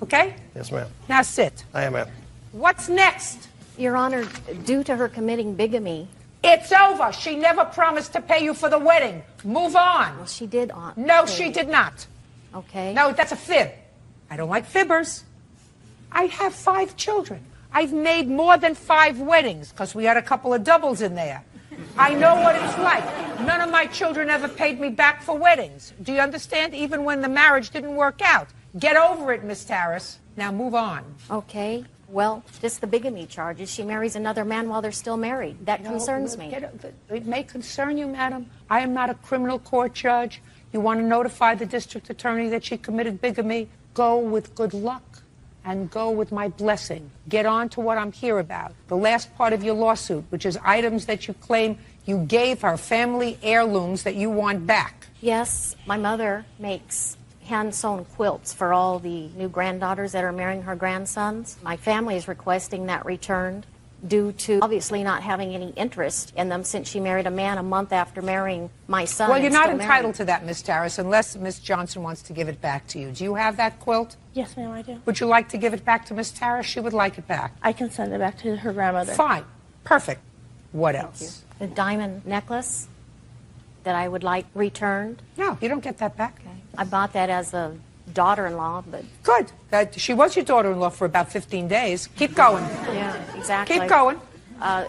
Okay? Yes, ma'am. Now sit. I am, ma'am. What's next? Your Honor, due to her committing bigamy. It's over. She never promised to pay you for the wedding. Move on. Well, she did No, she did not. Okay. No, that's a fib. I don't like fibbers. I have 5 children. I've made more than 5 weddings because we had a couple of doubles in there. I know what it's like. None of my children ever paid me back for weddings. Do you understand? Even when the marriage didn't work out. Get over it, Miss Tarras. Now move on. Okay. Well, just the bigamy charges. She marries another man while they're still married. That concerns me. It may concern you, madam. I am not a criminal court judge. You want to notify the district attorney that she committed bigamy? Go with good luck and go with my blessing. Get on to what I'm here about. The last part of your lawsuit, which is items that you claim you gave her, family heirlooms that you want back. Yes, my mother makes hand-sewn quilts for all the new granddaughters that are marrying her grandsons. My family is requesting that returned due to obviously not having any interest in them since she married a man a month after marrying my son. Well, you're not entitled to that, Miss Tarras, unless Miss Johnson wants to give it back to you. Do you have that quilt? Yes, ma'am, I do. Would you like to give it back to Miss Tarras? She would like it back. I can send it back to her grandmother. Fine. Perfect. What else? The diamond necklace that I would like returned. No, you don't get that back. Okay. I bought that as a daughter-in-law, but... Good. She was your daughter-in-law for about 15 days. Keep going. Yeah, exactly. Keep going.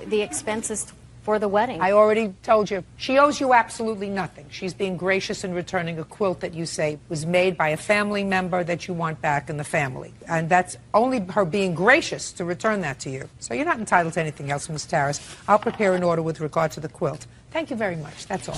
The expenses for the wedding. I already told you. She owes you absolutely nothing. She's being gracious in returning a quilt that you say was made by a family member that you want back in the family. And that's only her being gracious to return that to you. So you're not entitled to anything else, Ms. Tarras. I'll prepare an order with regard to the quilt. Thank you very much. That's all.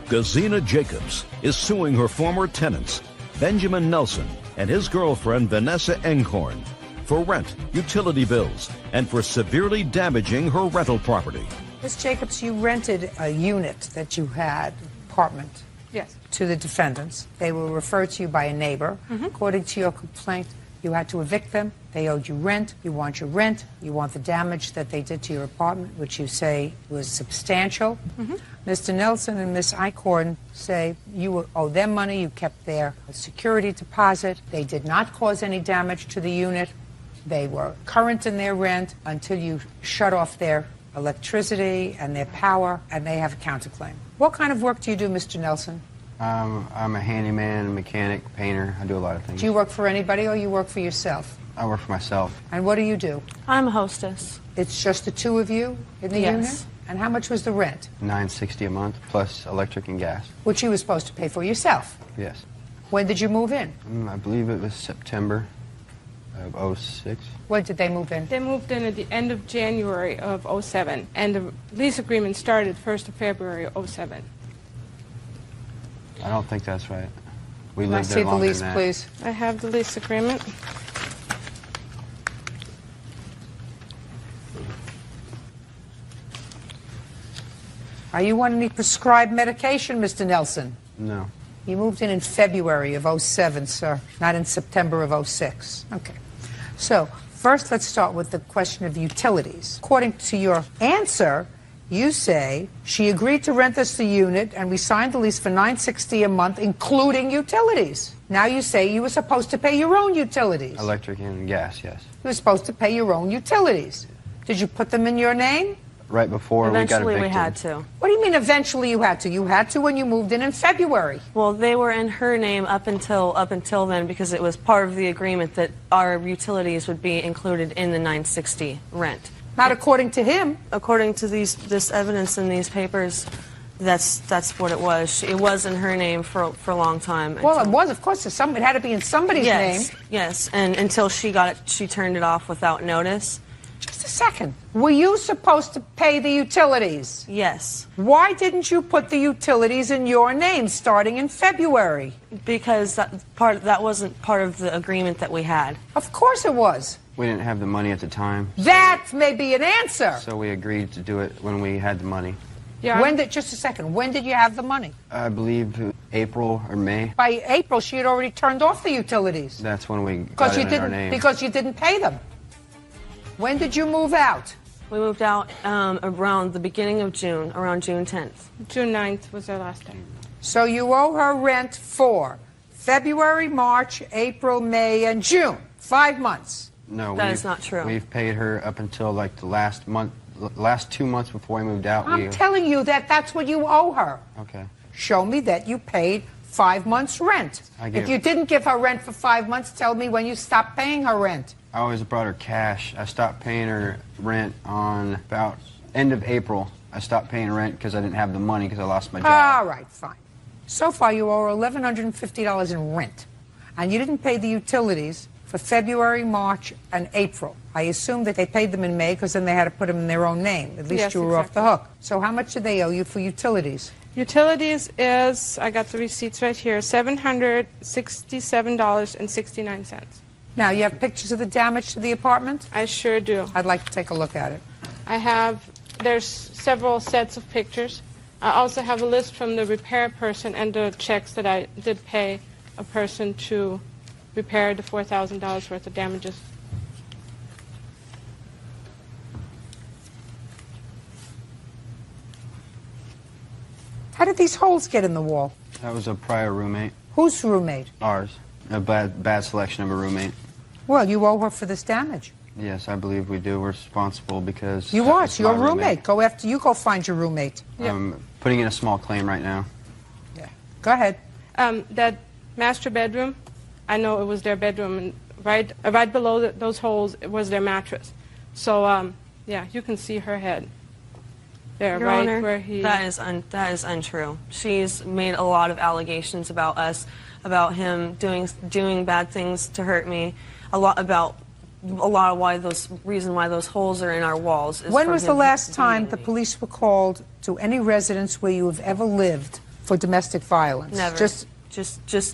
Gazina Jacobs is suing her former tenants, Benjamin Nelson and his girlfriend Vanessa Enghorn, for rent, utility bills, and for severely damaging her rental property. Ms. Jacobs, you rented a unit that you had, apartment, Yes. to the defendants. They were referred to you by a neighbor. According to your complaint, You had to evict them. They owed you rent. You want your rent. You want the damage that they did to your apartment, which you say was substantial. Mr. Nelson and Miss Eichhorn say you owe them money. You kept their security deposit. They did not cause any damage to the unit. They were current in their rent until you shut off their electricity and their power, and they have a counterclaim. What kind of work do you do, Mr. Nelson? I'm a handyman, mechanic, painter. I do a lot of things. Do you work for anybody or you work for yourself? I work for myself. And what do you do? I'm a hostess. It's just the two of you in the Yes. unit? And how much was the rent? $9.60 a month, plus electric and gas. Which you were supposed to pay for yourself. Yes. When did you move in? I believe it was September of '06. When did they move in? They moved in at the end of January of '07, and the lease agreement started 1st of February of '07. I don't think that's right. We Can I lived see there the longer lease, than that. please? I have the lease agreement. Are you on any prescribed medication, Mr. Nelson? No. You moved in February of '07, sir, not in September of '06. Okay. So, first let's start with the question of utilities. According to your answer, you say she agreed to rent us the unit and we signed the lease for $9.60 a month, including utilities. Now you say you were supposed to pay your own utilities. Electric and gas, yes. You were supposed to pay your own utilities. Did you put them in your name? Right before Eventually we we got had evicted. to. What do you mean eventually you had to? You had to when you moved in February. Well, they were in her name up until then because it was part of the agreement that our utilities would be included in the $9.60 rent. Not according to him. According to this evidence in these papers, that's what it was. It was in her name for a long time. Well, it was, of course. It had to be in somebody's name. Yes, and until she turned it off without notice. Just a second. Were you supposed to pay the utilities? Yes. Why didn't you put the utilities in your name starting in February? Because that wasn't part of the agreement that we had. Of course it was. We didn't have the money at the time. That may be an answer. So we agreed to do it when we had the money. Yeah. Just a second. When did you have the money? I believe April or May. By April, she had already turned off the utilities. That's when we got it in our name. Because you didn't pay them. When did you move out? We moved out around the beginning of June, around June 10th. June 9th was our last day. So you owe her rent for February, March, April, May, and June. 5 months. No, that is not true. We've paid her up until like the last 2 months before we moved out. I'm telling you that's what you owe her. Okay. Show me that you paid 5 months rent. If you didn't give her rent for 5 months, tell me when you stopped paying her rent. I always brought her cash. I stopped paying her rent on about end of April. I stopped paying rent because I didn't have the money because I lost my job. All right, fine. So far, you owe her $1,150 in rent, and you didn't pay the utilities for February, March, and April. I assume that they paid them in May because then they had to put them in their own name. At least Yes, you were off the exactly. hook. So how much did they owe you for utilities? Utilities is, I got the receipts right here, $767.69. Now, you have pictures of the damage to the apartment? I sure do. I'd like to take a look at it. There's several sets of pictures. I also have a list from the repair person and the checks that I did pay a person to repair the $4,000 worth of damages. How did these holes get in the wall? That was a prior roommate. Whose roommate? Ours. A bad selection of a roommate. Well, you owe her for this damage. Yes, I believe we do. We're responsible because You are. it's It's your my roommate. Go find your roommate. I'm putting in a small claim right now. Go ahead. That master bedroom, I know it was their bedroom, and right below those holes was their mattress. So, yeah, you can see her head there, Your right Honor, where he... that is untrue. She's made a lot of allegations about us, about him doing bad things to hurt me, a lot of why those holes are in our walls. Is When from was the him last time beating the me. police were called to any residence where you have ever lived for domestic violence? Never. Just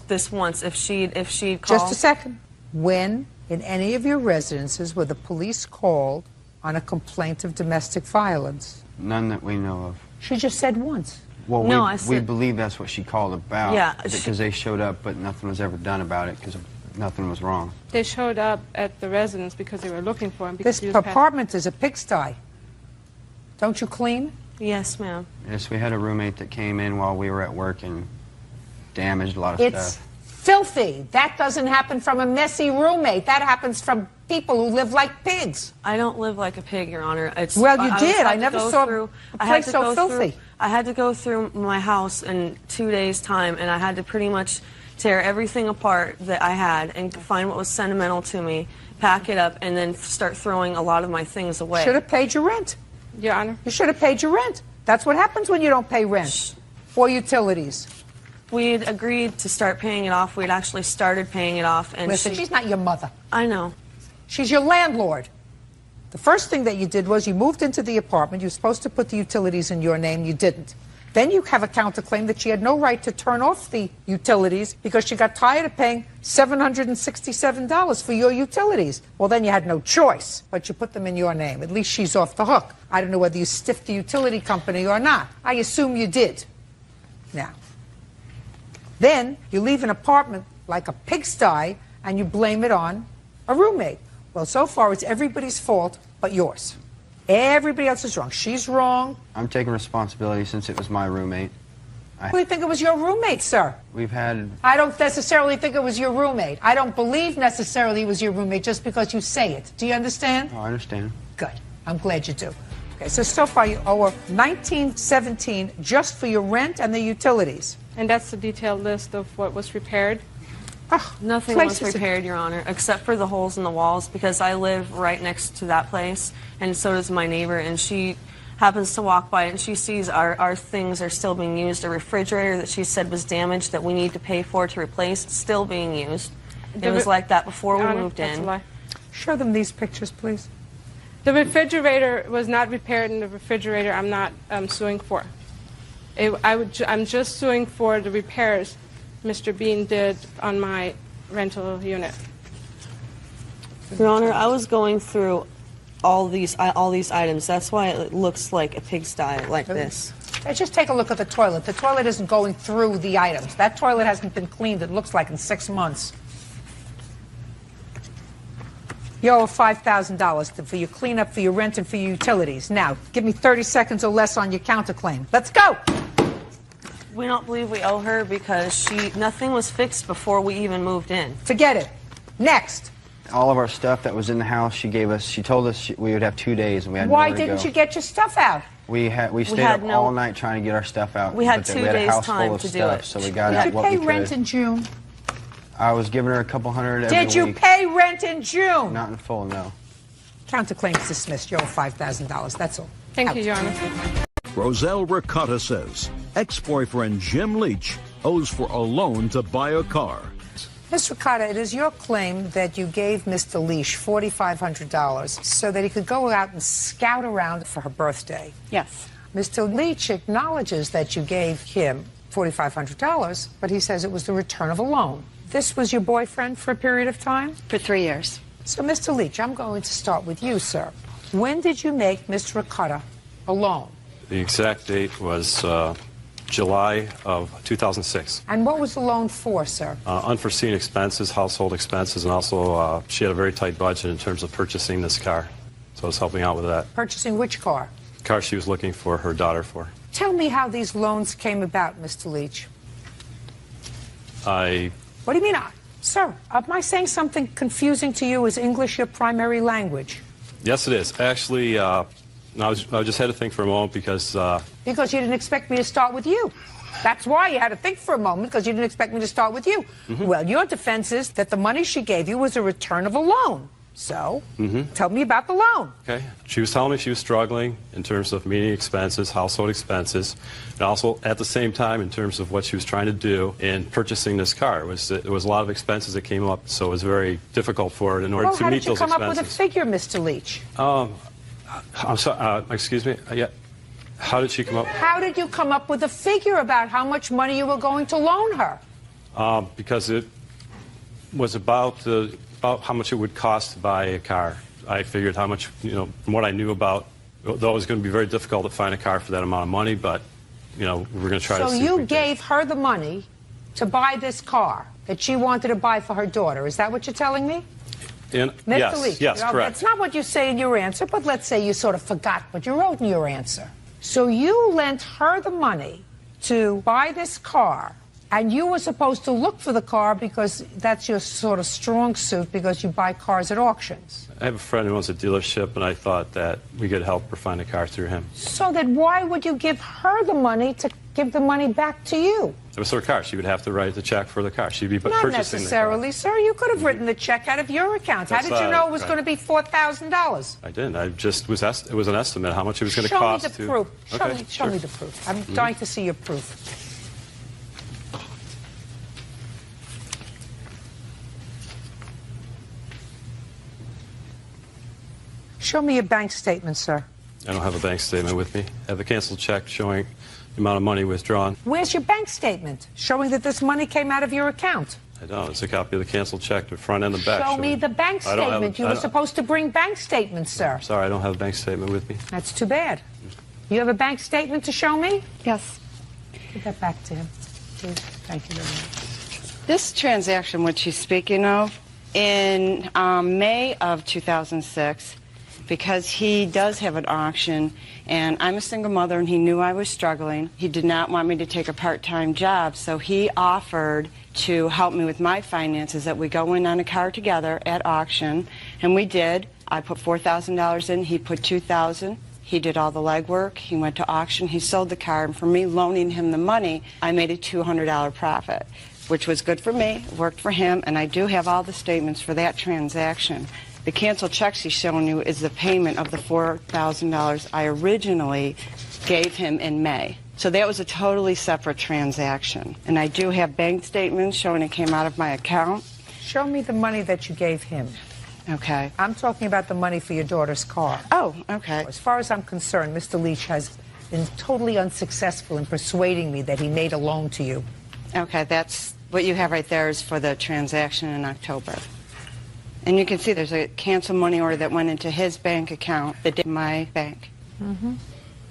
this once. If she'd called. Just a second. When in any of your residences were the police called on a complaint of domestic violence? None that we know of. She just said once. Well, No, I we said- believe that's what she called about. Yeah, Because they showed up, but nothing was ever done about it because of nothing was wrong. They showed up at the residence because they were looking for him. Because This apartment is a pigsty. Don't you clean? Yes, ma'am. Yes, we had a roommate that came in while we were at work and damaged a lot of It's stuff. filthy. That doesn't happen from a messy roommate. That happens from people who live like pigs. I don't live like a pig, Your Honor. Well, you did. I never saw a place so filthy. I had to go through my house in 2 days' time, and I had to pretty much tear everything apart that I had and find what was sentimental to me, pack it up, and then start throwing a lot of my things away. Should have paid your rent. Your Honor. You should have paid your rent. That's what happens when you don't pay rent or utilities. We had agreed to start paying it off. We had actually started paying it off. And Listen, she's not your mother. I know. She's your landlord. The first thing that you did was you moved into the apartment. You were supposed to put the utilities in your name. You didn't. Then you have a counterclaim that she had no right to turn off the utilities because she got tired of paying $767 for your utilities. Well, then you had no choice, but you put them in your name. At least she's off the hook. I don't know whether you stiffed the utility company or not. I assume you did. Now, then you leave an apartment like a pigsty and you blame it on a roommate. Well, so far it's everybody's fault but yours. Everybody else is wrong. She's wrong. I'm taking responsibility since it was my roommate. We think it was your roommate, sir. We've had... I don't necessarily think it was your roommate. I don't believe necessarily it was your roommate just because you say it. Do you understand? Oh, I understand. Good. I'm glad you do. Okay, so far you owe her $19.17 just for your rent and the utilities. And that's the detailed list of what was repaired? Nothing was repaired, Your Honor, except for the holes in the walls, because I live right next to that place, and so does my neighbor, and she happens to walk by and she sees our things are still being used. A refrigerator that she said was damaged that we need to pay for to replace, still being used. It was like that before we moved in. Show them these pictures, please. The refrigerator was not repaired, and the refrigerator I'm not suing for. I'm just suing for the repairs Mr. Bean did on my rental unit. Your Honor, I was going through all these items. That's why it looks like a pigsty like this. Hey, just take a look at the toilet. The toilet isn't going through the items. That toilet hasn't been cleaned, it looks like, in 6 months. You owe $5,000 for your cleanup, for your rent, and for your utilities. Now, give me 30 seconds or less on your counterclaim. Let's go! We don't believe we owe her because nothing was fixed before we even moved in. Forget it. Next. All of our stuff that was in the house, she told us we would have 2 days, and we had Why nowhere to didn't go. you get your stuff out? We stayed up all night trying to get our stuff out. We had but 2 we had a days house time full of to do stuff, it. so we got out what we Did you could. pay rent in June? I was giving her a couple hundred every Did you week. pay rent in June? Not in full, no. Counterclaim's dismissed. You owe $5,000. That's all. Thank you, Your Honor. Roselle Ricotta says ex-boyfriend Jim Leach owes for a loan to buy a car. Ms. Ricotta, it is your claim that you gave Mr. Leach $4,500 so that he could go out and scout around for her birthday. Yes. Mr. Leach acknowledges that you gave him $4,500, but he says it was the return of a loan. This was your boyfriend for a period of time? For 3 years. So, Mr. Leach, I'm going to start with you, sir. When did you make Ms. Ricotta a loan? The exact date was July of 2006. And what was the loan for, sir? Unforeseen expenses, household expenses, and also she had a very tight budget in terms of purchasing this car. So I was helping out with that. Purchasing which car? The car she was looking for her daughter for. Tell me how these loans came about, Mr. Leach. What do you mean, sir? Am I saying something confusing to you? Is English your primary language? Yes, it is. Actually, I just had to think for a moment because... Because you didn't expect me to start with you. That's why you had to think for a moment, because you didn't expect me to start with you. Mm-hmm. Well, your defense is that the money she gave you was a return of a loan. So, tell me about the loan. Okay. She was telling me she was struggling in terms of meeting expenses, household expenses, and also at the same time in terms of what she was trying to do in purchasing this car. It was a lot of expenses that came up, so it was very difficult for her in order to meet those expenses. How did you come up with a figure, Mr. Leach? I'm sorry, excuse me? Yeah. How did she come up? How did you come up with a figure about how much money you were going to loan her? Because it was about how much it would cost to buy a car. I figured how much, from what I knew about, though it was going to be very difficult to find a car for that amount of money, but, we're going to try to see. So you gave her the money to buy this car that she wanted to buy for her daughter. Is that what you're telling me? Yes, correct. That's not what you say in your answer, but let's say you sort of forgot what you wrote in your answer. So you lent her the money to buy this car, and you were supposed to look for the car because that's your sort of strong suit because you buy cars at auctions. I have a friend who owns a dealership, and I thought that we could help her find a car through him. So then why would you give her the money to give the money back to you? It was her car. She would have to write the check for the car. She'd be Not purchasing necessarily, sir. You could have written the check out of your account. How did you know it was going to be $4,000? I didn't. I just it was an estimate how much it was going to cost. Show me the proof. Okay, Show me the proof. I'm dying to see your proof. Show me your bank statement, sir. I don't have a bank statement with me. I have a canceled check showing the amount of money withdrawn. Where's your bank statement showing that this money came out of your account? I don't. It's a copy of the canceled check, the front and the back. Show me the bank statement. You were supposed to bring bank statements, sir. Sorry, I don't have a bank statement with me. That's too bad. You have a bank statement to show me? Yes. Give that back to him, please. Thank you very much. This transaction, which she's speaking of, in May of 2006, because he does have an auction, and I'm a single mother, and he knew I was struggling. He did not want me to take a part-time job, so he offered to help me with my finances, that we go in on a car together at auction, and we did. I put $4,000 in, he put $2,000. He did all the legwork, he went to auction, he sold the car, and for me loaning him the money, I made a $200 profit, which was good for me, worked for him, and I do have all the statements for that transaction. The canceled checks he's showing you is the payment of the $4,000 I originally gave him in May. So that was a totally separate transaction. And I do have bank statements showing it came out of my account. Show me the money that you gave him. Okay. I'm talking about the money for your daughter's car. Oh, okay. As far as I'm concerned, Mr. Leach has been totally unsuccessful in persuading me that he made a loan to you. Okay, that's what you have right there is for the transaction in October. And you can see there's a cancel money order that went into his bank account that did my bank. Mm-hmm.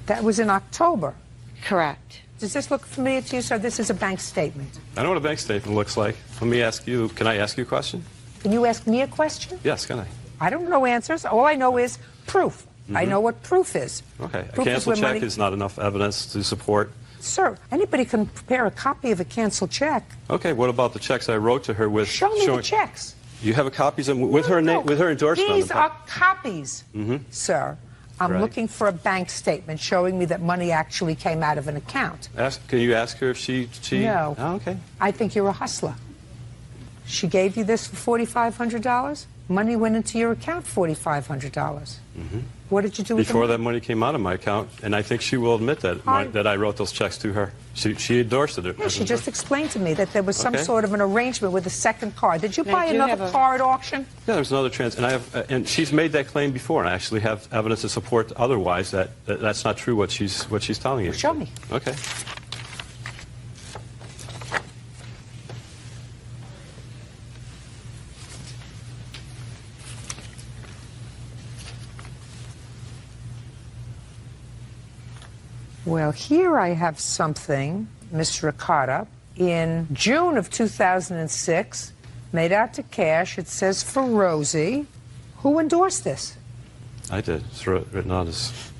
That was in October. Correct. Does this look familiar to you, sir? This is a bank statement. I know what a bank statement looks like. Let me ask you, can I ask you a question? Can you ask me a question? Yes, can I? I don't know answers. All I know is proof. I know what proof is. Okay. Proof a canceled check money... is not enough evidence to support. Sir, anybody can prepare a copy of a canceled check. Okay, what about the checks I wrote to her with... Show me the checks. You have a copies of, with her name, with her endorsement. These are copies, sir. I'm looking for a bank statement showing me that money actually came out of an account. Can you ask her if she... No. Oh, okay. I think you're a hustler. She gave you this for $4,500? Money went into your account, $4,500. What did you do with Before that money came out of my account, and I think she will admit that, that I wrote those checks to her. She endorsed it. Yeah, she just explained to me that there was some sort of an arrangement with a second car. Did you buy another car at auction? Yeah, there's another and I have, and she's made that claim before, and I actually have evidence to support otherwise that that's not true what she's telling you. Well, show me. Okay. Well, here I have something, Mr. Ricotta, in June of 2006, made out to cash. It says for Rosie. Who endorsed this? I did. It's written on this.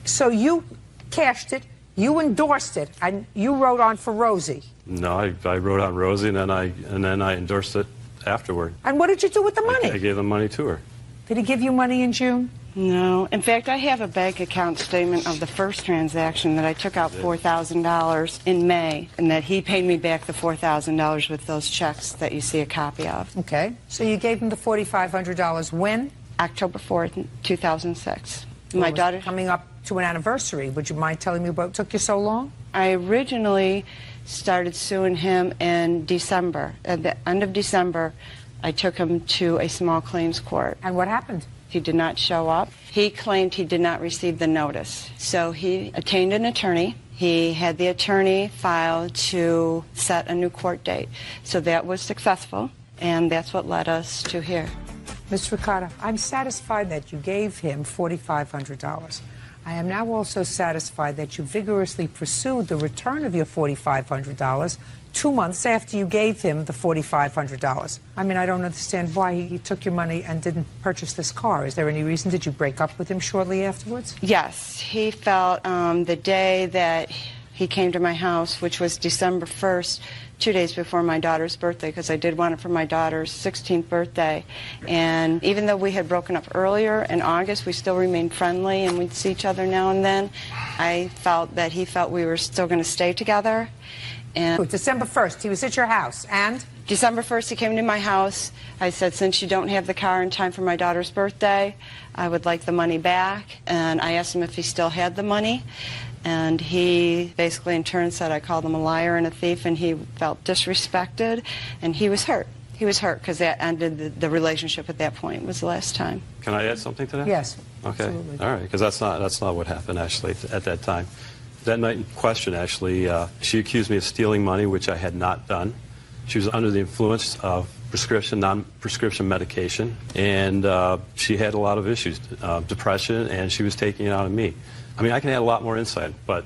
So you cashed it, you endorsed it, and you wrote on for Rosie. No, I wrote on Rosie, and then I endorsed it afterward. And what did you do with the money? I gave the money to her. Did he give you money in June? No. In fact, I have a bank account statement of the first transaction that I took out $4,000 in May, and that he paid me back the $4,000 with those checks that you see a copy of. Okay. So you gave him the $4,500 when? October 4th, 2006. Well, My daughter coming up to an anniversary. Would you mind telling me what took you so long? I originally started suing him in December. At the end of December, I took him to a small claims court. And what happened? He did not show up. He claimed he did not receive the notice. So he obtained an attorney. He had the attorney file to set a new court date. So that was successful, and that's what led us to here. Ms. Ricotta, I'm satisfied that you gave him $4,500. I am now also satisfied that you vigorously pursued the return of your $4,500 2 months after you gave him the $4,500. I mean, I don't understand why he took your money and didn't purchase this car. Is there any reason? Did you break up with him shortly afterwards? Yes, he felt the day that he came to my house, which was December 1st, 2 days before my daughter's birthday, because I did want it for my daughter's 16th birthday. And even though we had broken up earlier in August, we still remained friendly and we'd see each other now and then. I felt that he felt we were still going to stay together. And December 1st, he was at your house, and? December 1st, he came to my house. I said, since you don't have the car in time for my daughter's birthday, I would like the money back. And I asked him if he still had the money. And he basically in turn said I called him a liar and a thief, and he felt disrespected, and he was hurt. He was hurt because that ended the relationship at that point. It was the last time. Can I add something to that? Yes. Okay. Absolutely. All right, because that's not what happened actually at that time. That night in question, actually, she accused me of stealing money, which I had not done. She was under the influence of prescription, non-prescription medication, and she had a lot of issues, depression, and she was taking it out on me. I mean, I can add a lot more insight, but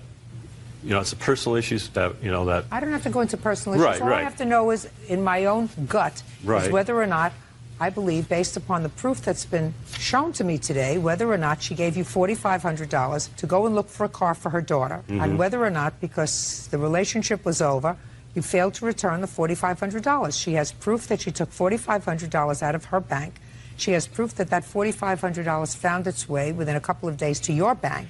it's the personal issues that that. I don't have to go into personal issues. Right, All I have to know is, in my own gut, Right. is whether or not I believe, based upon the proof that's been shown to me today, whether or not she gave you $4,500 to go and look for a car for her daughter, and whether or not, because the relationship was over, you failed to return the $4,500. She has proof that she took $4,500 out of her bank. She has proof that that $4,500 found its way within a couple of days to your bank.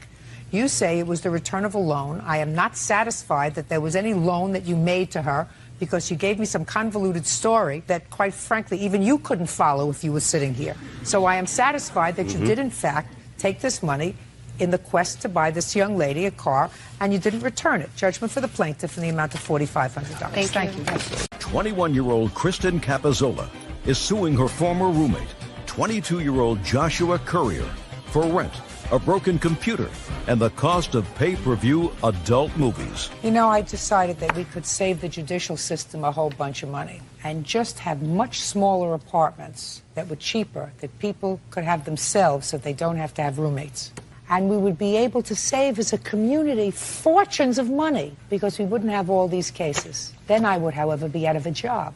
You say it was the return of a loan. I am not satisfied that there was any loan that you made to her, because you gave me some convoluted story that, quite frankly, even you couldn't follow if you were sitting here. So I am satisfied that you did, in fact, take this money in the quest to buy this young lady a car, and you didn't return it. Judgment for the plaintiff in the amount of $4,500. Thank you. 21-year-old Kristen Capazola is suing her former roommate, 22-year-old Joshua Courier, for rent, a broken computer, and the cost of pay-per-view adult movies. You know, I decided that we could save the judicial system a whole bunch of money and just have much smaller apartments that were cheaper, that people could have themselves so they don't have to have roommates. And we would be able to save as a community fortunes of money because we wouldn't have all these cases. Then I would, however, be out of a job,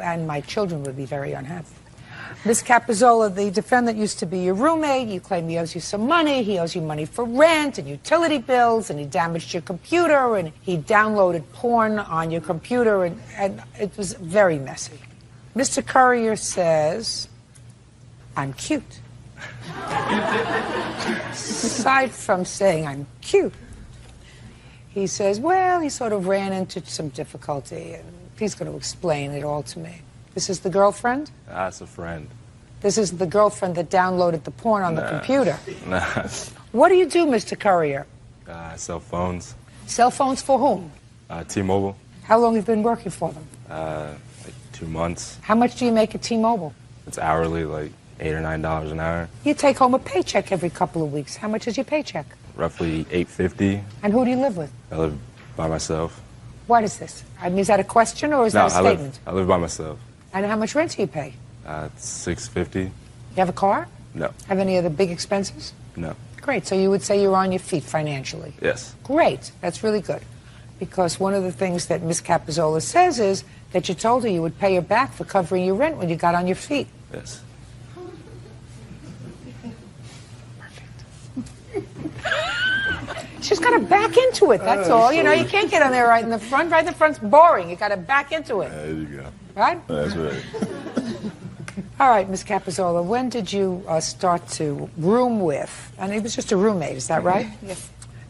and my children would be very unhappy. Ms. Capazola, the defendant used to be your roommate. You claim he owes you some money. He owes you money for rent and utility bills, and he damaged your computer, and he downloaded porn on your computer, and it was very messy. Mr. Courier says, I'm cute. Aside from saying I'm cute, he says, well, he sort of ran into some difficulty, and he's going to explain it all to me. This is the girlfriend? That's a friend. This isn't the girlfriend that downloaded the porn on the computer. Nah. What do you do, Mr. Courier? Cell phones. Cell phones for whom? T-Mobile. How long have you been working for them? Like 2 months. How much do you make at T-Mobile? It's hourly, like $8 or $9 an hour. You take home a paycheck every couple of weeks. How much is your paycheck? Roughly $8.50. And who do you live with? I live by myself. What is this? I mean, is that a question or is that a statement? I live by myself. And how much rent do you pay? It's $6.50. You have a car? No. Have any other big expenses? No. Great. So you would say you're on your feet financially? Yes. Great. That's really good. Because one of the things that Ms. Capazola says is that you told her you would pay her back for covering your rent when you got on your feet. Yes. She's got to back into it, that's all. You know, you can't get on there right in the front. Right in the front's boring. You got to back into it. There you go. Right? That's right. All right, Ms. Capazola, when did you start to room with, and it was just a roommate, is that right? Yes.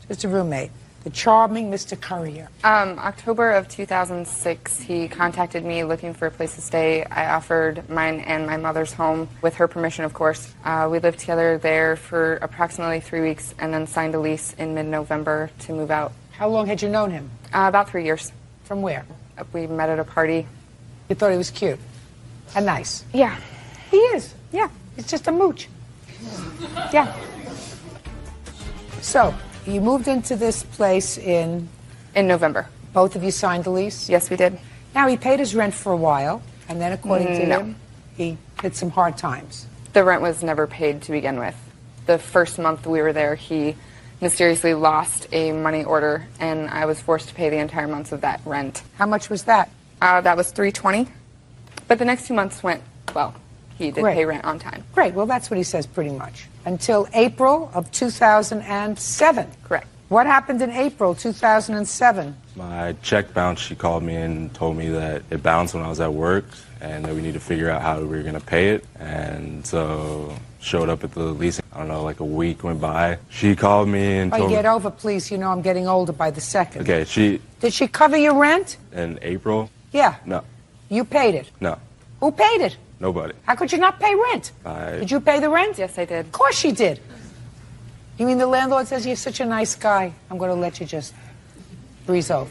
Just a roommate. The charming Mr. Courier. October of 2006, he contacted me looking for a place to stay. I offered mine and my mother's home, with her permission, of course. We lived together there for approximately 3 weeks and then signed a lease in mid-November to move out. How long had you known him? About 3 years. From where? We met at a party. You thought he was cute and nice? Yeah. He is. Yeah. He's just a mooch. Yeah. So, you moved into this place in November. Both of you signed the lease? Yes, we did. Now, he paid his rent for a while, and then according to him, he hit some hard times. The rent was never paid to begin with. The first month we were there, he mysteriously lost a money order, and I was forced to pay the entire months of that rent. How much was that? That was $320, but the next 2 months went well. He did Great. pay rent on time. Great. Well, that's what he says pretty much. Until April of 2007. Correct. What happened in April 2007? My check bounced. She called me and told me that it bounced when I was at work and that we need to figure out how we were going to pay it. And so showed up at the leasing. I don't know, like a week went by. She called me and told me. Get over, please. You know I'm getting older by the second. Okay, Did she cover your rent? in April? Yeah. No. You paid it. No. Who paid it? Nobody. How could you not pay rent? Did you pay the rent? Yes, I did. Of course she did. You mean the landlord says you're such a nice guy, I'm going to let you just breeze over?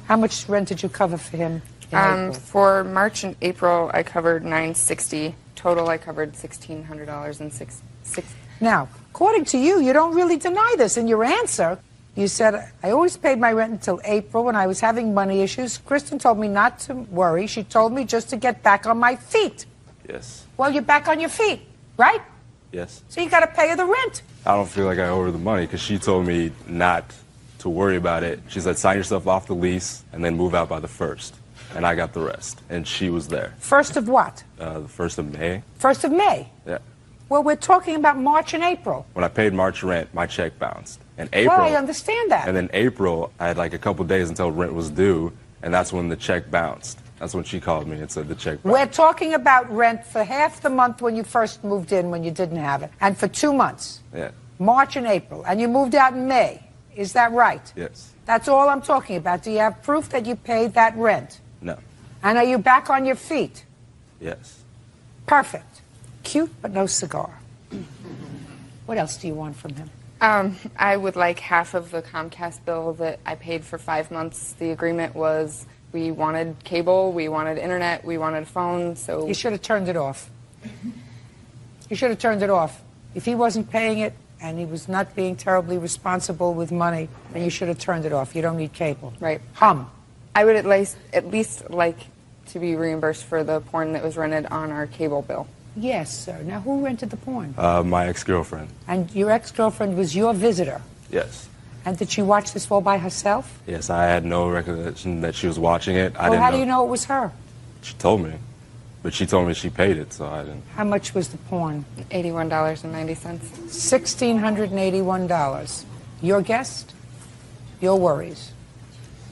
How much rent did you cover for him in April? For March and April, I covered $960. Total, I covered $1,600 and six. Now, according to you, you don't really deny this. In your answer, you said, I always paid my rent until April when I was having money issues. Kristen told me not to worry. She told me just to get back on my feet. Yes. Well, you're back on your feet, right? Yes. So you got to pay her the rent. I don't feel like I owe her the money because she told me not to worry about it. She said, sign yourself off the lease and then move out by the 1st. And I got the rest. And she was there. 1st of what? The 1st of May. 1st of May? Yeah. Well, we're talking about March and April. When I paid March rent, my check bounced. And April. Well, I understand that. And then April, I had like a couple days until rent was due. And that's when the check bounced. That's when she called me and said the check bounced. We're talking about rent for half the month when you first moved in, when you didn't have it, and for 2 months, Yeah. March and April, and you moved out in May. Is that right? Yes. That's all I'm talking about. Do you have proof that you paid that rent? No. And are you back on your feet? Yes. Perfect. Cute, but no cigar. What else do you want from him? I would like half of the Comcast bill that I paid for 5 months. The agreement was we wanted cable, we wanted internet, we wanted a phone, so... You should have turned it off. You should have turned it off. If he wasn't paying it and he was not being terribly responsible with money, then you should have turned it off. You don't need cable. Right. I would at least like to be reimbursed for the porn that was rented on our cable bill. Yes, sir. Now, who rented the porn? My ex-girlfriend. And your ex-girlfriend was your visitor? Yes. And did she watch this all by herself? Yes, I had no recollection that she was watching it. Well, how do you know it was her? She told me. But she told me she paid it, so I didn't. How much was the porn? $81.90. $1,681. Your guest? Your worries.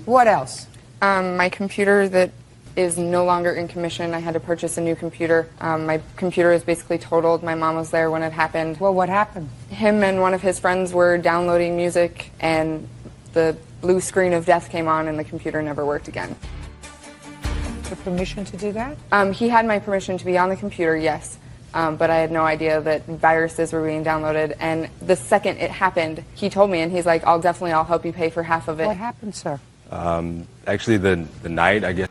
What else? My computer that is no longer in commission. I had to purchase a new computer. My computer is basically totaled. My mom was there when it happened. Well, what happened? Him and one of his friends were downloading music, and the blue screen of death came on, and the computer never worked again. The permission to do that? He had my permission to be on the computer, yes. But I had no idea that viruses were being downloaded. And the second it happened, he told me, and he's like, I'll help you pay for half of it. What happened, sir? Actually, the night, I guess.